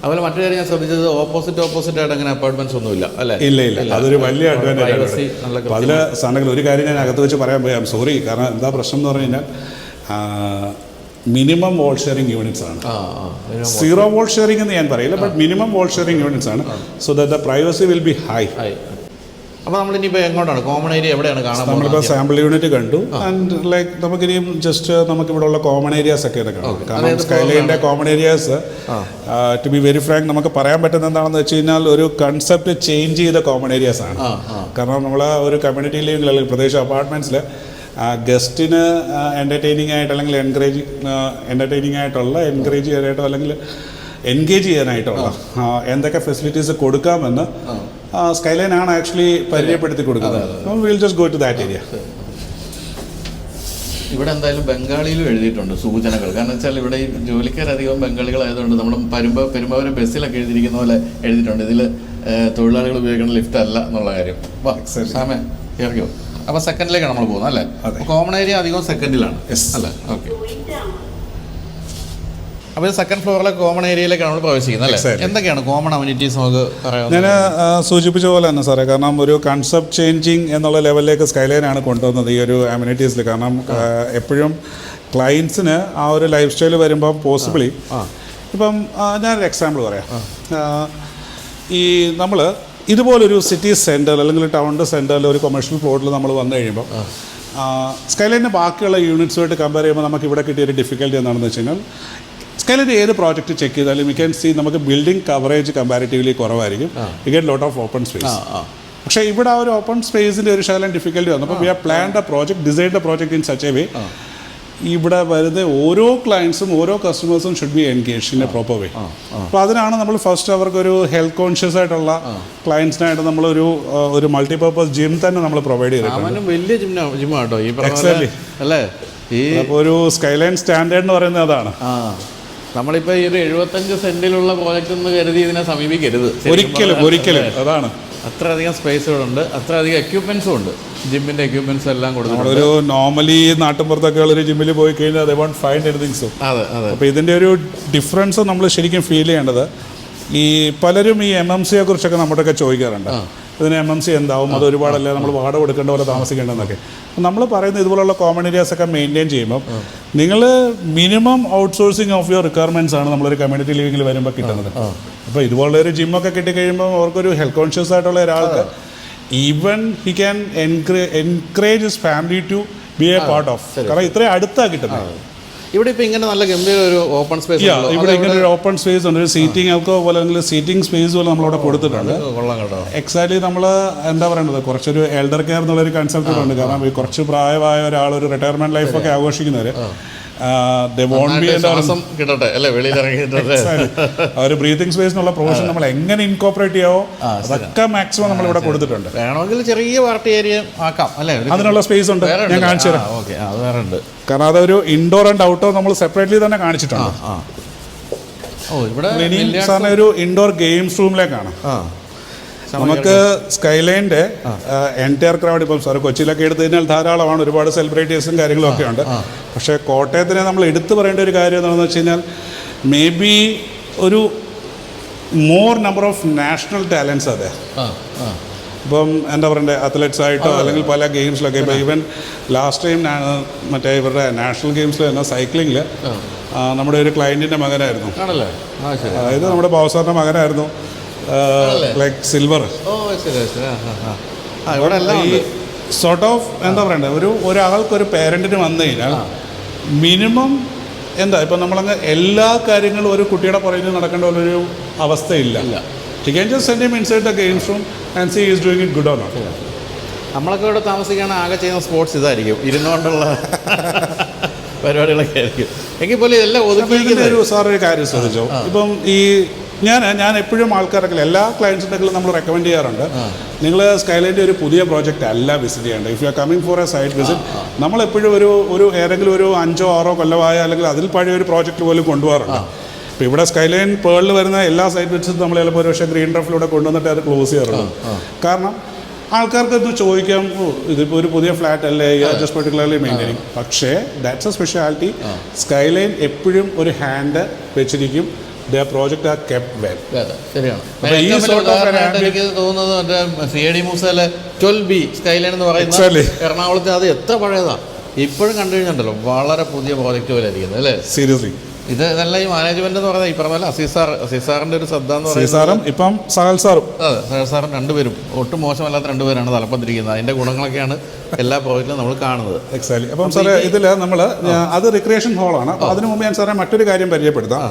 അതുപോലെ മറ്റൊരു കാര്യം ഞാൻ ശ്രദ്ധിച്ചത് ഓപ്പോസിറ്റ് ആയിട്ട് അങ്ങനെ അപ്പാർട്ട്മെന്റ്സ് ഒന്നുമില്ല അല്ലേ? ഇല്ല, അതൊരു വലിയ അഡ്വാൻറ്റേജ് ആണ്. അപ്പോൾ അതിൽ സാധനങ്ങൾ ഒരു കാര്യം ഞാൻ അകത്ത് വെച്ച് പറയാൻ പോയി, ഐ എം സോറി. കാരണം എന്താ പ്രശ്നം എന്ന് പറഞ്ഞു കഴിഞ്ഞാൽ മിനിമം വോൾ ഷെയറിംഗ് യൂണിറ്റ്സ് ആണ്. സീറോ വോൾ ഷെയറിംഗ് എന്ന് ഞാൻ പറയില്ല, but minimum wall sharing units ആണ്. So that the privacy will be high. അപ്പോൾ നമ്മളിനിപ്പോൾ എങ്ങോട്ടാണ് കോമൺ ഏരിയ എവിടെയാണ് കാണാൻ? നമ്മളിപ്പോൾ സാമ്പിൾ യൂണിറ്റ് കണ്ടു. ആൻഡ് ലൈക്ക് നമുക്കിനിയും ജസ്റ്റ് നമുക്കിവിടെ ഉള്ള കോമൺ ഏരിയാസ് ഒക്കെ കാണാം. കാരണം സ്കൈലൈൻ്റെ common areas to be very frank നമുക്ക് പറയാൻ പറ്റുന്ന എന്താണെന്ന് വെച്ച് കഴിഞ്ഞാൽ ഒരു കൺസെപ്റ്റ് ചേഞ്ച് ചെയ്ത കോമൺ ഏരിയാസ് ആണ്. കാരണം നമ്മൾ ഒരു കമ്മ്യൂണിറ്റി ലിവിംഗ് അല്ലെങ്കിൽ പ്രദേശ അപ്പാർട്ട്മെൻറ്റ്സിൽ ഗസ്റ്റിന് എൻ്റർടൈനിങ് ആയിട്ട് അല്ലെങ്കിൽ എൻകറേജ് ചെയ്യാനായിട്ടോ അല്ലെങ്കിൽ എൻഗേജ് ചെയ്യാനായിട്ടുള്ള എന്തൊക്കെ ഫെസിലിറ്റീസ് കൊടുക്കാമെന്ന് സ്കൈലൈൻ ആണ് ആക്ച്വലി പരിചയപ്പെടുത്തി കൊടുക്കുന്നത്. Will just go to that area. ഇവിടെ എന്തായാലും ബംഗാളിയിലും എഴുതിയിട്ടുണ്ട് സൂചനകൾ. കാരണം വെച്ചാൽ ഇവിടെ ഈ ജോലിക്കാരധികം ബംഗാളികളായതുകൊണ്ട് നമ്മൾ പെരുമ്പാവൂർ ബസ്സിലൊക്കെ എഴുതിയിരിക്കുന്ന പോലെ എഴുതിയിട്ടുണ്ട്, ഇതിൽ തൊഴിലാളികൾ ഉപയോഗിക്കുന്ന ലിഫ്റ്റ് അല്ല എന്നുള്ള കാര്യം. സാമേ ഇറങ്ങിയോ? അപ്പോൾ സെക്കൻഡിലേക്കാണ് നമ്മൾ പോകുന്നത് അല്ലേ? കോമൺ ഏരിയ അധികം സെക്കൻഡിലാണ് അല്ലേ? ഓക്കെ. അപ്പോൾ സെക്കൻഡ് ഫ്ലോറിലെ കോമൺ ഏരിയയിലേക്കാണ് നമ്മൾ പ്രവേശിക്കുന്നത് അല്ലേ? എന്തൊക്കെയാണ് കോമൺ അമ്യൂണിറ്റീസ് നമുക്ക് പറയാം? ഞാൻ സൂചിപ്പിച്ച പോലെ തന്നെ സാറേ, കാരണം ഒരു കൺസെപ്റ്റ് ചേഞ്ചിങ് എന്നുള്ള ലെവലിലേക്ക് സ്കൈലൈനാണ് കൊണ്ടുവന്നത് ഈ ഒരു അമ്യൂണിറ്റീസിൽ. കാരണം എപ്പോഴും ക്ലയൻസിന് ആ ഒരു ലൈഫ് സ്റ്റൈൽ വരുമ്പം പോസിബിളി ഇപ്പം ഞാനൊരു എക്സാമ്പിൾ പറയാം. ഈ നമ്മൾ ഇതുപോലൊരു സിറ്റി സെൻറ്റർ അല്ലെങ്കിൽ ടൗണിൻ്റെ സെൻറ്ററിൽ ഒരു കൊമേഴ്ഷ്യൽ പ്ലോട്ടിൽ നമ്മൾ വന്നു കഴിയുമ്പോൾ സ്കൈലൈൻ്റെ ബാക്കിയുള്ള യൂണിറ്റ്സുമായിട്ട് കമ്പയർ ചെയ്യുമ്പോൾ നമുക്ക് ഇവിടെ കിട്ടിയൊരു ഡിഫിക്കൽറ്റി എന്താണെന്ന് വെച്ച് കഴിഞ്ഞാൽ സ്കൈലൈൻ്റെ ഏത് പ്രോജക്റ്റ് ചെക്ക് ചെയ്താലും വി ക്യാൻ സീ നമുക്ക് ബിൽഡിംഗ് കവറേജ് കമ്പാരിറ്റീവ്ലി കുറവായിരിക്കും. We get lot of open space. പക്ഷേ ഇവിടെ ആ ഒരു ഓപ്പൺ സ്പേസിൻ്റെ ഒരു ശകലം ഡിഫിക്കൽറ്റി വന്നു. അപ്പോൾ we have planned a project, designed a project in such a way ഇവിടെ വരുന്ന ഓരോ ക്ലയൻസും ഓരോ കസ്റ്റമേഴ്സും should be engage in a proper way. അപ്പോൾ അതിനാണ് നമ്മൾ ഫസ്റ്റ് അവർക്കൊരു ഹെൽത്ത് കോൺഷ്യസ് ആയിട്ടുള്ള ക്ലയൻസിനായിട്ട് നമ്മളൊരു ഒരു മൾട്ടിപർപ്പസ് ജിം തന്നെ നമ്മൾ പ്രൊവൈഡ് ചെയ്തിട്ടുണ്ട്. വലിയ ജിമ്മാട്ടോ ഈ അല്ലേ? ഈ അപ്പോൾ ഒരു സ്കൈലൈൻ സ്റ്റാൻഡേർഡ് എന്ന് പറയുന്നത് അതാണ്. നമ്മളിപ്പോൾ ഈ ഒരു 75 സെന്റിലുള്ള പ്രോജക്റ്റ് എന്ന് കരുതി ഇതിനെ സമീപിക്കരുത് ഒരിക്കലും. അതാണ് അത്രയധികം സ്പേസുകളുണ്ട്, അത്രയധികം എക്യുപ്മെന്റ്സും ഉണ്ട്. ജിമ്മിന്റെ എക്യുപ്മെന്റ്സ് എല്ലാം കൊടുക്കുന്നുണ്ട്. ഒരു നോർമലി നാട്ടിൻപുറത്തൊക്കെ ഉള്ളൊരു ജിമ്മിൽ പോയി കഴിഞ്ഞാൽ ദേ വോണ്ട് ഫൈൻഡ് എനിത്തിങ് സോ. അതെ അതെ. അപ്പോൾ ഇതിൻ്റെ ഒരു ഡിഫറൻസ് നമ്മൾ ശരിക്കും ഫീൽ ചെയ്യേണ്ടത്, ഈ പലരും ഈ MMCയെ കുറിച്ചൊക്കെ നമ്മുടെയൊക്കെ ചോദിക്കാറുണ്ട്. ഇതിന് MMC എന്താവും, അത് ഒരുപാടല്ലേ, നമ്മൾ വാടക കൊടുക്കേണ്ട പോലെ താമസിക്കേണ്ടതെന്നൊക്കെ. നമ്മൾ പറയുന്നത് ഇതുപോലുള്ള കോമൺ ഏരിയാസ് ഒക്കെ മെയിൻറ്റെയിൻ ചെയ്യുമ്പോൾ നിങ്ങൾ minimum outsourcing of your requirements ആണ് നമ്മളൊരു കമ്മ്യൂണിറ്റി ലിവിങ്ങിൽ വരുമ്പോൾ കിട്ടുന്നത്. അപ്പോൾ ഇതുപോലുള്ള ഒരു ജിമ്മൊക്കെ കിട്ടിക്കഴിയുമ്പോൾ അവർക്കൊരു ഹെൽത്ത് കോൺഷ്യസ് ആയിട്ടുള്ള ഒരാൾക്ക് even he can encourage his family to be a part of. കാരണം ഇത്രയും അടുത്താണ് കിട്ടുന്നത്. ഇവിടെ ഇപ്പോൾ ഇങ്ങനെ നല്ല ഗംഭീര ഒരു ഓപ്പൺ സ്പേസ്, ഇവിടെ ഇങ്ങനെ ഒരു ഓപ്പൺ സ്പേസ് ഉണ്ട്. ഒരു സീറ്റിംഗ് ആൽക്കോ പോലെ അല്ലെങ്കിൽ സീറ്റിംഗ് സ്പേസ് പോലെ നമ്മളവിടെ കൊടുത്തിട്ടുണ്ട്. എക്സാക്ട്ലി നമ്മൾ എന്താ പറയേണ്ടത്, കുറച്ചൊരു എൽഡർ കെയർ എന്നുള്ളൊരു കൺസെപ്റ്റ് ഉണ്ട്. കാരണം ഈ കുറച്ച് പ്രായമായ ഒരാൾ ഒരു റിട്ടയർമെന്റ് ലൈഫൊക്കെ ആഘോഷിക്കുന്നവർ ഒരു ബ്രീതിങ് സ്പേസിനുള്ള പ്രൊവിഷൻ നമ്മൾ എങ്ങനെ ഇൻകോപ്പറേറ്റ് ചെയ്യാവോ അതൊക്കെ മാക്സിമം നമ്മൾ ഇവിടെ കൊടുത്തിട്ടുണ്ട്. വേണമെങ്കിൽ ചെറിയ പാർട്ടി ഏരിയ ആക്കാം അല്ലേ? അതിനുള്ള സ്പേസ് ഉണ്ട്, ഞാൻ കാണിച്ചു തരാം. കാരണം അതൊരു ഇൻഡോർ ആൻഡ് ഔട്ട്ഡോർ നമ്മൾ സെപ്പറേറ്റ്ലി തന്നെ കാണിച്ചിട്ടുണ്ട്. ഇനി സാറിന് ഒരു ഇൻഡോർ ഗെയിംസ് റൂമിലേക്കാണ്. നമുക്ക് സ്കൈലൈൻ്റെ എൻറ്റയർ ക്രൗഡ്, ഇപ്പം സാർ കൊച്ചിയിലൊക്കെ എടുത്തു കഴിഞ്ഞാൽ ധാരാളമാണ്, ഒരുപാട് സെലിബ്രിറ്റീസും കാര്യങ്ങളും ഒക്കെ ഉണ്ട്. പക്ഷേ കോട്ടയത്തിനെ നമ്മൾ എടുത്തു പറയേണ്ട ഒരു കാര്യം എന്താണെന്ന് വെച്ച് കഴിഞ്ഞാൽ മേ ബി ഒരു more number of national talents അതെ. ഇപ്പം എന്താ പറയണ്ടേ, അത്ലറ്റ്സ് ആയിട്ടോ അല്ലെങ്കിൽ പല ഗെയിംസിലൊക്കെ. ഇപ്പോൾ ഈവൻ ലാസ്റ്റ് ടൈം മറ്റേ ഇവരുടെ നാഷണൽ ഗെയിംസിൽ തന്നെ സൈക്ലിങ്ങിൽ നമ്മുടെ ഒരു ക്ലയൻറ്റിൻ്റെ മകനായിരുന്നു, അതായത് നമ്മുടെ ബാബുസാറിൻ്റെ മകനായിരുന്നു, ലൈക്ക് സിൽവർ. ഈ സോർട്ട് ഓഫ് എന്താ പറയണ്ടേ, ഒരാൾക്കൊരു പേരൻറ്റിന് വന്നു കഴിഞ്ഞാൽ മിനിമം എന്താ ഇപ്പം നമ്മളങ്ങ് എല്ലാ കാര്യങ്ങളും ഒരു കുട്ടിയുടെ പുറകിൽ നടക്കേണ്ട ഒരു അവസ്ഥയില്ല. You can just send him inside the games room and see he is doing it good or not. നമ്മളൊക്കെ ഇവിടെ താമസിക്കുകയാണ്, ആകെ ചെയ്യുന്ന സ്പോർട്സ് ഇതായിരിക്കും, ഇരുന്നുകൊണ്ടുള്ള പരിപാടികളൊക്കെ ആയിരിക്കും. എങ്കിൽ പോലും ഇതെല്ലാം ഒതുക്കിയിരിക്കുന്ന ഒരു സാറൊരു കാര്യം ശ്രദ്ധിച്ചോ. ഇപ്പം ഈ ഞാൻ എപ്പോഴും ആൾക്കാരൊക്കെ എല്ലാ ക്ലയൻസിൻ്റെങ്കിലും നമ്മൾ റെക്കമെൻഡ് ചെയ്യാറുണ്ട്, നിങ്ങൾ സ്കൈലൈൻ്റെ ഒരു പുതിയ പ്രോജക്റ്റ് അല്ല വിസിറ്റ് ചെയ്യേണ്ടത്. If you are coming for a site visit, നമ്മളെപ്പോഴും ഒരു ഏതെങ്കിലും ഒരു 5-6 കൊല്ലമായ അല്ലെങ്കിൽ അതിൽ പഴയ ഒരു പ്രോജക്റ്റ് പോലും കൊണ്ടുപോകാറുണ്ട്. ഇപ്പോൾ ഇവിടെ സ്കൈലൈൻ പേളിൽ വരുന്ന എല്ലാ സൈറ്റ് വിസിറ്റും നമ്മൾ ചിലപ്പോൾ ഒരു പക്ഷേ ഗ്രീൻ റഫിലൂടെ കൊണ്ടുവന്നിട്ട് അത് ക്ലോസ് ചെയ്യാറുണ്ട്. കാരണം ആൾക്കാർക്ക് ഇത് ചോദിക്കാം, ഇതിപ്പോൾ ഒരു പുതിയ ഫ്ലാറ്റ് അല്ലേ, ജസ്റ്റ് പെർട്ടിക്കുലർലി മെയിൻറ്റെയിനിങ്. പക്ഷേ ദാറ്റ്സ് എ സ്പെഷ്യാലിറ്റി. സ്കൈലൈൻ എപ്പോഴും ഒരു ഹാൻഡ് വെച്ചിരിക്കും. Their project are kept well. ശരിയാണ്. എനിക്ക് തോന്നുന്നത് മറ്റേ CID മൂസയിലെ 12B സ്കൈലൈൻ എന്ന് പറയുന്നത് എറണാകുളത്ത്, അത് എത്ര പഴയതാണ്, ഇപ്പോഴും കണ്ടു കഴിഞ്ഞിട്ടുണ്ടല്ലോ, വളരെ പുതിയ പ്രോജക്റ്റ് പോലെ ഇരിക്കുന്നത് അല്ലേ? സീരിയസ്ലി ഇതല്ല ഈ മാനേജ്മെന്റ് എന്ന് പറയുന്നത് ഈ പറഞ്ഞ അസീസാറിന്റെ ഒരു ശ്രദ്ധ എന്ന് പറയുന്നത്. ഇപ്പം സഹൽ സാറും സഹൽ സാറും രണ്ടുപേരും ഒട്ടും മോശമല്ലാത്ത രണ്ടുപേരാണ് തലപ്പത്തിരിക്കുന്നത്. അതിന്റെ ഗുണങ്ങളൊക്കെയാണ് എല്ലാ പ്രോജക്റ്റിലും നമ്മൾ കാണുന്നത്. എക്സാക്ട്ലി. അപ്പം സാറേ ഇതിൽ നമ്മൾ അത് റിക്രിയേഷൻ ഹോളാണ്. അപ്പോൾ അതിനു മുമ്പ് ഞാൻ സാറേ മറ്റൊരു കാര്യം പരിചയപ്പെടുത്താം.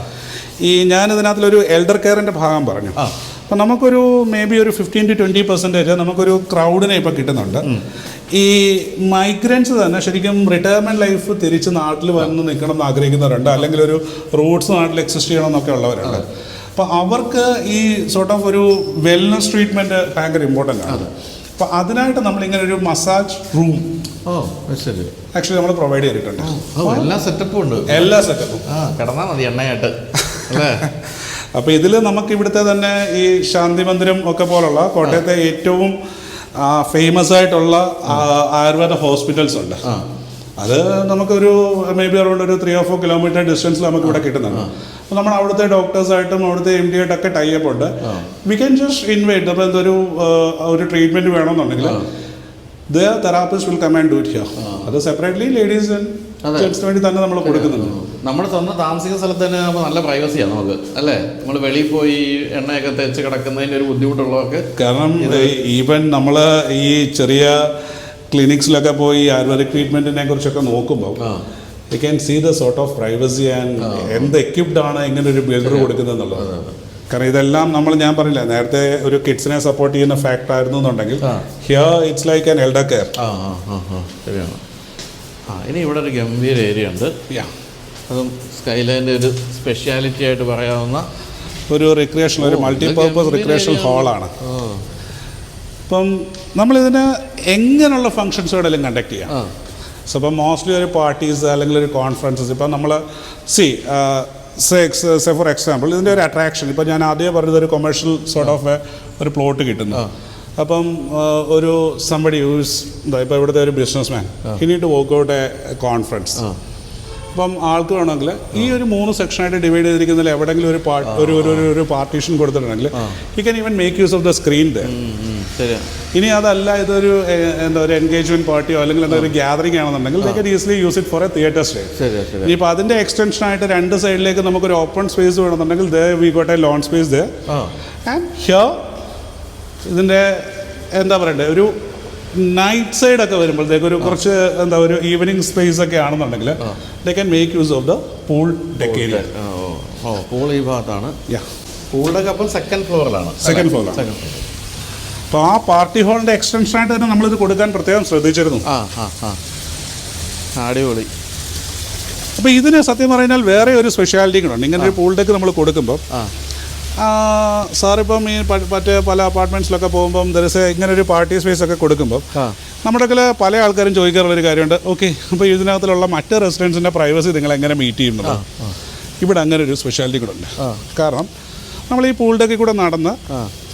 ഞാനിതിനകത്തിലൊരു എൽഡർ കെയറിൻ്റെ ഭാഗം പറഞ്ഞു. അപ്പം നമുക്കൊരു മേ ബി ഒരു 15-20% നമുക്കൊരു ക്രൗഡിനെ ഇപ്പോൾ കിട്ടുന്നുണ്ട്. ഈ മൈഗ്രൻസ് തന്നെ ശരിക്കും റിട്ടയർമെൻറ്റ് ലൈഫ് തിരിച്ച് നാട്ടിൽ വന്ന് നിൽക്കണം എന്ന് ആഗ്രഹിക്കുന്നവരുണ്ട്, അല്ലെങ്കിൽ ഒരു റൂട്ട്സ് നാട്ടിൽ എക്സിസ്റ്റ് ചെയ്യണം എന്നൊക്കെ ഉള്ളവരുണ്ട്. അപ്പോൾ അവർക്ക് ഈ സോർട്ട് ഓഫ് ഒരു വെൽനസ് ട്രീറ്റ്മെൻറ്റ് ഭയങ്കര ഇമ്പോർട്ടൻ്റ് ആണ്. അപ്പോൾ അതിനായിട്ട് നമ്മളിങ്ങനെ ഒരു മസാജ് റൂം ആക്ച്വലി നമ്മൾ പ്രൊവൈഡ് ചെയ്തിട്ടുണ്ട്. എല്ലാ സെറ്റപ്പും ഉണ്ട്, എല്ലാ സെറ്റപ്പും കിടന്നാൽ മതി എണ്ണയായിട്ട്. അപ്പോൾ ഇതിൽ നമുക്ക് ഇവിടുത്തെ തന്നെ ഈ ശാന്തി മന്ദിരം ഒക്കെ പോലുള്ള കോട്ടയത്തെ ഏറ്റവും ഫേമസ് ആയിട്ടുള്ള ആയുർവേദ ഹോസ്പിറ്റൽസ് ഉണ്ട്. അത് നമുക്കൊരു മേ ബി അറൗണ്ട് ഒരു 3 or 4 കിലോമീറ്റർ ഡിസ്റ്റൻസിൽ നമുക്ക് ഇവിടെ കിട്ടുന്നുണ്ട്. അപ്പോൾ നമ്മൾ അവിടുത്തെ ഡോക്ടേഴ്സായിട്ടും അവിടുത്തെ MD ആയിട്ടൊക്കെ ടൈപ്പ് ഉണ്ട്. We can just invite. അപ്പോൾ എന്തൊരു ട്രീറ്റ്മെൻറ്റ് വേണമെന്നുണ്ടെങ്കിൽ the therapist will come and do it here. അത് സെപ്പറേറ്റ്ലി ലേഡീസ് ആൻഡ് ജെൻറ്റ്സിന് വേണ്ടി തന്നെ നമ്മൾ കൊടുക്കുന്നുണ്ട്. നമ്മൾ സ്വന്തം താമസിക്കുന്ന സ്ഥലത്ത് തന്നെ ആകുമ്പോൾ നല്ല പ്രൈവസിയാണ് നമുക്ക് അല്ലേ? നമ്മൾ വെളിയിൽ പോയി എണ്ണയൊക്കെ തേച്ച് കിടക്കുന്നതിൻ്റെ ഒരു ബുദ്ധിമുട്ടുള്ളവർക്ക്. കാരണം ഈവൻ നമ്മൾ ഈ ചെറിയ ക്ലിനിക്സിലൊക്കെ പോയി ആയുർവേദിക് ട്രീറ്റ്മെൻറ്റിനെ കുറിച്ചൊക്കെ നോക്കുമ്പോൾ you can see the sort of privacy and എന്ത് എക്യുപ്ഡ് ആണ് ഇങ്ങനെ ഒരു ബിൽഡർ കൊടുക്കുന്നത് എന്നുള്ളത്. കാരണം ഇതെല്ലാം ഞാൻ പറഞ്ഞില്ല നേരത്തെ ഒരു കിഡ്സിനെ സപ്പോർട്ട് ചെയ്യുന്ന ഫാക്ടർ ആയിരുന്നു എന്നുണ്ടെങ്കിൽ here it's like an elder care. ശരിയാണ്. ഇനി ഇവിടെ ഒരു ഗംഭീര ഏരിയ ഉണ്ട്. അതും സ്കൈലൈൻ്റെ ഒരു സ്പെഷ്യാലിറ്റി ആയിട്ട് പറയാവുന്ന ഒരു റിക്രിയേഷൻ, ഒരു മൾട്ടിപർപ്പസ് റിക്രിയേഷണൽ ഹാളാണ്. ഇപ്പം നമ്മളിതിന് എങ്ങനെയുള്ള ഫങ്ഷൻസ് വേണമെങ്കിലും കണ്ടക്ട് ചെയ്യാം. സോ ഇപ്പം മോസ്റ്റ്ലി ഒരു പാർട്ടീസ് അല്ലെങ്കിൽ ഒരു കോൺഫറൻസസ്, ഇപ്പം നമ്മൾ സേ ഫോർ എക്സാമ്പിൾ ഇതിൻ്റെ ഒരു അട്രാക്ഷൻ, ഇപ്പം ഞാൻ ആദ്യമേ പറഞ്ഞത് ഒരു കൊമേഴ്ഷ്യൽ സോർട്ട് ഓഫ് ഒരു പ്ലോട്ട് കിട്ടുന്നു. അപ്പം ഒരു സംബഡി യൂസ് ഇപ്പോൾ ഇവിടുത്തെ ഒരു business man he need to work out a conference. അപ്പം ആൾക്ക് വേണമെങ്കിൽ ഈ ഒരു 3 സെക്ഷനായിട്ട് ഡിവൈഡ് ചെയ്തിരിക്കുന്നതിൽ എവിടെയെങ്കിലും ഒരു പാർട്ടീഷൻ കൊടുത്തിട്ടുണ്ടെങ്കിൽ he can even make use of the screen there. ഇനി അതല്ല ഇതൊരു ഒരു എൻഗേജ്മെന്റ് പാർട്ടിയോ അല്ലെങ്കിൽ എന്തൊരു ഗ്യാതറിംഗ് ആണെന്നുണ്ടെങ്കിൽ they can easily use it for a theatre stay. ഇനിയിപ്പോൾ അതിൻ്റെ എക്സ്റ്റൻഷനായിട്ട് 2 സൈഡിലേക്ക് നമുക്കൊരു ഓപ്പൺ സ്പേസ് വേണമെന്നുണ്ടെങ്കിൽ they we got a lawn space there. And here ഇതിൻ്റെ എന്താ പറയണ്ടേ, ഒരു നൈറ്റ് സൈഡ് ഒക്കെ വരുമ്പോഴത്തേക്ക് ഒരു കുറച്ച് ഒരു ഈവനിങ് സ്പേസ് ഒക്കെ ആണെന്നുണ്ടെങ്കിൽ they can make use of the pool deck area. Pool ഈ ഭാഗത്താണ്. പൂളിൻ്റെ അപ്പം സെക്കൻഡ് ഫ്ലോറിലാണ്. അപ്പോൾ ആ പാർട്ടി ഹാളിൻ്റെ എക്സ്റ്റൻഷനായിട്ട് തന്നെ നമ്മളിത് കൊടുക്കാൻ പ്രത്യേകം ശ്രദ്ധിച്ചിരുന്നു. അടിപൊളി. അപ്പോൾ ഇതിന് സത്യം പറഞ്ഞാൽ വേറെ ഒരു സ്പെഷ്യാലിറ്റി കൂടെ ഉണ്ട്. ഇങ്ങനെ ഒരു പൂൾ ഡെക്ക് നമ്മൾ കൊടുക്കുമ്പോൾ സാറിപ്പം ഈ മറ്റേ പല അപ്പാർട്ട്മെൻറ്റ്സിലൊക്കെ പോകുമ്പം ഇങ്ങനെ ഒരു പാർട്ടി സ്പേസ് ഒക്കെ കൊടുക്കുമ്പോൾ നമ്മുടെ പല ആൾക്കാരും ചോദിക്കാറുള്ളൊരു കാര്യമുണ്ട്, ഓക്കെ അപ്പോൾ ഇതിനകത്തുള്ള മറ്റ് റെസിഡൻസിൻ്റെ പ്രൈവസി നിങ്ങൾ എങ്ങനെ മീറ്റ് ചെയ്യുന്നത്? ഇവിടെ അങ്ങനെ ഒരു സ്പെഷ്യാലിറ്റി കൂടെ ഉണ്ട്. കാരണം നമ്മൾ ഈ പൂൾ ഡെക്കിൽ കൂടെ നടന്ന്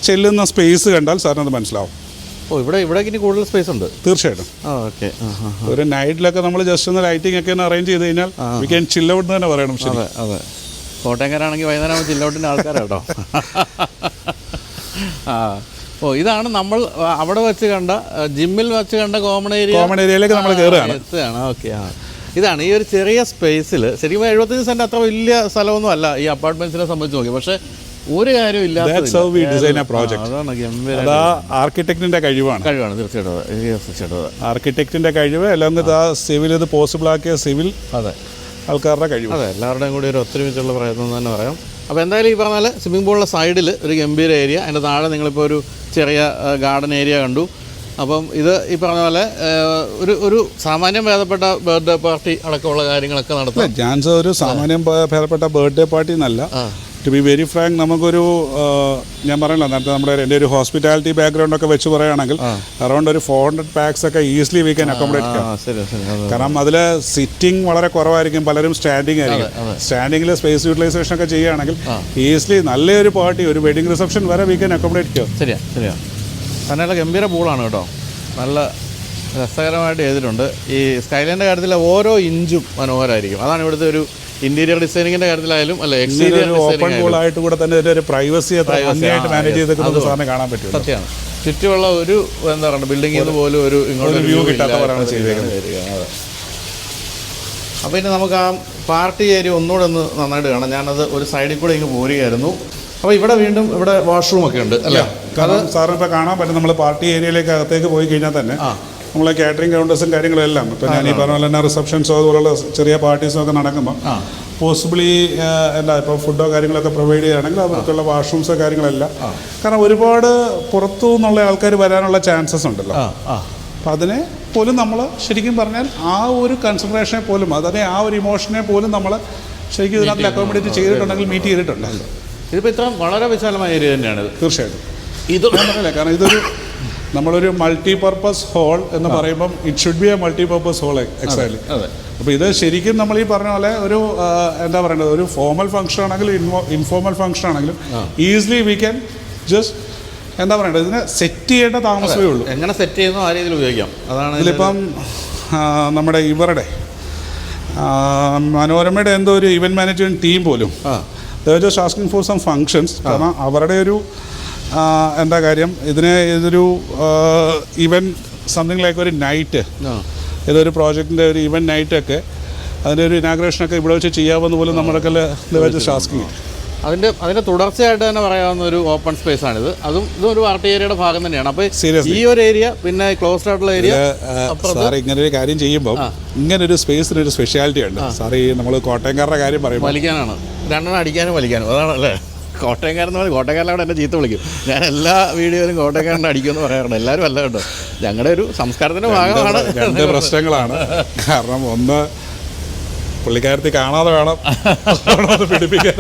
ചെല്ലുന്ന സ്പേസ് കണ്ടാൽ സാറിനത് മനസ്സിലാവും. ഇവിടെ കൂടുതൽ സ്പേസ് ഉണ്ട്. തീർച്ചയായിട്ടും. ഒരു നൈറ്റിലൊക്കെ നമ്മൾ ജസ്റ്റ് ഒന്ന് ലൈറ്റിംഗ് ഒക്കെ ഒന്ന് അറേഞ്ച് ചെയ്ത് കഴിഞ്ഞാൽ വി ക്യാൻ ചിൽ ഔട്ട് തന്നെ പറയണം. ശരി, അതെ. കോട്ടയംകാരാണെങ്കിൽ വൈകുന്നേരം ചില്ലൗട്ടിൻ്റെ ആൾക്കാരാട്ടോ. ഇതാണ് നമ്മൾ അവിടെ വെച്ച് കണ്ട ജിമ്മിൽ വെച്ച് കണ്ട കോമൺ ഏരിയയിലേക്ക് നമ്മൾ കയറുകയാണ്. ഓക്കെ. ഇതാണ് ഈ ഒരു ചെറിയ സ്പേസിൽ ശരിക്കും 75 സെൻറ്റ് അത്ര വലിയ സ്ഥലമൊന്നും അല്ല ഈ അപ്പാർട്ട്മെന്റ്സിനെ സംബന്ധിച്ച് നോക്കി. പക്ഷേ ഒരു കാര്യവും ഇല്ലാത്ത ആർക്കിടെക്റ്റിന്റെ കഴിവാണ്. തീർച്ചയായിട്ടും ആർക്കിടെക്റ്റിന്റെ കഴിവ് അല്ലെങ്കിൽ സിവിൽ ഇത് പോസിബിൾ ആക്കിയ സിവിൽ ആൾക്കാരുടെ കഴിവ്. അതെ, എല്ലാവരുടെയും കൂടി ഒരു ഒത്തൊരുമിച്ചുള്ള പ്രയത്നം തന്നെ പറയാം. അപ്പോൾ എന്തായാലും ഈ പറഞ്ഞാൽ സ്വിമ്മിംഗ് പൂളിൻ്റെ സൈഡിൽ ഒരു ഗംഭീര ഏരിയ, അതിൻ്റെ താഴെ നിങ്ങളിപ്പോൾ ഒരു ചെറിയ ഗാർഡൻ ഏരിയ കണ്ടു. അപ്പം ഇത് ഈ പറഞ്ഞ പോലെ ഒരു സാമാന്യം ഭേദപ്പെട്ട ബർത്ത്ഡേ പാർട്ടി അടക്കമുള്ള കാര്യങ്ങളൊക്കെ നടത്താം. ചാൻസ് ഒരു സാമാന്യം ഭേദപ്പെട്ട ബർത്ത്ഡേ പാർട്ടി എന്നല്ല, ടു ബി വെരി ഫ്രാങ്ക്, നമുക്കൊരു ഞാൻ പറയല്ലോ നേരത്തെ നമ്മുടെ എൻ്റെ ഒരു ഹോസ്പിറ്റാലിറ്റി ബാക്ക്ഗ്രൗണ്ട് ഒക്കെ വെച്ച് പറയുകയാണെങ്കിൽ അറൗണ്ട് ഒരു 400 പാക്സ് ഒക്കെ ഈസിലി വി ക്യാൻ അക്കോമഡേറ്റ് ചെയ്യാം. കാരണം അതിൽ സിറ്റിംഗ് വളരെ കുറവായിരിക്കും, പലരും സ്റ്റാൻഡിങ് ആയിരിക്കും. സ്റ്റാൻഡിങ്ങിൽ സ്പേസ് യൂട്ടിലൈസേഷൻ ഒക്കെ ചെയ്യുകയാണെങ്കിൽ ഈസിലി നല്ലൊരു പാർട്ടി, ഒരു വെഡിങ് റിസപ്ഷൻ വരെ വി ക്യാൻ അക്കോമഡേറ്റ് ചെയ്യാം. ശരിയാ. തന്നെയുള്ള ഗംഭീര പൂളാണ് കേട്ടോ, നല്ല രസകരമായിട്ട് ചെയ്തിട്ടുണ്ട്. ഈ സ്കൈലൈൻ്റെ കാര്യത്തിൽ ഓരോ ഇഞ്ചും മനോഹരമായിരിക്കും. അതാണ് ഇവിടുത്തെ ഒരു ഇന്റീരിയർ ഡിസൈനിങ്ങിന്റെ കാര്യത്തിലായാലും അല്ലെ എക്സ്റ്റീരിയർ ഓപ്പൺ പൂളായിട്ട് കൂടെ തന്നെ ഒരു പ്രൈവസി ഭംഗിയായിട്ട് മാനേജ് ചെയ്തിരിക്കുന്നത് സാറിന് കാണാൻ പറ്റും. സത്യമാണ്. ചുറ്റുമുള്ള ഒരു എന്താ പറയുക ബിൽഡിംഗിൽ പോലും ഒരു ഇങ്ങോട്ട് വ്യൂ കിട്ടാത്തവരാണ് ചെയ്തേക്കുന്നത്. അപ്പോൾ ഇനി നമുക്ക് ആ പാർട്ടി ഏരിയ ഒന്നുകൂടെ ഒന്ന് നന്നായിട്ട് കാണാം. ഞാനത് ഒരു സൈഡിൽ കൂടെ ഇങ്ങ് പോരുകയായിരുന്നു. അപ്പോൾ ഇവിടെ വീണ്ടും ഇവിടെ വാഷ്റൂം ഒക്കെ ഉണ്ട് അല്ലേ? കാരണം സാറിന് ഇപ്പോൾ കാണാൻ പറ്റും, നമ്മൾ പാർട്ടി ഏരിയയിലേക്ക് അകത്തേക്ക് പോയി കഴിഞ്ഞാൽ തന്നെ നമ്മളെ കാറ്ററിംഗ് കൗണ്ടേഴ്സും കാര്യങ്ങളെല്ലാം ഇപ്പം ഞാൻ ഈ പറഞ്ഞ പോലെ തന്നെ റിസപ്ഷൻസോ അതുപോലുള്ള ചെറിയ പാർട്ടീസോ ഒക്കെ നടക്കുമ്പോൾ പോസിബിളി ഇപ്പോൾ ഫുഡോ കാര്യങ്ങളൊക്കെ പ്രൊവൈഡ് ചെയ്യുകയാണെങ്കിൽ അവർക്കുള്ള വാഷ്റൂംസോ കാര്യങ്ങളെല്ലാം. കാരണം ഒരുപാട് പുറത്തു നിന്നുള്ള ആൾക്കാർ വരാനുള്ള ചാൻസസ് ഉണ്ടല്ലോ. അപ്പം അതിനെ പോലും നമ്മൾ ശരിക്കും പറഞ്ഞാൽ ആ ഒരു കൺസിഡറേഷനെ പോലും ആ ഒരു ഇമോഷനെ പോലും നമ്മൾ ശരിക്കും ഇതിനകത്ത് അക്കോമഡേറ്റ് ചെയ്തിട്ടുണ്ടെങ്കിൽ മീറ്റ് ചെയ്തിട്ടുണ്ട്. ഇതിപ്പോൾ ഇത്ര വളരെ വിശാലമായ ഏരിയ തന്നെയാണ്. തീർച്ചയായിട്ടും. ഇത് പറഞ്ഞില്ല, കാരണം ഇതൊരു നമ്മളൊരു മൾട്ടിപർപ്പസ് ഹോൾ എന്ന് പറയുമ്പം it should be a multipurpose hall exactly. അപ്പോൾ ഇത് ശരിക്കും നമ്മൾ ഈ പറഞ്ഞ പോലെ ഒരു എന്താ പറയേണ്ടത്, ഒരു ഫോർമൽ ഫംഗ്ഷൻ ആണെങ്കിലും ഇൻഫോർമൽ ഫംഗ്ഷൻ ആണെങ്കിലും ഈസിലി വി ക്യാൻ ജസ്റ്റ് എന്താ പറയേണ്ടത്, ഇതിനെ സെറ്റ് ചെയ്യേണ്ട താമസമേ ഉള്ളൂ. എങ്ങനെ സെറ്റ് ചെയ്യുന്നോ ആ രീതിയിൽ ഉപയോഗിക്കാം. അതാണ് ഇതിലിപ്പം നമ്മുടെ ഇവരുടെ മനോരമയുടെ എന്തോ ഒരു ഇവൻറ്റ് മാനേജ്മെൻറ്റ് ടീം പോലും just asking for some functions. കാരണം അവരുടെ ഒരു എന്താ കാര്യം, ഇതൊരു ഈവൻ സംതിങ് ലൈക്ക് ഒരു നൈറ്റ്, ഇതൊരു പ്രോജക്റ്റിൻ്റെ ഒരു ഈവൻ നൈറ്റൊക്കെ അതിൻ്റെ ഒരു ഇനാഗ്രേഷനൊക്കെ ഇവിടെ വെച്ച് ചെയ്യാമെന്ന് പോലും നമ്മളൊക്കെ ജസ്റ്റ് ആസ്കിങ്. അതിൻ്റെ തുടർച്ചയായിട്ട് തന്നെ പറയാവുന്ന ഒരു ഓപ്പൺ സ്പേസ് ആണിത്. ഇതും ഒരു പാർട്ടി ഏരിയയുടെ ഭാഗം തന്നെയാണ്. അപ്പോൾ ഈ ഒരു ഏരിയ പിന്നെ ക്ലോസ്ഡ് ആയിട്ടുള്ള ഏരിയ. സാർ ഇങ്ങനെ ഒരു കാര്യം ചെയ്യുമ്പോൾ ഇങ്ങനെ ഒരു സ്പേസിന് ഒരു സ്പെഷ്യാലിറ്റി ഉണ്ട് സാർ. ഈ നമ്മൾ കോട്ടയംകാരുടെ കാര്യം പറയുമ്പോൾ വലിക്കാനാണ്, രണ്ടെണ്ണം അടിക്കാനും വലിക്കാനും, അതാണല്ലേ കോട്ടയംകാരെന്ന് പറഞ്ഞാൽ. കോട്ടയംകാരനവിടെ എന്നെ ചീത്ത വിളിക്കും. ഞാൻ എല്ലാ വീഡിയോയിലും കോട്ടയംകാരനെ അടിക്കുമെന്ന് പറയാറുണ്ട്. എല്ലാവരും അല്ല കേട്ടോ, ഞങ്ങളുടെ ഒരു സംസ്കാരത്തിൻ്റെ ഭാഗമാണ്. രണ്ട് പ്രശ്നങ്ങളാണ്. കാരണം ഒന്ന്, പുള്ളിക്കാരത്തി കാണാതെ വേണം പിടിപ്പിക്കാൻ.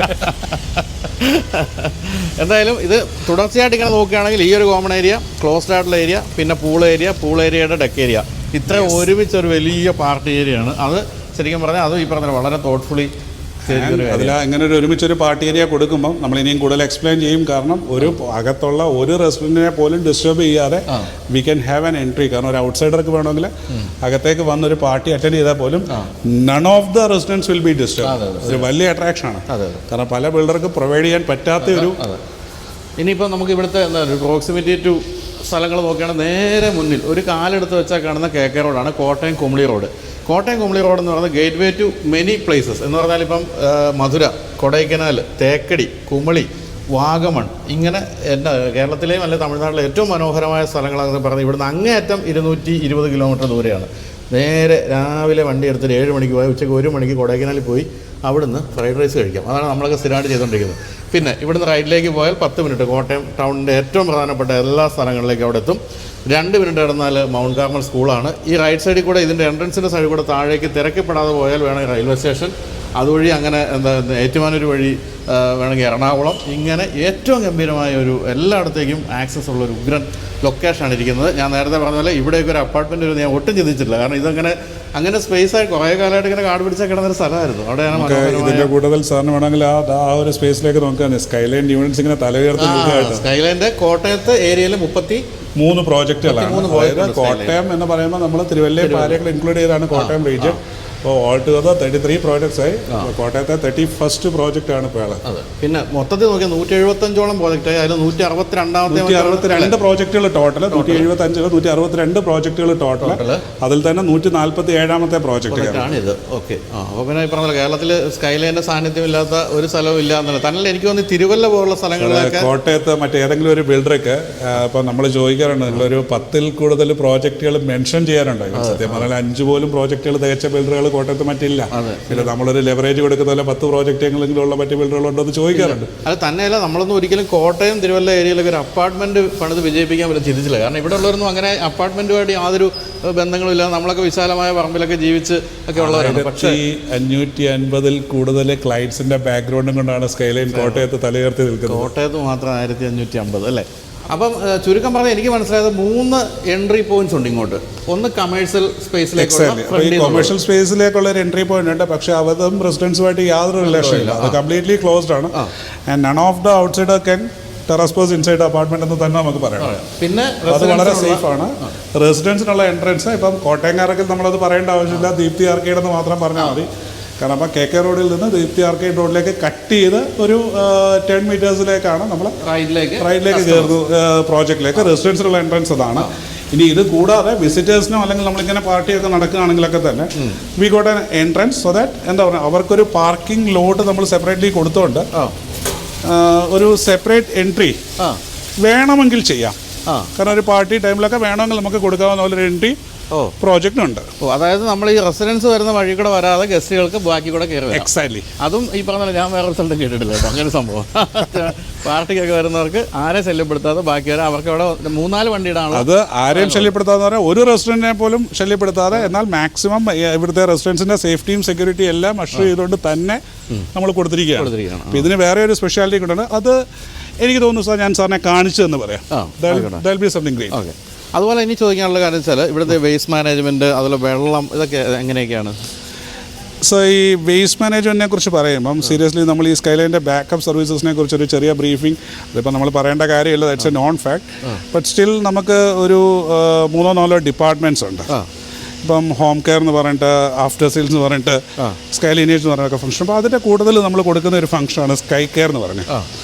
എന്തായാലും ഇത് തുടർച്ചയായിട്ട് ഇങ്ങനെ നോക്കുകയാണെങ്കിൽ ഈ ഒരു കോമൺ ഏരിയ, ക്ലോസ്ഡ് ആയിട്ടുള്ള ഏരിയ, പിന്നെ പൂൾ ഏരിയയുടെ ഡെക്ക് ഏരിയ, ഇത്രയും ഒരുമിച്ചൊരു വലിയ പാർട്ടി ഏരിയയാണ്. അത് ശരിക്കും പറഞ്ഞാൽ അതും ഈ പറഞ്ഞ വളരെ തോട്ട്ഫുള്ളി അതിൽ അങ്ങനെ ഒരു ഒരുമിച്ചൊരു പാർട്ടി ഏരിയ കൊടുക്കുമ്പോൾ നമ്മൾ ഇനിയും കൂടുതൽ എക്സ്പ്ലെയിൻ ചെയ്യും. കാരണം ഒരു അകത്തുള്ള ഒരു റെസ്റ്റോറൻറ്റിനെ പോലും ഡിസ്റ്റർബ് ചെയ്യാതെ we can have an entry. കാരണം ഒരു ഔട്ട്സൈഡർക്ക് വേണമെങ്കിൽ അകത്തേക്ക് വന്നൊരു പാർട്ടി അറ്റൻഡ് ചെയ്താൽ പോലും none of the residence will be disturb. ഒരു വലിയ അട്രാക്ഷനാണ്. കാരണം പല ബിൽഡർക്ക് പ്രൊവൈഡ് ചെയ്യാൻ പറ്റാത്ത ഒരു. ഇനിയിപ്പോൾ നമുക്ക് ഇവിടുത്തെ എന്താ ഒരു പ്രോക്സിമിറ്റി ടു സ്ഥലങ്ങൾ നോക്കുകയാണെങ്കിൽ നേരെ മുന്നിൽ ഒരു കാലെടുത്ത് വെച്ചാൽ കാണുന്ന KK റോഡാണ്, കോട്ടയം കുമളി റോഡ്. കോട്ടയം കുമളി റോഡ് എന്ന് പറയുന്നത് gateway to many places. എന്ന് പറഞ്ഞാൽ ഇപ്പം മധുര, കൊടൈക്കനാൽ, തേക്കടി, കുമളി, വാഗമൺ, ഇങ്ങനെ എന്താ കേരളത്തിലെയും അല്ലെ തമിഴ്നാട്ടിലെ ഏറ്റവും മനോഹരമായ സ്ഥലങ്ങളെന്ന് പറഞ്ഞാൽ ഇവിടുന്ന് അങ്ങേയറ്റം 220 കിലോമീറ്റർ ദൂരെയാണ്. നേരെ രാവിലെ വണ്ടി എടുത്തിട്ട് 7 മണിക്ക് പോയി ഉച്ചയ്ക്ക് 1 മണിക്ക് കൊടൈക്കനാലിൽ പോയി അവിടുന്ന് ഫ്രൈഡ് റൈസ് കഴിക്കാം. അതാണ് നമ്മളൊക്കെ സ്ഥിരമായിട്ട് ചെയ്തുകൊണ്ടിരിക്കുന്നത്. പിന്നെ ഇവിടുന്ന് റൈറ്റിലേക്ക് പോയാൽ 10 മിനിറ്റ് കോട്ടയം ടൗണിൻ്റെ ഏറ്റവും പ്രധാനപ്പെട്ട എല്ലാ സ്ഥലങ്ങളിലേക്കും അവിടെ എത്തും. 2 മിനിറ്റ് കിടന്നാൽ മൗണ്ട് കാർമൽ സ്കൂളാണ്. ഈ റൈറ്റ് സൈഡിൽ കൂടെ ഇതിൻ്റെ എൻട്രൻസിൻ്റെ സൈഡിൽ കൂടെ താഴേക്ക് തിരക്കപ്പെടാതെ പോയാൽ വേണമെങ്കിൽ റെയിൽവേ സ്റ്റേഷൻ, അതുവഴി അങ്ങനെ ഏറ്റുമാനൂർ വഴി വേണമെങ്കിൽ എറണാകുളം, ഇങ്ങനെ ഏറ്റവും ഗംഭീരമായ ഒരു എല്ലായിടത്തേക്കും ആക്സസ് ഉള്ള ഒരു ഉഗ്രൻ ലൊക്കേഷനാണ് ഇരിക്കുന്നത്. ഞാൻ നേരത്തെ പറഞ്ഞ പോലെ ഇവിടേക്ക് ഒരു അപ്പാർട്ട്മെൻറ്റ് ഞാൻ ഒട്ടും ചിന്തിച്ചിട്ടില്ല. കാരണം ഇതങ്ങനെ അങ്ങനെ സ്പേസായി കുറേ കാലമായിട്ട് ഇങ്ങനെ കാട് പിടിച്ചാൽ കിടന്നൊരു സ്ഥലമായിരുന്നു. അവിടെയാണ് ഇതിൻ്റെ കൂടുതൽ സാറിന് വേണമെങ്കിൽ ആ ഒരു സ്പേസിലേക്ക് നോക്കാൻ സ്കൈലൈൻ യൂണിറ്റ്സ് ഇങ്ങനെ തലയുയർത്തി. സ്കൈലൈൻ്റെ കോട്ടയത്തെ ഏരിയയിൽ 33 പ്രോജക്റ്റുകളാണ്. അതായത് കോട്ടയം എന്ന് പറയുമ്പോൾ നമ്മൾ തിരുവല്ല പാലകൾ ഇൻക്ലൂഡ് ചെയ്താണ് കോട്ടയം റീജിയൻ. അപ്പോൾ ഓൾ ടുഗദർ 33 പ്രോജക്ട്സായി. കോട്ടയത്തെ 31st പ്രോജക്റ്റാണ് ഇപ്പോൾ. പിന്നെ മൊത്തത്തിൽ നോക്കിയാൽ 175ഓളം പ്രോജക്റ്റായി. അതിൽ 162 പ്രോജക്റ്റുകൾ ടോട്ടൽ. 162 പ്രോജക്റ്റുകൾ ടോട്ടൽ. അതിൽ തന്നെ 147ാമത്തെ പ്രോജക്റ്റാണ് ഇത്. ഓക്കെ. അപ്പോൾ പിന്നെ ഈ പറഞ്ഞ കേരളത്തിൽ സ്കൈലൈൻ്റെ സാന്നിധ്യം ഇല്ലാത്ത ഒരു സ്ഥലവും ഇല്ല എന്നല്ല. തന്നെ എനിക്ക് തോന്നുന്നു തിരുവല്ല പോലുള്ള സ്ഥലങ്ങളിലൊക്കെ കോട്ടയത്ത് മറ്റേതെങ്കിലും ഒരു ബിൽഡർക്ക് ഇപ്പോൾ നമ്മൾ ചോദിക്കാറുണ്ട്, നിങ്ങളൊരു 10ൽ കൂടുതൽ പ്രോജക്റ്റുകൾ മെൻഷൻ ചെയ്യാറുണ്ട്. സത്യം പറഞ്ഞാൽ 5 പോലും പ്രോജക്റ്റുകൾ തികച്ച ബിൽഡറുകൾ കോട്ടയത്ത് മറ്റില്ല. പിന്നെ നമ്മളൊരു ലെവറേജ് കൊടുക്കുന്ന പോലെ 10 പ്രോജക്റ്റെങ്കിലും ഉള്ള മറ്റു ബിൽഡറുകളുണ്ടോ എന്ന് ചോദിക്കാറുണ്ട്. അത് തന്നെയല്ല, നമ്മളൊന്നും ഒരിക്കലും കോട്ടയം തിരുവല്ല ഏരിയയിലൊക്കെ ഒരു അപ്പാർട്ട്മെന്റ് പണിത് വിജയിപ്പിക്കാൻ പറ്റും ചിന്തിച്ചില്ല. കാരണം ഇവിടെ ഉള്ളവരൊന്നും അങ്ങനെ അപ്പാർട്ട്മെന്റുമായിട്ട് യാതൊരു ബന്ധങ്ങളും ഇല്ല. നമ്മളൊക്കെ വിശാലമായ പറമ്പിലൊക്കെ ജീവിച്ച് ഒക്കെ ഉള്ളവരാണ്. പക്ഷേ 550ൽ കൂടുതൽ ക്ലയൻസിന്റെ ബാക്ക്ഗ്രൗണ്ടും കൊണ്ടാണ് സ്കൈലൈൻ കോട്ടയത്ത് തലയുയർത്തി നിൽക്കുന്നത്. കോട്ടയത്ത് മാത്രം 1550 അല്ലേ? അപ്പം ചുരുക്കം പറഞ്ഞാൽ എനിക്ക് മനസ്സിലായത് 3 എൻട്രി പോയിന്റ്സ് ഉണ്ട് ഇങ്ങോട്ട്. ഒന്ന് കമേഴ്ഷ്യൽ സ്പേസിലേക്ക്, കൊമേഴ്ഷ്യൽ സ്പേസിലേക്കുള്ള ഒരു എൻട്രി പോയിന്റ് ഉണ്ട്. പക്ഷെ അതും റെസിഡൻസുമായിട്ട് യാതൊരു റിലേഷൻ ഇല്ല. അത് കംപ്ലീറ്റ്ലി ക്ലോസ്ഡ് ആണ്. And none of the outsider can trespass inside apartment എന്ന് തന്നെ നമുക്ക് പറയാം. പിന്നെ അത് വളരെ സേഫ് ആണ്. റെസിഡൻസിനുള്ള എൻട്രൻസ് ഇപ്പം കോട്ടയംകാരൊക്കെ നമ്മളത് പറയേണ്ട ആവശ്യമില്ല. ദീപ്തി ആർക്കേഡ് എന്ന് മാത്രം പറഞ്ഞാൽ മതി. കാരണം അപ്പോൾ KK റോഡിൽ നിന്ന് ദീപ്തി ആർക്കേഡ് റോഡിലേക്ക് കട്ട് ചെയ്ത് ഒരു 10 മീറ്റേഴ്സിലേക്കാണ് നമ്മൾ റൈറ്റിലേക്ക് കയറുന്നു പ്രോജക്റ്റിലേക്ക്. റെസിഡൻസിനുള്ള എൻട്രൻസ് അതാണ്. ഇനി ഇത് കൂടാതെ വിസിറ്റേഴ്സിനോ അല്ലെങ്കിൽ നമ്മളിങ്ങനെ പാർട്ടിയൊക്കെ നടക്കുകയാണെങ്കിലൊക്കെ തന്നെ we got an entrance so that എന്താ പറയുക, അവർക്കൊരു പാർക്കിംഗ് ലോട്ട് നമ്മൾ സെപ്പറേറ്റ്ലി കൊടുത്തുകൊണ്ട് ഒരു സെപ്പറേറ്റ് എൻട്രി വേണമെങ്കിൽ ചെയ്യാം. കാരണം ഒരു പാർട്ടി ടൈമിലൊക്കെ വേണമെങ്കിൽ നമുക്ക് കൊടുക്കാവുന്ന പോലെ ഒരു എൻട്രി പ്രോജക്റ്റ് ഉണ്ട്. അതായത് നമ്മൾ ഈ റെസിഡൻസ് വരുന്ന വഴി കൂടെ വരാതെ ഗസ്റ്റുകൾക്ക് ബാക്കി കൂടെ കയറി. എക്സാക്ട്ലി. അതും ഈ പറഞ്ഞ ഞാൻ വേറെ സ്ഥലത്തും കേട്ടിട്ടില്ല കേട്ടോ അങ്ങനെ സംഭവം. പാർട്ടിക്കൊക്കെ വരുന്നവർക്ക് ആരെ ശല്യപ്പെടുത്താതെ ബാക്കി വരാം. അവർക്ക് അവിടെ 3-4 വണ്ടിയിടാണ്. അത് ആരെയും ശല്യപ്പെടുത്താതെ പറഞ്ഞാൽ ഒരു റെസ്റ്റോറൻറ്റിനെ പോലും ശല്യപ്പെടുത്താതെ, എന്നാൽ മാക്സിമം ഇവിടുത്തെ റെസ്റ്റോറൻറ്റ്സിന്റെ സേഫ്റ്റിയും സെക്യൂരിറ്റിയും എല്ലാം അഷ്വർ ചെയ്തുകൊണ്ട് തന്നെ നമ്മൾ കൊടുത്തിരിക്കുകയാണ്. അപ്പോൾ ഇതിന് വേറെ ഒരു സ്പെഷ്യാലിറ്റി കൊണ്ടുണ്ട്. അത് എനിക്ക് തോന്നുന്നു സാർ, ഞാൻ സാറിനെ കാണിച്ചു എന്ന് പറയാം. That be something great. Okay. അതുപോലെ ഇനി ചോദിക്കാനുള്ള കാര്യം വെച്ചാൽ ഇവിടുത്തെ വേസ്റ്റ് മാനേജ്മെൻറ്റ്, അതുപോലെ വെള്ളം, ഇതൊക്കെ എങ്ങനെയൊക്കെയാണ്? സോ ഈ വേസ്റ്റ് മാനേജ്മെൻറ്റിനെ കുറിച്ച് പറയുമ്പം സീരിയസ്ലി നമ്മൾ ഈ സ്കൈലൈൻ്റെ ബാക്കപ്പ് സർവീസസിനെ കുറിച്ചൊരു ചെറിയ ബ്രീഫിംഗ്, അതിപ്പോൾ നമ്മൾ പറയേണ്ട കാര്യമില്ല, that's A non fact. But still നമുക്ക് ഒരു 3-4 ഡിപ്പാർട്ട്മെൻറ്റ്സ് ഉണ്ട്. ഇപ്പം ഹോം കെയർ എന്ന് പറഞ്ഞിട്ട്, ആഫ്റ്റർ സെയിൽസ് എന്ന് പറഞ്ഞിട്ട്, സ്കൈ ലീനേജ് എന്ന് പറഞ്ഞൊക്കെ ഫംഗ്ഷൻ. അപ്പോൾ അതിൻ്റെ കൂടുതൽ നമ്മൾ കൊടുക്കുന്ന ഒരു ഫംഗ്ഷനാണ് സ്കൈ കെയർ എന്ന് പറഞ്ഞത്.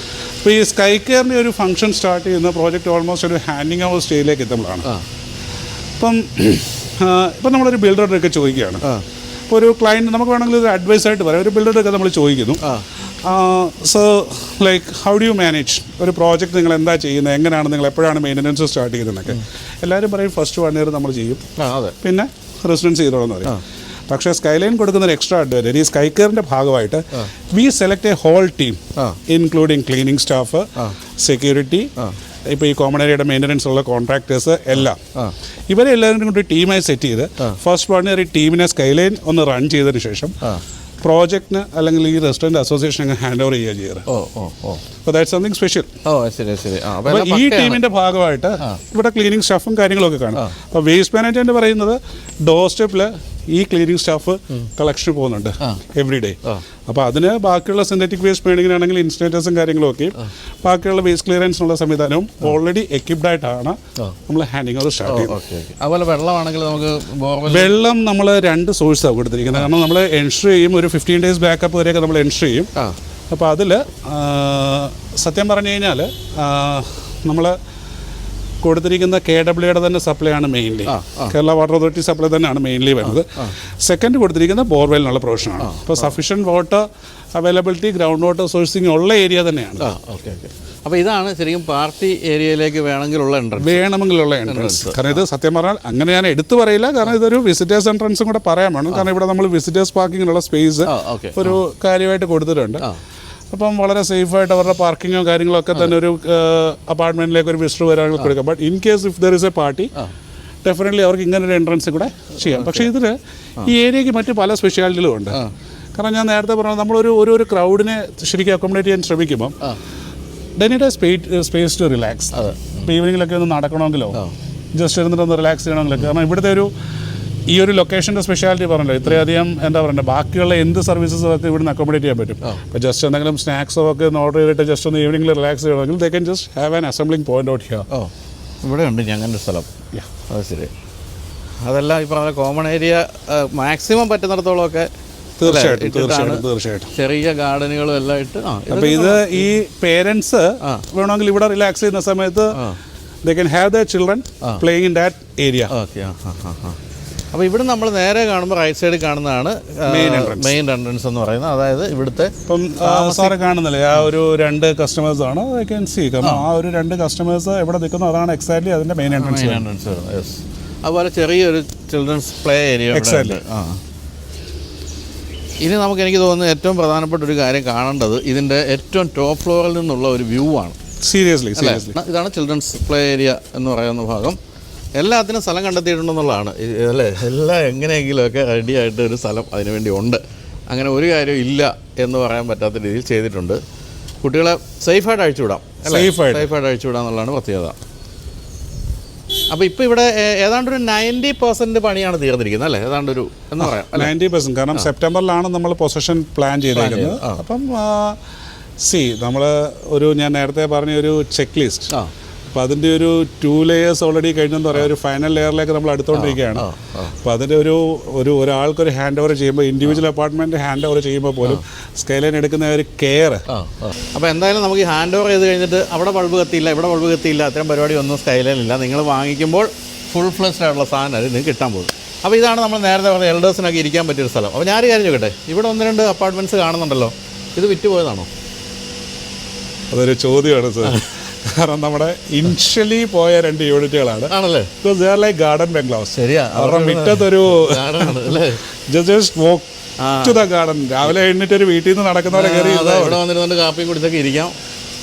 അപ്പോൾ ഈ സ്കൈ കെയറിൻ്റെ ഒരു ഫംഗ്ഷൻ സ്റ്റാർട്ട് ചെയ്യുന്ന പ്രോജക്റ്റ് ഓൾമോസ്റ്റ് ഒരു ഹാൻഡിങ് ഓവർ സ്റ്റേജിലേക്ക് എത്തുമ്പോഴാണ്. ഇപ്പം നമ്മളൊരു ബിൽഡറുടെയൊക്കെ ചോദിക്കുകയാണ്. ഇപ്പോൾ ഒരു ക്ലയൻറ്റ് നമുക്ക് വേണമെങ്കിൽ ഒരു അഡ്വൈസ് ആയിട്ട് പറയാം. ഒരു ബിൽഡറുടെയൊക്കെ നമ്മൾ ചോദിക്കുന്നു, so like how do you manage ഒരു പ്രോജക്റ്റ് നിങ്ങൾ എന്താ ചെയ്യുന്നത്, എങ്ങനെയാണ് നിങ്ങൾ എപ്പോഴാണ് മെയിൻ്റനൻസ് സ്റ്റാർട്ട് ചെയ്യുന്നതൊക്കെ? എല്ലാവരും പറയും ഫസ്റ്റ് 1 year നമ്മൾ ചെയ്യും, അതെ, പിന്നെ റെസിഡൻസ് ചെയ്തോളെന്ന് പറയും. പക്ഷേ സ്കൈലൈൻ കൊടുക്കുന്ന ഒരു എക്സ്ട്രാ അഡ്വാൻറ്റേജ് ഈ സ്കൈ കെയറിൻ്റെ ഭാഗമായിട്ട് we select a whole team including cleaning staff, security, ഇപ്പോൾ ഈ കോമൺ ഏരിയയുടെ മെയിൻ്റനൻസ് ഉള്ള കോൺട്രാക്ടേഴ്സ് എല്ലാം, ഇവരെ എല്ലാവരും കൂടി ടീമായി സെറ്റ് ചെയ്ത് ഫസ്റ്റ് 1 year ഈ ടീമിനെ സ്കൈലൈൻ ഒന്ന് റൺ ചെയ്തതിന് ശേഷം പ്രോജക്റ്റിന് അല്ലെങ്കിൽ ഈ റെസ്റ്റോറൻറ്റ് അസോസിയേഷൻ ഹാൻഡ് ഓവർ ചെയ്യുക ചെയ്യാറ്. അപ്പോൾ ദാറ്റ്സ് സംതിങ് സ്പെഷ്യൽ. അപ്പോൾ ഈ ടീമിൻ്റെ ഭാഗമായിട്ട് ഇവിടെ ക്ലീനിങ് സ്റ്റാഫും കാര്യങ്ങളൊക്കെ കാണും. അപ്പോൾ വേസ്റ്റ് മാനേജ്മെൻറ്റ് പറയുന്നത് ഡോർ സ്റ്റെപ്പിൽ ഈ ക്ലീനിങ് സ്റ്റാഫ് കളക്ഷൻ പോകുന്നുണ്ട് എവറി ഡേ. അപ്പോൾ അതിന് ബാക്കിയുള്ള സിന്തറ്റിക് വേസ്റ്റ് മേണിങ്ങിനാണെങ്കിൽ ഇൻസ്റ്റലേറ്റേഴ്സും കാര്യങ്ങളൊക്കെ ബാക്കിയുള്ള വേസ്റ്റ് ക്ലിയറൻസിനുള്ള സംവിധാനവും ഓൾറെഡി എക്യുപ്ഡ് ആയിട്ടാണ് നമ്മൾ ഹാൻഡിങ് ഓവർ സ്റ്റാർട്ട് ചെയ്യുന്നത്. അതുപോലെ വെള്ളമാണെങ്കിൽ നമുക്ക് വെള്ളം നമ്മൾ 2 സോഴ്സാണ് കൊടുത്തിരിക്കുന്നത്. കാരണം നമ്മൾ എൻഷർ ചെയ്യും, ഒരു 15 days ബാക്കപ്പ് വരെയൊക്കെ നമ്മൾ എൻഷർ ചെയ്യും. അപ്പോൾ അതിൽ സത്യം പറഞ്ഞു കഴിഞ്ഞാൽ നമ്മൾ കൊടുത്തിരിക്കുന്ന KWയുടെ തന്നെ സപ്ലൈ ആണ് mainly, Kerala water authority supply തന്നെയാണ് മെയിൻലി വരുന്നത്. സെക്കൻഡ് കൊടുത്തിരിക്കുന്ന ബോർവെല്ലിനുള്ള പ്രൊവിഷനാണ്. അപ്പോൾ sufficient water availability, ground water sourcing ഉള്ള ഏരിയ തന്നെയാണ്. അപ്പോൾ ഇതാണ് ശരിക്കും പാർട്ടി ഏരിയയിലേക്ക് വേണമെങ്കിലുള്ള എൻട്രൻസ്. കാരണം ഇത് സത്യം പറഞ്ഞാൽ അങ്ങനെ ഞാൻ എടുത്തു പറയില്ല, കാരണം ഇതൊരു വിസിറ്റേഴ്സ് എൻട്രൻസും കൂടെ പറയാൻ വേണം. കാരണം ഇവിടെ നമ്മൾ വിസിറ്റേഴ്സ് പാർക്കിങ്ങിനുള്ള സ്പേസ് ഒരു കാര്യമായിട്ട് കൊടുത്തിട്ടുണ്ട്. അപ്പം വളരെ സേഫായിട്ട് അവരുടെ പാർക്കിങ്ങോ കാര്യങ്ങളൊക്കെ തന്നെ ഒരു അപ്പാർട്ട്മെൻറ്റിലേക്ക് ഒരു വിസിറ്റർ വരാൻ കൊടുക്കാം. But in case if there is A party definitely അവർക്ക് ഇങ്ങനെ ഒരു എൻട്രൻസ് കൂടെ ചെയ്യാം. പക്ഷേ ഇതിൽ ഈ ഏരിയയ്ക്ക് മറ്റ് പല സ്പെഷ്യാലിറ്റികളും ഉണ്ട്. കാരണം ഞാൻ നേരത്തെ പറഞ്ഞത് നമ്മളൊരു ക്രൗഡിനെ ശരിക്കും അക്കോമഡേറ്റ് ചെയ്യാൻ ശ്രമിക്കുമ്പം ഡെനിയുടെ സ്പേസ് ടു റിലാക്സ്. ഇപ്പോൾ ഈവനിങ്ങിലൊക്കെ ഒന്ന് നടക്കണമെങ്കിലോ ജസ്റ്റ് ഇരുന്നിട്ടൊന്ന് റിലാക്സ് ചെയ്യണമെങ്കിലോ, കാരണം ഇവിടുത്തെ ഈ ഒരു ലൊക്കേഷൻ്റെ സ്പെഷ്യാലിറ്റി പറഞ്ഞല്ലോ, ഇത്രയധികം എന്താ പറയുക, ബാക്കിയുള്ള എന്ത് സർവീസസും ഒക്കെ ഇവിടുന്ന് അക്കോമഡേറ്റ് ചെയ്യാൻ പറ്റും. അപ്പോൾ ജസ്റ്റ് എന്തെങ്കിലും സ്നാക്സോ ഒക്കെ ഒന്ന് ഓർഡർ ചെയ്തിട്ട് ജസ്റ്റ് ഒന്ന് ഈവനിങ്ങിൽ റിലാക്സ് ചെയ്യണമെങ്കിൽ they can just have an assembling point out here. ഇവിടെ ഉണ്ട് ഞങ്ങളുടെ സ്ഥലം. അത് ശരി. അതെല്ലാം ഈ പറഞ്ഞ കോമൺ ഏരിയ മാക്സിമം പറ്റുന്നിടത്തോളമൊക്കെ തീർച്ചയായിട്ടും ചെറിയ ഗാർഡനുകളും എല്ലാം ഇട്ട്. അപ്പോൾ ഇത് ഈ പേരൻസ് വേണമെങ്കിൽ ഇവിടെ റിലാക്സ് ചെയ്യുന്ന സമയത്ത് they can have the children playing in that area. അപ്പോൾ ഇവിടെ നമ്മൾ നേരെ കാണുമ്പോൾ റൈറ്റ് സൈഡിൽ കാണുന്നതാണ് മെയിൻ എൻട്രൻസ് എന്ന് പറയുന്നത്. അതായത് ഇവിടുത്തെ ഇപ്പം സാറ് കാണുന്നില്ലേ ആ ഒരു 2 കസ്റ്റമേഴ്സാണ് ഐ ക്യാൻ സീ. കാരണം ആ ഒരു 2 കസ്റ്റമേഴ്സ് എവിടെ നിൽക്കുന്നു അതാണ് എക്സാക്ട്ലി അതിൻ്റെ മെയിൻ എൻട്രൻസ്. യെസ്. അതുപോലെ ചെറിയൊരു ചിൽഡ്രൻസ് പ്ലേ ഏരിയ. എക്സാക്ട്ലി. ഇനി എനിക്ക് തോന്നുന്നു ഏറ്റവും പ്രധാനപ്പെട്ട ഒരു കാര്യം കാണേണ്ടത് ഇതിൻ്റെ ഏറ്റവും ടോപ്പ് ഫ്ലോറിൽ നിന്നുള്ള ഒരു വ്യൂ ആണ്. സീരിയസ്ലി ഇതാണ് ചിൽഡ്രൻസ് പ്ലേ ഏരിയ എന്ന് പറയുന്ന ഭാഗം. എല്ലാത്തിനും സ്ഥലം കണ്ടെത്തിയിട്ടുണ്ടെന്നുള്ളതാണ് അല്ലേ? എല്ലാം എങ്ങനെയെങ്കിലുമൊക്കെ റെഡി ആയിട്ട് ഒരു സ്ഥലം അതിനുവേണ്ടി ഉണ്ട്. അങ്ങനെ ഒരു കാര്യം ഇല്ല എന്ന് പറയാൻ പറ്റാത്ത രീതിയിൽ ചെയ്തിട്ടുണ്ട്. കുട്ടികളെ സേഫായിട്ട് അഴിച്ചുവിടാം, സേഫായിട്ട് അഴിച്ചുവിടാം എന്നുള്ളതാണ് പ്രത്യേകത. അപ്പോൾ ഇപ്പോൾ ഇവിടെ ഏതാണ്ട് ഒരു 90% പണിയാണ് തീർന്നിരിക്കുന്നത് അല്ലേ? ഏതാണ്ട് ഒരു എന്ന് പറയാം 90%. കാരണം സെപ്റ്റംബറിലാണ് നമ്മൾ പൊസഷൻ പ്ലാൻ ചെയ്തേക്കുന്നത്. അപ്പം നമ്മൾ ഞാൻ നേരത്തെ പറഞ്ഞ ഒരു ചെക്ക് ലിസ്റ്റ്, അപ്പോൾ അതിൻ്റെ ഒരു 2 layers ഓൾറെഡി കഴിഞ്ഞെന്ന് പറയാം. ഒരു ഫൈനൽ ലെയറിലേക്ക് നമ്മൾ അടുത്തുകൊണ്ടിരിക്കുകയാണ്. അപ്പോൾ അതിൻ്റെ ഒരാൾക്കൊരു ഹാൻഡ് ഓവർ ചെയ്യുമ്പോൾ, ഇൻഡിവിജ്വൽ അപ്പാർട്ട്മെൻറ്റ് ഹാൻഡ് ഓവർ ചെയ്യുമ്പോൾ പോലും സ്കൈലൈൻ എടുക്കുന്ന ഒരു കെയർ. അപ്പോൾ എന്തായാലും നമുക്ക് ഈ ഹാൻഡ് ഓവർ ചെയ്ത് കഴിഞ്ഞിട്ട് അവിടെ ബൾബ് കത്തിയില്ല, ഇവിടെ ബൾബ് കത്തിയില്ല, അത്തരം പരിപാടി ഒന്നും സ്കൈലൈനില്ല. നിങ്ങൾ വാങ്ങിക്കുമ്പോൾ ഫുൾ ഫ്ലെഷ്ഡ് ആയിട്ടുള്ള സാധനം നിങ്ങൾക്ക് കിട്ടാൻ പോകും. അപ്പോൾ ഇതാണ് നമ്മൾ നേരത്തെ പറഞ്ഞ എൽഡേഴ്സിനൊക്കെ ഇരിക്കാൻ പറ്റിയൊരു സ്ഥലം. അപ്പോൾ ഞാനൊരു കാര്യം ചോദിക്കട്ടെ, ഇവിടെ 1-2 അപ്പാർട്ട്മെൻറ്റ്സ് കാണുന്നുണ്ടല്ലോ, ഇത് വിറ്റ് പോയതാണോ? അതൊരു ചോദ്യമാണ് സാർ. കാരണം നമ്മുടെ ഇനിഷ്യലി പോയ 2 യൂണിറ്റുകളാണ്. ആണല്ലേ? Because they are like garden bungalows. ശരിയാ. അവരുടെ മുറ്റത്തൊരു just walk to the garden. രാവിലെ എഴുന്നേറ്റ് ഒരു വീട്ടിൽ നിന്ന് നടക്കുന്ന പോലെ കയറി ഇവിടെ വന്നിരുന്നുണ്ട് കാപ്പിയും കുടിച്ചൊക്കെ ഇരിക്കാം.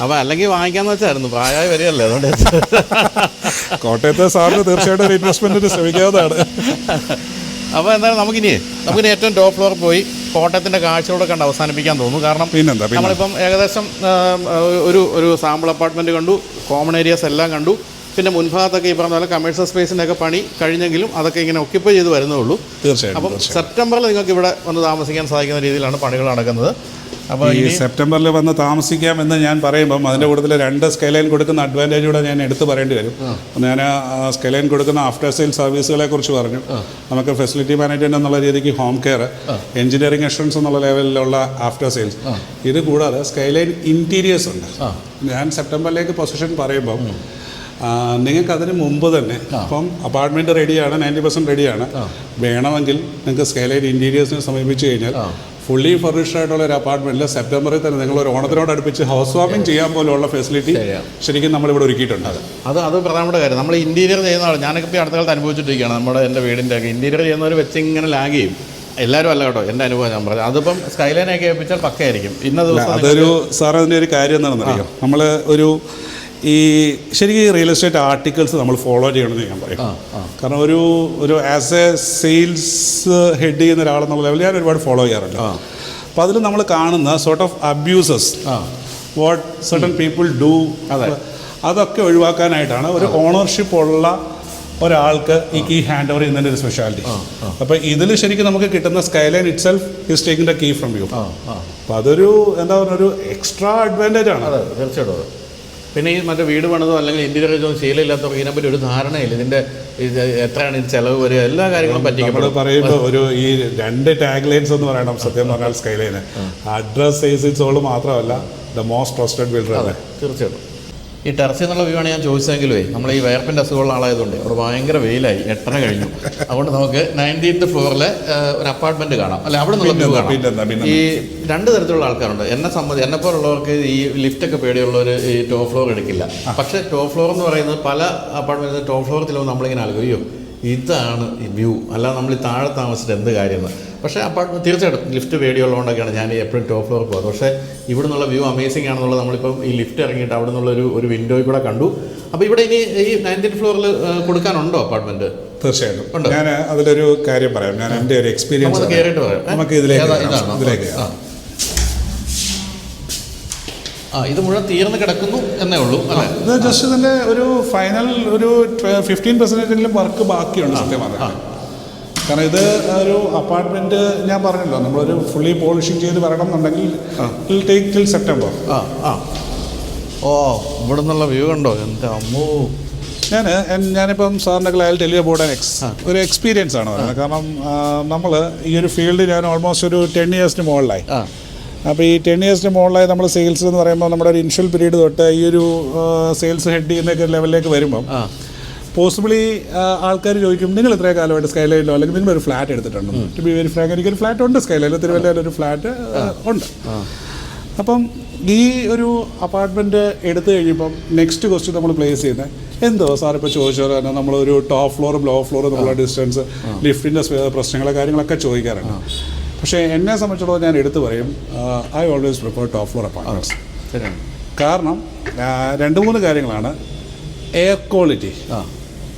അപ്പോൾ അല്ലെങ്കിൽ വാങ്ങിക്കാന്ന് വെച്ചായിരുന്നു, പ്രായമായി വരികയല്ലേ, അതുകൊണ്ട്. കോട്ടയത്തെ സാറിന് തീർച്ചയായിട്ടും ഒരു ഇൻവെസ്റ്റ്മെൻറ്റിന് ശ്രമിക്കാവുന്നതാണ്. അപ്പോൾ എന്തായാലും നമുക്കിനി ഏറ്റവും ടോപ്പ് ഫ്ലോർ പോയി കോട്ടയത്തിൻ്റെ കാഴ്ചകളോടെ കണ്ട് അവസാനിപ്പിക്കാൻ തോന്നുന്നു. കാരണം നമ്മളിപ്പം ഏകദേശം ഒരു സാമ്പിൾ അപ്പാർട്ട്മെൻറ്റ് കണ്ടു, കോമൺ ഏരിയാസ് എല്ലാം കണ്ടു. പിന്നെ മുൻഭാഗത്തൊക്കെ ഈ പറഞ്ഞ പോലെ കമേഴ്ഷ്യൽ സ്പേസിൻ്റെ ഒക്കെ പണി കഴിഞ്ഞെങ്കിലും അതൊക്കെ ഇങ്ങനെ ഒക്യുപ്പൈ ചെയ്ത് വരുന്നേ ഉള്ളൂ. തീർച്ചയായും. അപ്പം സെപ്റ്റംബറിൽ നിങ്ങൾക്ക് ഇവിടെ വന്ന് താമസിക്കാൻ സാധിക്കുന്ന രീതിയിലാണ് പണികൾ നടക്കുന്നത്. അപ്പോൾ ഈ സെപ്റ്റംബറിൽ വന്ന് താമസിക്കാമെന്ന് ഞാൻ പറയുമ്പം അതിൻ്റെ കൂട്ടത്തിൽ 2 സ്കൈലൈൻ കൊടുക്കുന്ന അഡ്വാൻറ്റേജ് കൂടെ ഞാൻ എടുത്ത് പറയേണ്ടി വരും. ഞാൻ സ്കൈലൈൻ കൊടുക്കുന്ന ആഫ്റ്റർ സെയിൽ സർവീസുകളെ കുറിച്ച് പറഞ്ഞു. നമുക്ക് ഫെസിലിറ്റി മാനേജ്മെൻറ്റ് എന്നുള്ള രീതിക്ക് ഹോം കെയർ, എഞ്ചിനീയറിംഗ് അഷുറൻസ് എന്നുള്ള ലെവലിലുള്ള ആഫ്റ്റർ സെയിൽസ്, ഇത് കൂടാതെ സ്കൈലൈൻ ഇൻറ്റീരിയേഴ്സ് ഉണ്ട്. ഞാൻ സെപ്റ്റംബറിലേക്ക് പൊസിഷൻ പറയുമ്പം നിങ്ങൾക്ക് അതിന് മുമ്പ് തന്നെ ഇപ്പം അപ്പാർട്ട്മെൻറ്റ് റെഡിയാണ്, 90% റെഡിയാണ്. വേണമെങ്കിൽ നിങ്ങൾക്ക് സ്കൈലൈൻ ഇൻറ്റീരിയേഴ്സിനെ സമീപിച്ച് കഴിഞ്ഞാൽ ഫുള്ളി ഫർണിഷ്ഡ് ആയിട്ടുള്ള ഒരു അപ്പാർട്ട്മെന്റിൽ സെപ്റ്റംബറിൽ തന്നെ നിങ്ങൾ ഒരു ഓണത്തിനോടടുപ്പിച്ച് ഹൗസ് വാമിംഗ് ചെയ്യാൻ പോലുള്ള ഫെസിലിറ്റി ശരിക്കും നമ്മളിവിടെ ഒരുക്കിയിട്ടുണ്ട്. അത് പ്രധാനപ്പെട്ട കാര്യം. നമ്മൾ ഇന്റീരിയർ ചെയ്യുന്ന ആൾ, ഞാനൊക്കെ ഇപ്പോൾ അടുത്ത കാലത്ത് അനുഭവിച്ചിട്ടിരിക്കുകയാണ്. എൻ്റെ വീടിൻ്റെ ഒക്കെ ഇന്റീരിയർ ചെയ്യുന്നവർ വെച്ച് ഇങ്ങനെ ലാഗ് ചെയ്യും. എല്ലാവരും അല്ല കേട്ടോ, എൻ്റെ അനുഭവം ഞാൻ പറഞ്ഞു. അതിപ്പം സ്കൈലൈനൊക്കെ ഏൽപ്പിച്ചാൽ പക്കയായിരിക്കും. ഇന്ന ദിവസം അതൊരു സാർ അതിൻ്റെ ഒരു കാര്യം എന്താണെന്ന് അറിയാം, നമ്മൾ ഒരു ഈ ശരിക്കും ഈ റിയൽ എസ്റ്റേറ്റ് ആർട്ടിക്കിൾസ് നമ്മൾ ഫോളോ ചെയ്യണമെന്ന് ഞാൻ പറയും. കാരണം ഒരു ആസ് എ സെയിൽസ് ഹെഡ് ചെയ്യുന്ന ഒരാളെന്നുള്ള ലെവലിൽ ഞാൻ ഒരുപാട് ഫോളോ ചെയ്യാറുണ്ട്. അപ്പോൾ അതിൽ നമ്മൾ കാണുന്ന sort of abuses, what certain people do, അതൊക്കെ ഒഴിവാക്കാനായിട്ടാണ് ഒരു ഓണർഷിപ്പ് ഉള്ള ഒരാൾക്ക് ഈ ഹാൻഡ് ഓവർ ചെയ്യുന്നതിൻ്റെ ഒരു സ്പെഷ്യാലിറ്റി. അപ്പോൾ ഇതിൽ ശരിക്കും നമുക്ക് കിട്ടുന്ന skyline itself is taking the key from you. അപ്പോൾ അതൊരു എന്താ പറയുക, ഒരു എക്സ്ട്രാ അഡ്വാൻറ്റേജ് ആണ്. അതെ, തീർച്ചയായിട്ടും. പിന്നെ ഈ മറ്റേ വീട് പണിതോ അല്ലെങ്കിൽ ഇന്റീരിയർ ചെയ്തോ ശീലമില്ലാത്തവർക്ക് ഇതിനെപ്പറ്റി ഒരു ധാരണയില്ല. ഇതിൻ്റെ എത്രയാണ് ഇത് ചിലവ് വരിക, എല്ലാ കാര്യങ്ങളും നമ്മൾ പറയുമ്പോൾ ഒരു ഈ 2 ടാഗ് ലൈൻസ് എന്ന് പറയണം സത്യം പറഞ്ഞാൽ സ്കൈലൈന്. അഡ്രസ് സേസ് ഇറ്റ്സ് ഓൾ മാത്രമല്ല ദ മോസ്റ്റ് ട്രസ്റ്റഡ് ബിൽഡർ അല്ലേ. തീർച്ചയായിട്ടും. ഈ ടെറസിൽ നിന്നുള്ള വ്യൂ ആണ് ഞാൻ ചോദിച്ചെങ്കിലേ, നമ്മൾ ഈ വയർപ്പിൻ്റെ അസുഖമുള്ള ആളായതുകൊണ്ട് അവിടെ ഭയങ്കര വെയിലായി, 8:30 കഴിഞ്ഞു. അതുകൊണ്ട് നമുക്ക് 19th ഫ്ലോറിലെ ഒരു അപ്പാർട്ട്മെൻറ്റ് കാണാം, അല്ല അവിടെ നിന്നുള്ള വ്യൂ കാണാം. ഈ 2 തരത്തിലുള്ള ആൾക്കാരുണ്ട്. എന്നെപ്പോലുള്ളവർക്ക് ഈ ലിഫ്റ്റൊക്കെ പേടിയുള്ളവർ ഈ ടോപ്പ് ഫ്ലോർ എടുക്കില്ല. പക്ഷേ ടോപ്പ് ഫ്ലോർ എന്ന് പറയുന്നത് പല അപ്പാർട്ട്മെൻറ്റിന് ടോപ്പ് ഫ്ലോർ ചിലപ്പോൾ നമ്മളിങ്ങനെ ആലോചിക്കും, ഇതാണ് ഈ വ്യൂ, അല്ലാതെ നമ്മൾ ഈ താഴെ താമസിച്ചിട്ട് എന്ത് കാര്യമെന്ന്. പക്ഷേ അപ്പാർട്ട്മെൻറ്റ് തീർച്ചയായിട്ടും ലിഫ്റ്റ് പേടിയുള്ളതുകൊണ്ടൊക്കെയാണ് ഞാൻ എപ്പോഴും ടോപ്പ് ഫ്ലോർ പോകുന്നത്. പക്ഷേ ഇവിടെ നിന്നുള്ള വ്യൂ അമേസിംഗ് ആണെന്നുള്ളത് നമ്മളിപ്പം ഈ ലിഫ്റ്റ് ഇറങ്ങിയിട്ട് അവിടെ നിന്നുള്ള ഒരു വിൻഡോയിൽ കൂടെ കണ്ടു. അപ്പോൾ ഇവിടെ ഇനി ഈ 19th ഫ്ലോറിൽ കൊടുക്കാനുണ്ടോ അപ്പാർട്ട്മെൻറ്റ്? തീർച്ചയായിട്ടും. ഞാൻ അതിലൊരു കാര്യം പറയാം. ഞാൻ എൻ്റെ ഒരു എക്സ്പീരിയൻസ് കയറിയിട്ട് പറയാം. നമുക്ക് ഇതിലേക്ക് ഇത് മുഴുവൻ തീർന്ന് കിടക്കുന്നു എന്നേ ഉള്ളൂ അല്ലേ? ഇത് ജസ്റ്റ് ഇതിൻ്റെ ഒരു ഫൈനൽ ഒരു 15% വർക്ക് ബാക്കിയുണ്ട് സത്യം പറഞ്ഞാൽ. കാരണം ഇത് ഒരു അപ്പാർട്ട്മെൻറ്റ് ഞാൻ പറഞ്ഞല്ലോ, നമ്മളൊരു ഫുള്ളി പോളിഷിങ് ചെയ്ത് വരണം എന്നുണ്ടെങ്കിൽ ഇൽ ടേക്ക് ടിൽ സെപ്റ്റംബർ. ഇവിടെ നിന്നുള്ള വ്യൂ ഉണ്ടോ? എൻ്റെ അമ്മോ. ഞാനിപ്പം സാറിൻ്റെ I will tell you about ഒരു എക്സ്പീരിയൻസ് ആണ് പറയുന്നത്. കാരണം നമ്മൾ ഈ ഒരു ഫീൽഡ് ഞാൻ ഓൾമോസ്റ്റ് ഒരു 10 ഇയേഴ്സിന് മുകളിലായി. അപ്പോൾ ഈ 10 ഇയേഴ്സിന് മുകളിലായി നമ്മൾ സെയിൽസ് എന്ന് പറയുമ്പോൾ നമ്മുടെ ഒരു ഇനിഷ്യൽ പീരീഡ് തൊട്ട് ഈ ഒരു സെയിൽസ് ഹെഡ് ചെയ്യുന്നൊക്കെ ലെവലിലേക്ക് വരുമ്പം പോസിബിളി ആൾക്കാർ ചോദിക്കും, നിങ്ങൾ ഇത്രയും കാലമായിട്ട് സ്കൈലൈനിലോ അല്ലെങ്കിൽ നിങ്ങളൊരു ഫ്ലാറ്റ് എടുത്തിട്ടുണ്ടോ? ടു ബി വെരി ഫ്രാങ്ക്, എനിക്കൊരു ഫ്ലാറ്റ് ഉണ്ട് സ്കൈലൈനിൽ, തിരുവല്ലയിലൊരു ഫ്ലാറ്റ് ഉണ്ട്. അപ്പം ഈ ഒരു അപ്പാർട്ട്മെൻറ്റ് എടുത്തു കഴിയുമ്പം നെക്സ്റ്റ് ക്വസ്റ്റ്യൻ നമ്മൾ പ്ലേസ് ചെയ്യുന്നത് എന്തോ സാർ ഇപ്പോൾ ചോദിച്ചാൽ തന്നെ നമ്മളൊരു ടോപ്പ് ഫ്ലോറും ലോ ഫ്ലോറും നമ്മളെ ഡിസ്റ്റൻസ്, ലിഫ്റ്റിൻ്റെ പ്രശ്നങ്ങൾ, കാര്യങ്ങളൊക്കെ ചോദിക്കാറുണ്ട്. പക്ഷേ എന്നെ സംബന്ധിച്ചിടത്തോളം ഞാൻ എടുത്തു പറയും, I always prefer top floor apartments. കാരണം 2-3 കാര്യങ്ങളാണ്. Air quality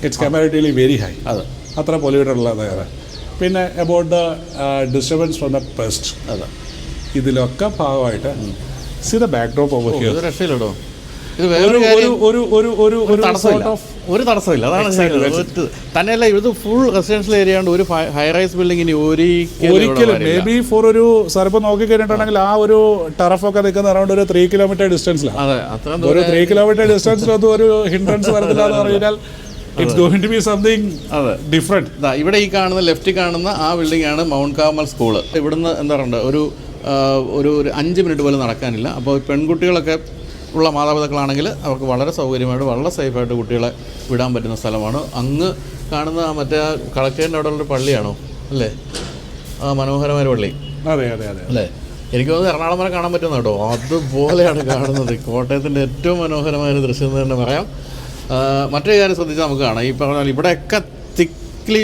it's comparatively very high, അത്ര പൊല്യൂട്ടഡ് ഉള്ളത്. പിന്നെ about the disturbance from the pest, ഇതിലൊക്കെ ഭാഗമായിട്ട് C the backdrop over here. ഒരു തടസ്സമില്ല. അതാണ് തന്നെയല്ല, ഇത് ഫുൾ റെസിഡൻഷ്യൽ ഏരിയ ഉണ്ട്. ഒരു ഹൈറൈസ് ബിൽഡിങ്ങിന് ഒരിക്കലും മേ ബി ഫോർ ഒരു സാർ ഇപ്പോൾ നോക്കിക്കഴിഞ്ഞിട്ടുണ്ടെങ്കിൽ ആ ഒരു ടറഫൊക്കെ നിൽക്കുന്ന അറൗണ്ട് ഒരു 3 കിലോമീറ്റർ ഡിസ്റ്റൻസിലാണ്. ഒരു 3 കിലോമീറ്റർ ഡിസ്റ്റൻസിലൊന്നും ഒരു ഹിൻഡ്രൻസ് വരുന്നില്ല എന്ന് പറഞ്ഞാൽ it's going to be something different. ഇവിടെ ഈ കാണുന്ന ലെഫ്റ്റ് കാണുന്ന ആ ബിൽഡിംഗ് ആണ് മൗണ്ട് കാർമൽ സ്കൂള്. ഇവിടുന്ന് എന്താ പറയുക, ഒരു 5 മിനിറ്റ് പോലും നടക്കാനില്ല. അപ്പോൾ പെൺകുട്ടികളൊക്കെ ഉള്ള മാതാപിതാക്കളാണെങ്കിൽ അവർക്ക് വളരെ സൗകര്യമായിട്ട് വളരെ സേഫായിട്ട് കുട്ടികളെ വിടാൻ പറ്റുന്ന സ്ഥലമാണ്. അങ്ങ് കാണുന്ന മറ്റേ കളക്ടറിൻ്റെ അവിടെ ഉള്ളൊരു പള്ളിയാണോ അല്ലേ? ആ മനോഹരമായ പള്ളി. അതെ അല്ലേ? എനിക്ക് തോന്നുന്നു എറണാകുളം വരെ കാണാൻ പറ്റുന്ന കേട്ടോ, അതുപോലെയാണ് കാണുന്നത്. കോട്ടയത്തിൻ്റെ ഏറ്റവും മനോഹരമായൊരു ദൃശ്യം എന്ന് തന്നെ പറയാം. മറ്റൊരു കാര്യം ശ്രദ്ധിച്ചാൽ നമുക്ക് കാണാം, ഈ പറഞ്ഞാൽ ഇവിടെയൊക്കെ തിക്ലി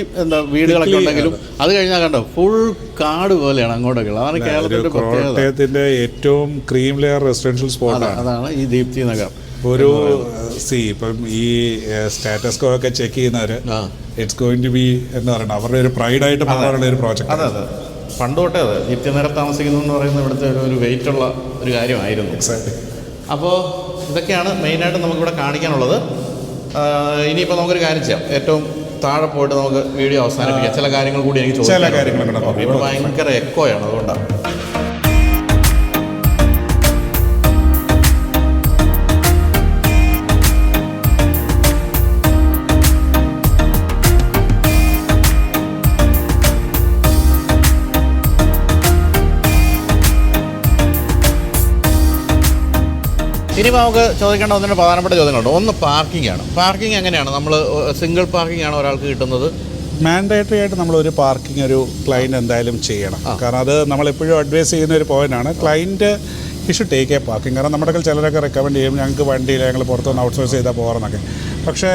വീടുകളൊക്കെ ഉണ്ടെങ്കിലും അത് കഴിഞ്ഞാൽ കണ്ടോ ഫുൾ കാട് പോലെയാണ് അങ്ങോട്ടൊക്കെ. അതാണ് കേരളത്തിന്റെ കോട്ടയത്തിന്റെ ഏറ്റവും ക്രീം ലെയർ റെസിഡൻഷ്യൽ സ്പോട്ട്. അതാണ് ഈ ദീപ്തി നഗർ. ഒരു ഇപ്പം ഈ സ്റ്റാറ്റസ് കോ ഒക്കെ ചെക്ക് ചെയ്യുന്നവർ ഇറ്റ്സ് ഗോയിങ് ടു ബി എന്ന് പറയുന്നത് അവരുടെ ഒരു പ്രൈഡായിട്ട് മാറാനുള്ള ഒരു പ്രോജക്റ്റ്. അതെ പണ്ട് തൊട്ടേ അത് ദീപ്തി നഗർ താമസിക്കുന്നു എന്ന് പറയുന്നത് ഇവിടുത്തെ ഒരു വെയിറ്റ് ഉള്ള ഒരു കാര്യമായിരുന്നു. അപ്പോൾ ഇതൊക്കെയാണ് മെയിനായിട്ട് നമുക്കിവിടെ കാണിക്കാനുള്ളത്. ഇനിയിപ്പോൾ നമുക്കൊരു കാര്യം ചെയ്യാം, ഏറ്റവും താഴെ പോയിട്ട് നമുക്ക് വീഡിയോ അവസാനിപ്പിക്കാം. ചില കാര്യങ്ങൾ കൂടി എനിക്ക് ചോദിക്കാം. ഇവിടെ ഭയങ്കര എക്കോയാണ്, അതുകൊണ്ടാണ്. ഇനിയിപ്പോൾ നമുക്ക് ചോദിക്കേണ്ട ഒന്നിന് പ്രധാനപ്പെട്ട ചോദ്യങ്ങളുണ്ട്. ഒന്ന് പാർക്കിംഗ് ആണ്. പാർക്കിംഗ് എങ്ങനെയാണ്? നമ്മൾ സിംഗിൾ പാർക്കിംഗ് ആണോ ഒരാൾക്ക് കിട്ടുന്നത്, മാൻഡേറ്ററി ആയിട്ട് നമ്മളൊരു പാർക്കിംഗ് ഒരു ക്ലയൻറ്റ് എന്തായാലും ചെയ്യണം. കാരണം അത് നമ്മളെപ്പോഴും അഡ്വൈസ് ചെയ്യുന്ന ഒരു പോയിൻ്റാണ്. Client you should take A parking. കാരണം നമ്മുടെ ചിലരൊക്കെ റെക്കമെൻഡ് ചെയ്യും ഞങ്ങൾക്ക് വണ്ടിയിൽ ഞങ്ങൾ പുറത്തുനിന്ന് ഔട്ട്സോഴ്സ് ചെയ്താൽ പോകാമെന്നൊക്കെ. പക്ഷേ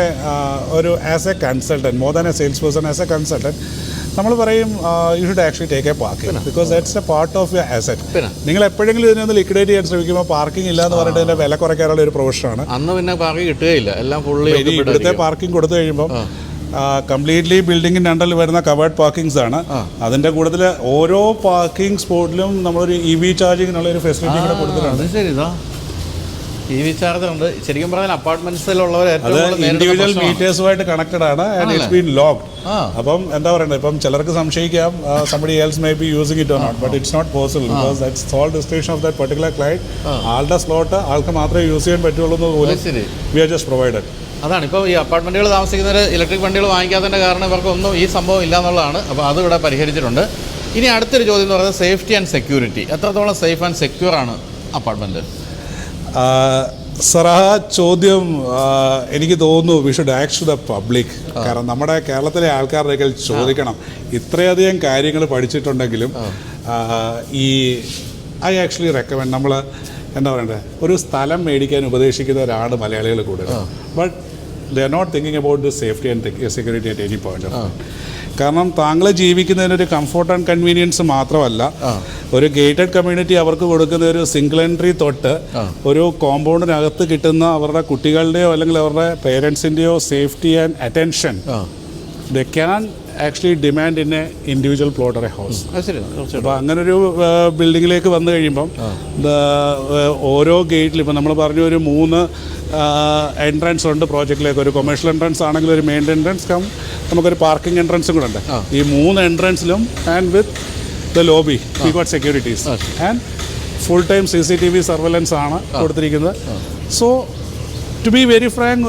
ഒരു as A consultant, more than A sales person, as A consultant നമ്മൾ പറയും U should actually take A parking because that's A part of your asset. നിങ്ങൾ എപ്പോഴെങ്കിലും ഇതിനൊന്ന് ലിക്വിഡേറ്റ് ചെയ്യാൻ ശ്രമിക്കുമ്പോൾ പാർക്കിംഗ് ഇല്ല എന്ന് പറഞ്ഞിട്ട് ഇതിൻ്റെ വില കുറയ്ക്കാനുള്ള ഒരു പ്രൊഫഷനാണ്. അന്ന് പിന്നെ പാർക്കിംഗ് കിട്ടുകയില്ല, എല്ലാം ഫുള്ളി. ഇവിടുത്തെ പാർക്കിംഗ് കൊടുത്തു കഴിയുമ്പോൾ കംപ്ലീറ്റ്ലി ബിൽഡിങ്ങിൻ്റെ അണ്ടറിൽ വരുന്ന കവേർഡ് പാർക്കിങ്സ് ആണ്. അതിൻ്റെ കൂടുതൽ ഓരോ പാർക്കിംഗ് സ്പോട്ടിലും നമ്മളൊരു EV ചാർജിങ്ങിനുള്ള ഒരു ഫെസിലിറ്റി കൂടെ കൊടുത്തിട്ടുണ്ട്. ശരി, EV ചാർജർ ഉണ്ട്. ശരിക്കും പറഞ്ഞാൽ അപ്പാർട്ട്മെന്റ്സിലുള്ളവർ അത് ഇൻഡിവിജ്വൽ മീറ്റേഴ്സുമായിട്ട് കണക്റ്റഡ് ആണ് ആൻഡ് ഇറ്റ്സ് ബീൻ ലോക്ഡ്. അപ്പം എന്താ പറയുന്നത്, ഇപ്പം ചിലർക്ക് സംശയിക്കാം somebody else may be using it or not, but it's not possible because that's sole discretion of that particular client. ആളുടെ സ്ലോട്ട് ആൾക്ക് മാത്രമേ യൂസ് ചെയ്യാൻ പറ്റുള്ളൂ എന്ന് പോലും we are just provided. അതാണ് ഇപ്പോൾ ഈ അപ്പാർട്ട്മെൻറ്റുകൾ താമസിക്കുന്നവർ ഇലക്ട്രിക് വണ്ടികൾ വാങ്ങിക്കാത്തതിൻ്റെ കാരണം ഇവർക്കൊന്നും ഈ സംഭവം ഇല്ല എന്നുള്ളതാണ്. അപ്പോൾ അത് ഇവിടെ പരിഹരിച്ചിട്ടുണ്ട്. ഇനി അടുത്തൊരു ചോദ്യം എന്ന് പറയുന്നത് സേഫ്റ്റി ആൻഡ് സെക്യൂരിറ്റി. എത്രത്തോളം സേഫ് ആൻഡ് സെക്യൂർ ആണ് അപ്പാർട്ട്മെൻറ്റ്? സർ, ആ ചോദ്യം എനിക്ക് തോന്നുന്നു we should act two the public. കാരണം നമ്മുടെ കേരളത്തിലെ ആൾക്കാരുടെ ചോദിക്കണം. ഇത്രയധികം കാര്യങ്ങൾ പഠിച്ചിട്ടുണ്ടെങ്കിലും ഈ ഐ ആക്ച്വലി റെക്കമെൻഡ്, നമ്മൾ എന്താ പറയണ്ടേ, ഒരു സ്ഥലം മേടിക്കാൻ ഉപദേശിക്കുന്നവരാണ് മലയാളികൾ കൂടുതൽ. But they are not thinking about the safety and security at any point of time. കാരണം താങ്കൾ ജീവിക്കുന്നതിനൊരു കംഫോർട്ട് ആൻഡ് കൺവീനിയൻസ് മാത്രമല്ല, ഒരു ഗേറ്റഡ് കമ്മ്യൂണിറ്റി അവർക്ക് കൊടുക്കുന്ന ഒരു സിംഗിൾ എൻട്രി തൊട്ട് ഒരു കോമ്പൗണ്ടിനകത്ത് കിട്ടുന്ന അവരുടെ കുട്ടികളുടെയോ അല്ലെങ്കിൽ അവരുടെ പേരൻസിൻ്റെയോ safety and attention they can actually demand in a individual plot or a house. അപ്പോൾ അങ്ങനൊരു ബിൽഡിങ്ങിലേക്ക് വന്നു കഴിയുമ്പം ഓരോ ഗേറ്റിലും ഇപ്പം നമ്മൾ പറഞ്ഞു ഒരു 3 എൻട്രൻസ് ഉണ്ട് പ്രോജക്റ്റിലേക്ക്. ഒരു കൊമേഴ്ഷ്യൽ എൻട്രൻസ് ആണെങ്കിൽ ഒരു മെയിൻ എൻട്രൻസ് നമുക്കൊരു പാർക്കിംഗ് എൻട്രൻസും കൂടെ ഉണ്ട്. ഈ 3 എൻട്രൻസിലും and with the lobby we got securities and full time CCTV surveillance ആണ് കൊടുത്തിരിക്കുന്നത്. So to be very frank,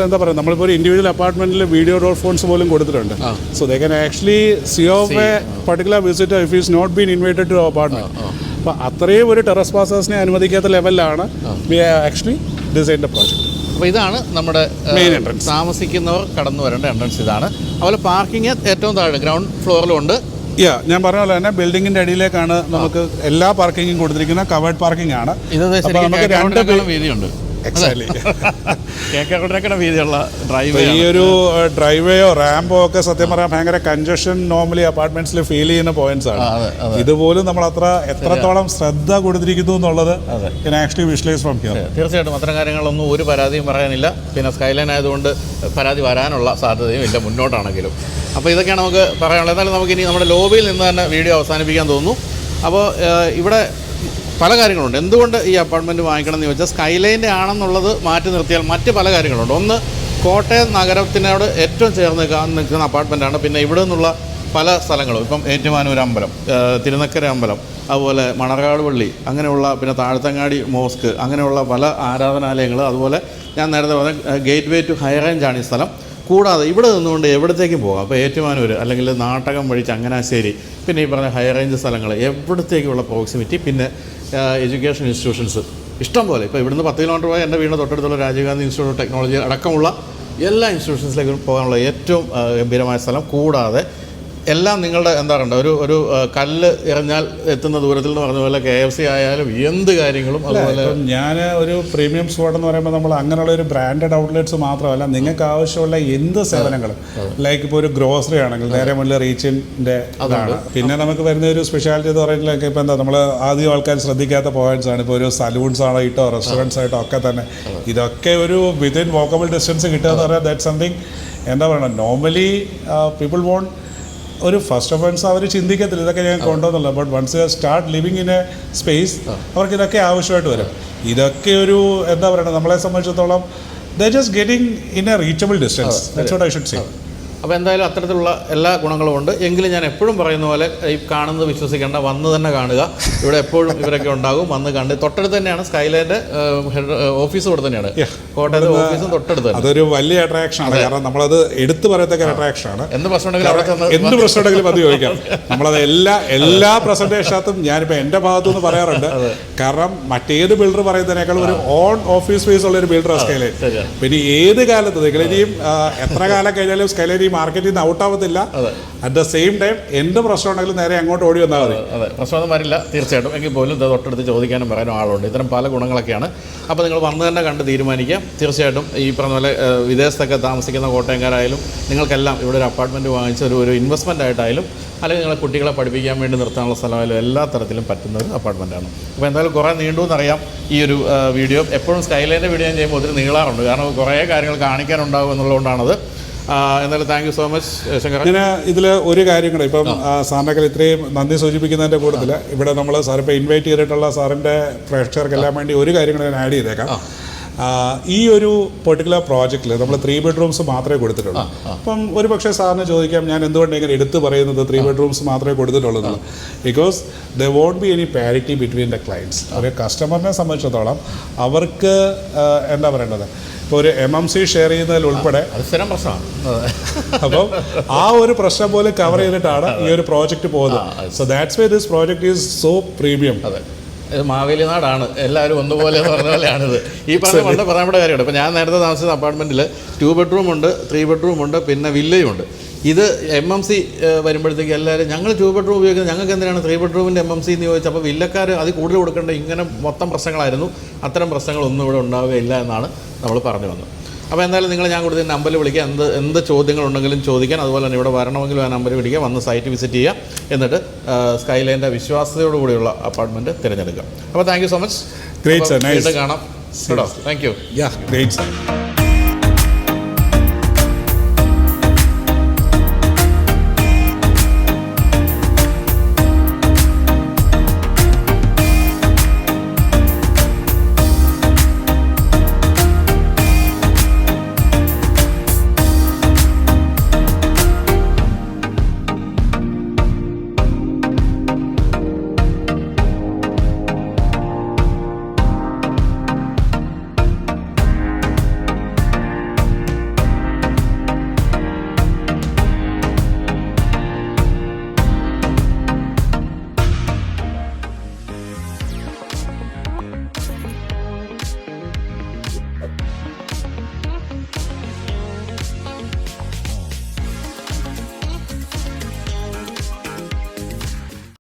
എന്താ പറയുക, നമ്മളിപ്പോൾ ഒരു ഇൻഡിവിജ്വൽ അപ്പാർട്ട്മെൻറ്റിൽ വീഡിയോ ഡോർ ഫോൺസ് പോലും കൊടുത്തിട്ടുണ്ട്. So they can actually see of a particular visitor if is not been invited to apartment. അപ്പോൾ അത്രയും ഒരു ടെറസ് പാസേഴ്സിനെ അനുവദിക്കാത്ത ലെവലിലാണ് we actually design the project. അപ്പോൾ ഇതാണ് നമ്മുടെ മെയിൻ എൻട്രൻസ്. താമസിക്കുന്നവർ കടന്നു വരേണ്ട എൻട്രൻസ് ഇതാണ്. അതുപോലെ പാർക്കിംഗ് ഏറ്റവും താഴെ ഗ്രൗണ്ട് ഫ്ലോറിലും ഉണ്ട്. ഞാൻ പറഞ്ഞ പോലെ തന്നെ ബിൽഡിങ്ങിൻ്റെ അടിയിലേക്കാണ് നമുക്ക് എല്ലാ പാർക്കിങ്ങും കൊടുത്തിരിക്കുന്നത്. കവേർഡ് പാർക്കിംഗ് ആണ്. ഇത് നമുക്ക് 2 വീതിയുണ്ട്. എക്സാക്ട്ലി. വീതിയുള്ള ഈ ഒരു ഡ്രൈവേയോ റാമ്പോ ഒക്കെ സത്യം പറയാൻ ഭയങ്കര കൺജഷൻ നോർമലി അപ്പാർട്ട്മെന്റ്സിൽ ഫീൽ ചെയ്യുന്ന പോയിന്റ്സ് ആണ്. ഇതുപോലും നമ്മൾ എത്രത്തോളം ശ്രദ്ധ കൊടുത്തിരിക്കുന്നു എന്നുള്ളത് ആക്ച്വലി വിഷ്വലൈസ് ഫ്രം ഹിയർ. തീർച്ചയായിട്ടും അത്തരം കാര്യങ്ങളൊന്നും ഒരു പരാതിയും പറയാനില്ല. പിന്നെ സ്കൈലൈൻ ആയതുകൊണ്ട് പരാതി വരാനുള്ള സാധ്യതയും ഇല്ല മുന്നോട്ടാണെങ്കിലും. അപ്പോൾ ഇതൊക്കെയാണ് നമുക്ക് പറയാനുള്ളത്. എന്നാലും നമുക്കിനി നമ്മുടെ ലോബിയിൽ നിന്ന് തന്നെ വീഡിയോ അവസാനിപ്പിക്കാൻ തോന്നുന്നു. അപ്പോൾ ഇവിടെ പല കാര്യങ്ങളുണ്ട്. എന്തുകൊണ്ട് ഈ അപ്പാർട്ട്മെൻറ്റ് വാങ്ങിക്കണം എന്ന് ചോദിച്ചാൽ സ്കൈലൈൻ്റെ ആണെന്നുള്ളത് മാറ്റി നിർത്തിയാൽ മറ്റ് പല കാര്യങ്ങളുണ്ട്. ഒന്ന്, കോട്ടയം നഗരത്തിനോട് ഏറ്റവും ചേർന്ന് നിൽക്കുന്ന അപ്പാർട്ട്മെൻറ്റാണ്. പിന്നെ ഇവിടെ നിന്നുള്ള പല സ്ഥലങ്ങളും, ഇപ്പം ഏറ്റുമാനൂർ അമ്പലം, തിരുനക്കര അമ്പലം, അതുപോലെ മണർകാട് പള്ളി, അങ്ങനെയുള്ള പിന്നെ താഴത്തങ്ങാടി മോസ്ക്, അങ്ങനെയുള്ള പല ആരാധനാലയങ്ങൾ, അതുപോലെ ഞാൻ നേരത്തെ പറഞ്ഞ ഗേറ്റ് വേ ടു ഹൈ റേഞ്ചാണ് ഈ സ്ഥലം. കൂടാതെ ഇവിടെ നിന്നുകൊണ്ട് എവിടത്തേക്കും പോകാം. അപ്പോൾ ഏറ്റുമാനൂർ അല്ലെങ്കിൽ നാട്ടകം വഴി ചങ്ങനാശ്ശേരി, പിന്നെ ഈ പറഞ്ഞ ഹൈ റേഞ്ച് സ്ഥലങ്ങൾ, എവിടത്തേക്കുള്ള പ്രോക്സിമിറ്റി, പിന്നെ എഡ്യൂക്കേഷൻ ഇൻസ്റ്റിറ്റ്യൂഷൻസ് ഇഷ്ടം പോലെ. ഇപ്പോൾ ഇവിടുന്ന് 10 കിലോമീറ്റർ പോയാൽ എൻ്റെ വീടിന് തൊട്ടടുത്തുള്ള Rajiv Gandhi institute of technology അടക്കമുള്ള എല്ലാ ഇൻസ്റ്റിറ്റ്യൂഷൻസിലേക്കും പോകാനുള്ള ഏറ്റവും ഗംഭീരമായ സ്ഥലം. കൂടാതെ എല്ലാം നിങ്ങളുടെ എന്താ പറയുക, ഒരു കല്ല് എറിഞ്ഞാൽ എത്തുന്ന ദൂരത്തിൽ എന്ന് പറഞ്ഞ പോലെ KFC ആയാലും എന്ത് കാര്യങ്ങളും. അതുപോലെ ഞാൻ ഒരു പ്രീമിയം സ്പോട്ട് എന്ന് പറയുമ്പോൾ നമ്മൾ അങ്ങനെയുള്ള ഒരു ബ്രാൻഡഡ് ഔട്ട്ലെറ്റ്സ് മാത്രമല്ല, നിങ്ങൾക്ക് ആവശ്യമുള്ള എന്ത് സേവനങ്ങളും, ലൈക്ക് ഇപ്പോൾ ഒരു ഗ്രോസറി ആണെങ്കിൽ നേരെ മുന്നിൽ റീച്ചിൻ്റെ അതാണ്. പിന്നെ നമുക്ക് വരുന്ന ഒരു സ്പെഷ്യാലിറ്റി എന്ന് പറയുന്നത് ഇപ്പോൾ എന്താ, നമ്മൾ ആദ്യം ആൾക്കാർ ശ്രദ്ധിക്കാത്ത പോയിന്റ്സ് ആണ്. ഇപ്പോൾ ഒരു സലൂൺസ് ആയിട്ടോ റെസ്റ്റോറൻറ്റ്സ് ആയിട്ടോ ഒക്കെ തന്നെ ഇതൊക്കെ ഒരു വിതിൻ വോക്കബിൾ ഡിസ്റ്റൻസ് കിട്ടുക എന്ന് പറഞ്ഞാൽ ദാറ്റ് സംതിങ് എന്താ പറയുക, നോർമലി പീപ്പിൾ വോണ്ട് ഒരു ഫസ്റ്റ് ഓഫ് ഓൾസ് അവർ ചിന്തിക്കത്തില്ല ഇതൊക്കെ ഞാൻ കൊണ്ടുവന്നുള്ളൂ. But once you start living in a space അവർക്ക് ഇതൊക്കെ ആവശ്യമായിട്ട് വരും. ഇതൊക്കെ ഒരു എന്താ പറയുക, നമ്മളെ സംബന്ധിച്ചിടത്തോളം they just getting in A reachable distance. That's what I should say. അപ്പോൾ എന്തായാലും അത്തരത്തിലുള്ള എല്ലാ ഗുണങ്ങളും ഉണ്ട്. എങ്കിലും ഞാൻ എപ്പോഴും പറയുന്ന പോലെ ഈ കാണുന്നത് വിശ്വസിക്കേണ്ട, വന്ന് തന്നെ കാണുക. ഇവിടെ എപ്പോഴും ഇവരൊക്കെ ഉണ്ടാകും, വന്ന് കണ്ട്. തൊട്ടടുത്ത് തന്നെയാണ് സ്കൈലൈൻ്റെ ഹെഡ് ഓഫീസ് ഇവിടെ തന്നെയാണ്, കോട്ടയത്തെ ഓഫീസും തൊട്ടടുത്ത് തന്നെ. അതൊരു വലിയ അട്രാക്ഷൻ ആണ്, കാരണം നമ്മളത് എടുത്തു പറയത്തക്ക അട്രാക്ഷൻ ആണ്. എന്ത് പ്രശ്നമുണ്ടെങ്കിലും അവിടെ ചെന്ന് എന്ത് പ്രശ്നമുണ്ടെങ്കിലും അത് ചോദിക്കാം. നമ്മളത് എല്ലാ പ്രസന്റേഷനകത്തും ഞാനിപ്പോൾ എൻ്റെ ഭാഗത്തുനിന്ന് പറയാറുണ്ട്. കാരണം മറ്റേത് ബിൽഡർ പറയുന്നതിനേക്കാൾ ഒരു ഓൺ ഓഫീസ് സ്പേസ് ഉള്ള ഒരു ബിൽഡർ സ്കൈലൈൻ. പിന്നെ ഏത് കാലത്ത് സ്കൈലൈനിയും എത്ര കാലം കഴിഞ്ഞാലും സ്കൈലൈൻ ഈ മാർക്കറ്റിൽ നിന്ന് ഔട്ട് ആവത്തില്ല. അറ്റ് ദ സെയിം ടൈം എന്ത് പ്രശ്നം ഉണ്ടെങ്കിലും നേരെ അങ്ങോട്ട് ഓടി വന്നാൽ മതി. അതെ, പ്രശ്നമൊന്നും വരില്ല തീർച്ചയായിട്ടും. എങ്കിൽ പോലും ഇത് തൊട്ടടുത്ത് ചോദിക്കാനും പറയാനും ആളുണ്ട്. ഇത്തരം പല ഗുണങ്ങളൊക്കെയാണ്. അപ്പോൾ നിങ്ങൾ വന്ന് തന്നെ കണ്ട് തീരുമാനിക്കാം. തീർച്ചയായിട്ടും ഈ പറഞ്ഞ പോലെ വിദേശത്തൊക്കെ താമസിക്കുന്ന കോട്ടയംകാരായാലും നിങ്ങൾക്കെല്ലാം ഇവിടെ ഒരു അപ്പാർട്ട്മെൻറ്റ് വാങ്ങിച്ച ഒരു ഇൻവെസ്റ്റ്മെൻ്റ് ആയിട്ടായാലും അല്ലെങ്കിൽ നിങ്ങളെ കുട്ടികളെ പഠിപ്പിക്കാൻ വേണ്ടി നിർത്താനുള്ള സ്ഥലമായാലും എല്ലാ തരത്തിലും പറ്റുന്ന ഒരു അപ്പാർട്ട്മെൻറ്റാണ്. അപ്പോൾ എന്തായാലും കുറേ നീണ്ടു എന്നറിയാം ഈ ഒരു വീഡിയോ. എപ്പോഴും സ്കൈലൈൻ്റെ വീഡിയോ ഞാൻ ചെയ്യുമ്പോൾ ഒത്തിരി നീളാറുണ്ട്, കാരണം കുറേ കാര്യങ്ങൾ കാണിക്കാനുണ്ടാകും എന്നുള്ളതുകൊണ്ടാണത്. എന്തായാലും thank you so much Shankar. അങ്ങനെ ഇതിൽ ഒരു കാര്യം കൂടെ ഇപ്പം സാറിനൊക്കെ ഇത്രയും നന്ദി സൂചിപ്പിക്കുന്നതിൻ്റെ കൂട്ടത്തിൽ ഇവിടെ നമ്മൾ സാറിപ്പോൾ ഇൻവൈറ്റ് ചെയ്തിട്ടുള്ള സാറിൻ്റെ പ്രേക്ഷകർക്കെല്ലാം വേണ്ടി ഒരു കാര്യം കൂടെ ഞാൻ ആഡ് ചെയ്തേക്കാം. ഈ ഒരു പെർട്ടിക്കുലർ പ്രോജക്റ്റിൽ നമ്മൾ 3 ബെഡ്റൂംസ് മാത്രമേ കൊടുത്തിട്ടുള്ളൂ. അപ്പം ഒരു പക്ഷേ സാറിന് ചോദിക്കാം, ഞാൻ എന്തുകൊണ്ട് ഇങ്ങനെ എടുത്തു പറയുന്നത് 3 ബെഡ്റൂംസ് മാത്രമേ കൊടുത്തിട്ടുള്ളൂ? Because the won't be any parity between the clients. ഒരു കസ്റ്റമറിനെ സംബന്ധിച്ചിടത്തോളം അവർക്ക് എന്താ പറയേണ്ടത്, ഇപ്പോൾ ഒരു MMC ഷെയർ ചെയ്യുന്നതിൽ ഉൾപ്പെടെ സ്ഥിരം പ്രശ്നമാണ്. അപ്പം ആ ഒരു പ്രശ്നം പോലെ കവർ ചെയ്തിട്ടാണ് ഈ ഒരു പ്രോജക്റ്റ് പോകുന്നത്. So that's why this project is so premium. അതെ, ഇത് മാവേലി നാടാണ്, എല്ലാവരും ഒന്നുപോലെ എന്ന് പറഞ്ഞ പോലെയാണിത്. ഈ പറഞ്ഞ പണ്ട് പറയാനുള്ള കാര്യമാണ്. ഇപ്പോൾ ഞാൻ നേരത്തെ താമസിച്ച അപ്പാർട്ട്മെൻറ്റിൽ 2 ബെഡ്റൂം ഉണ്ട്, 3 ബെഡ്റൂം ഉണ്ട്, പിന്നെ വില്ലയും ഉണ്ട്. ഇത് MMC വരുമ്പോഴത്തേക്ക് എല്ലാവരും ഞങ്ങൾ 2 ബെഡ്റൂം ഉപയോഗിക്കുന്നത്, ഞങ്ങൾക്ക് എന്തിനാണ് 3 ബെഡ്റൂമിൻ്റെ MMC എന്ന് ചോദിച്ചാൽ അപ്പോൾ വില്ലക്കാർ അത് കൂടുതൽ കൊടുക്കേണ്ട, ഇങ്ങനെ മൊത്തം പ്രശ്നങ്ങളായിരുന്നു. അത്തരം പ്രശ്നങ്ങളൊന്നും ഇവിടെ ഉണ്ടാവുകയില്ല എന്നാണ് നമ്മൾ പറഞ്ഞു വന്നത്. അപ്പോൾ എന്തായാലും നിങ്ങൾ ഞാൻ കൊടുത്ത നമ്പറിൽ വിളിക്കുക, എന്ത് ചോദ്യങ്ങളുണ്ടെങ്കിലും ചോദിക്കാൻ. അതുപോലെ തന്നെ ഇവിടെ വരണമെങ്കിലും ആ നമ്പറിൽ വിളിക്കുക, വന്ന് സൈറ്റ് വിസിറ്റ് ചെയ്യുക, എന്നിട്ട് സ്കൈലൈൻ്റെ വിശ്വാസത്തോടുകൂടിയുള്ള അപ്പാർട്ട്മെൻറ്റ് തിരഞ്ഞെടുക്കുക. അപ്പോൾ thank you so much. Great sir, nice. കാണാം കേട്ടോ. Thank you. Yeah, great sir.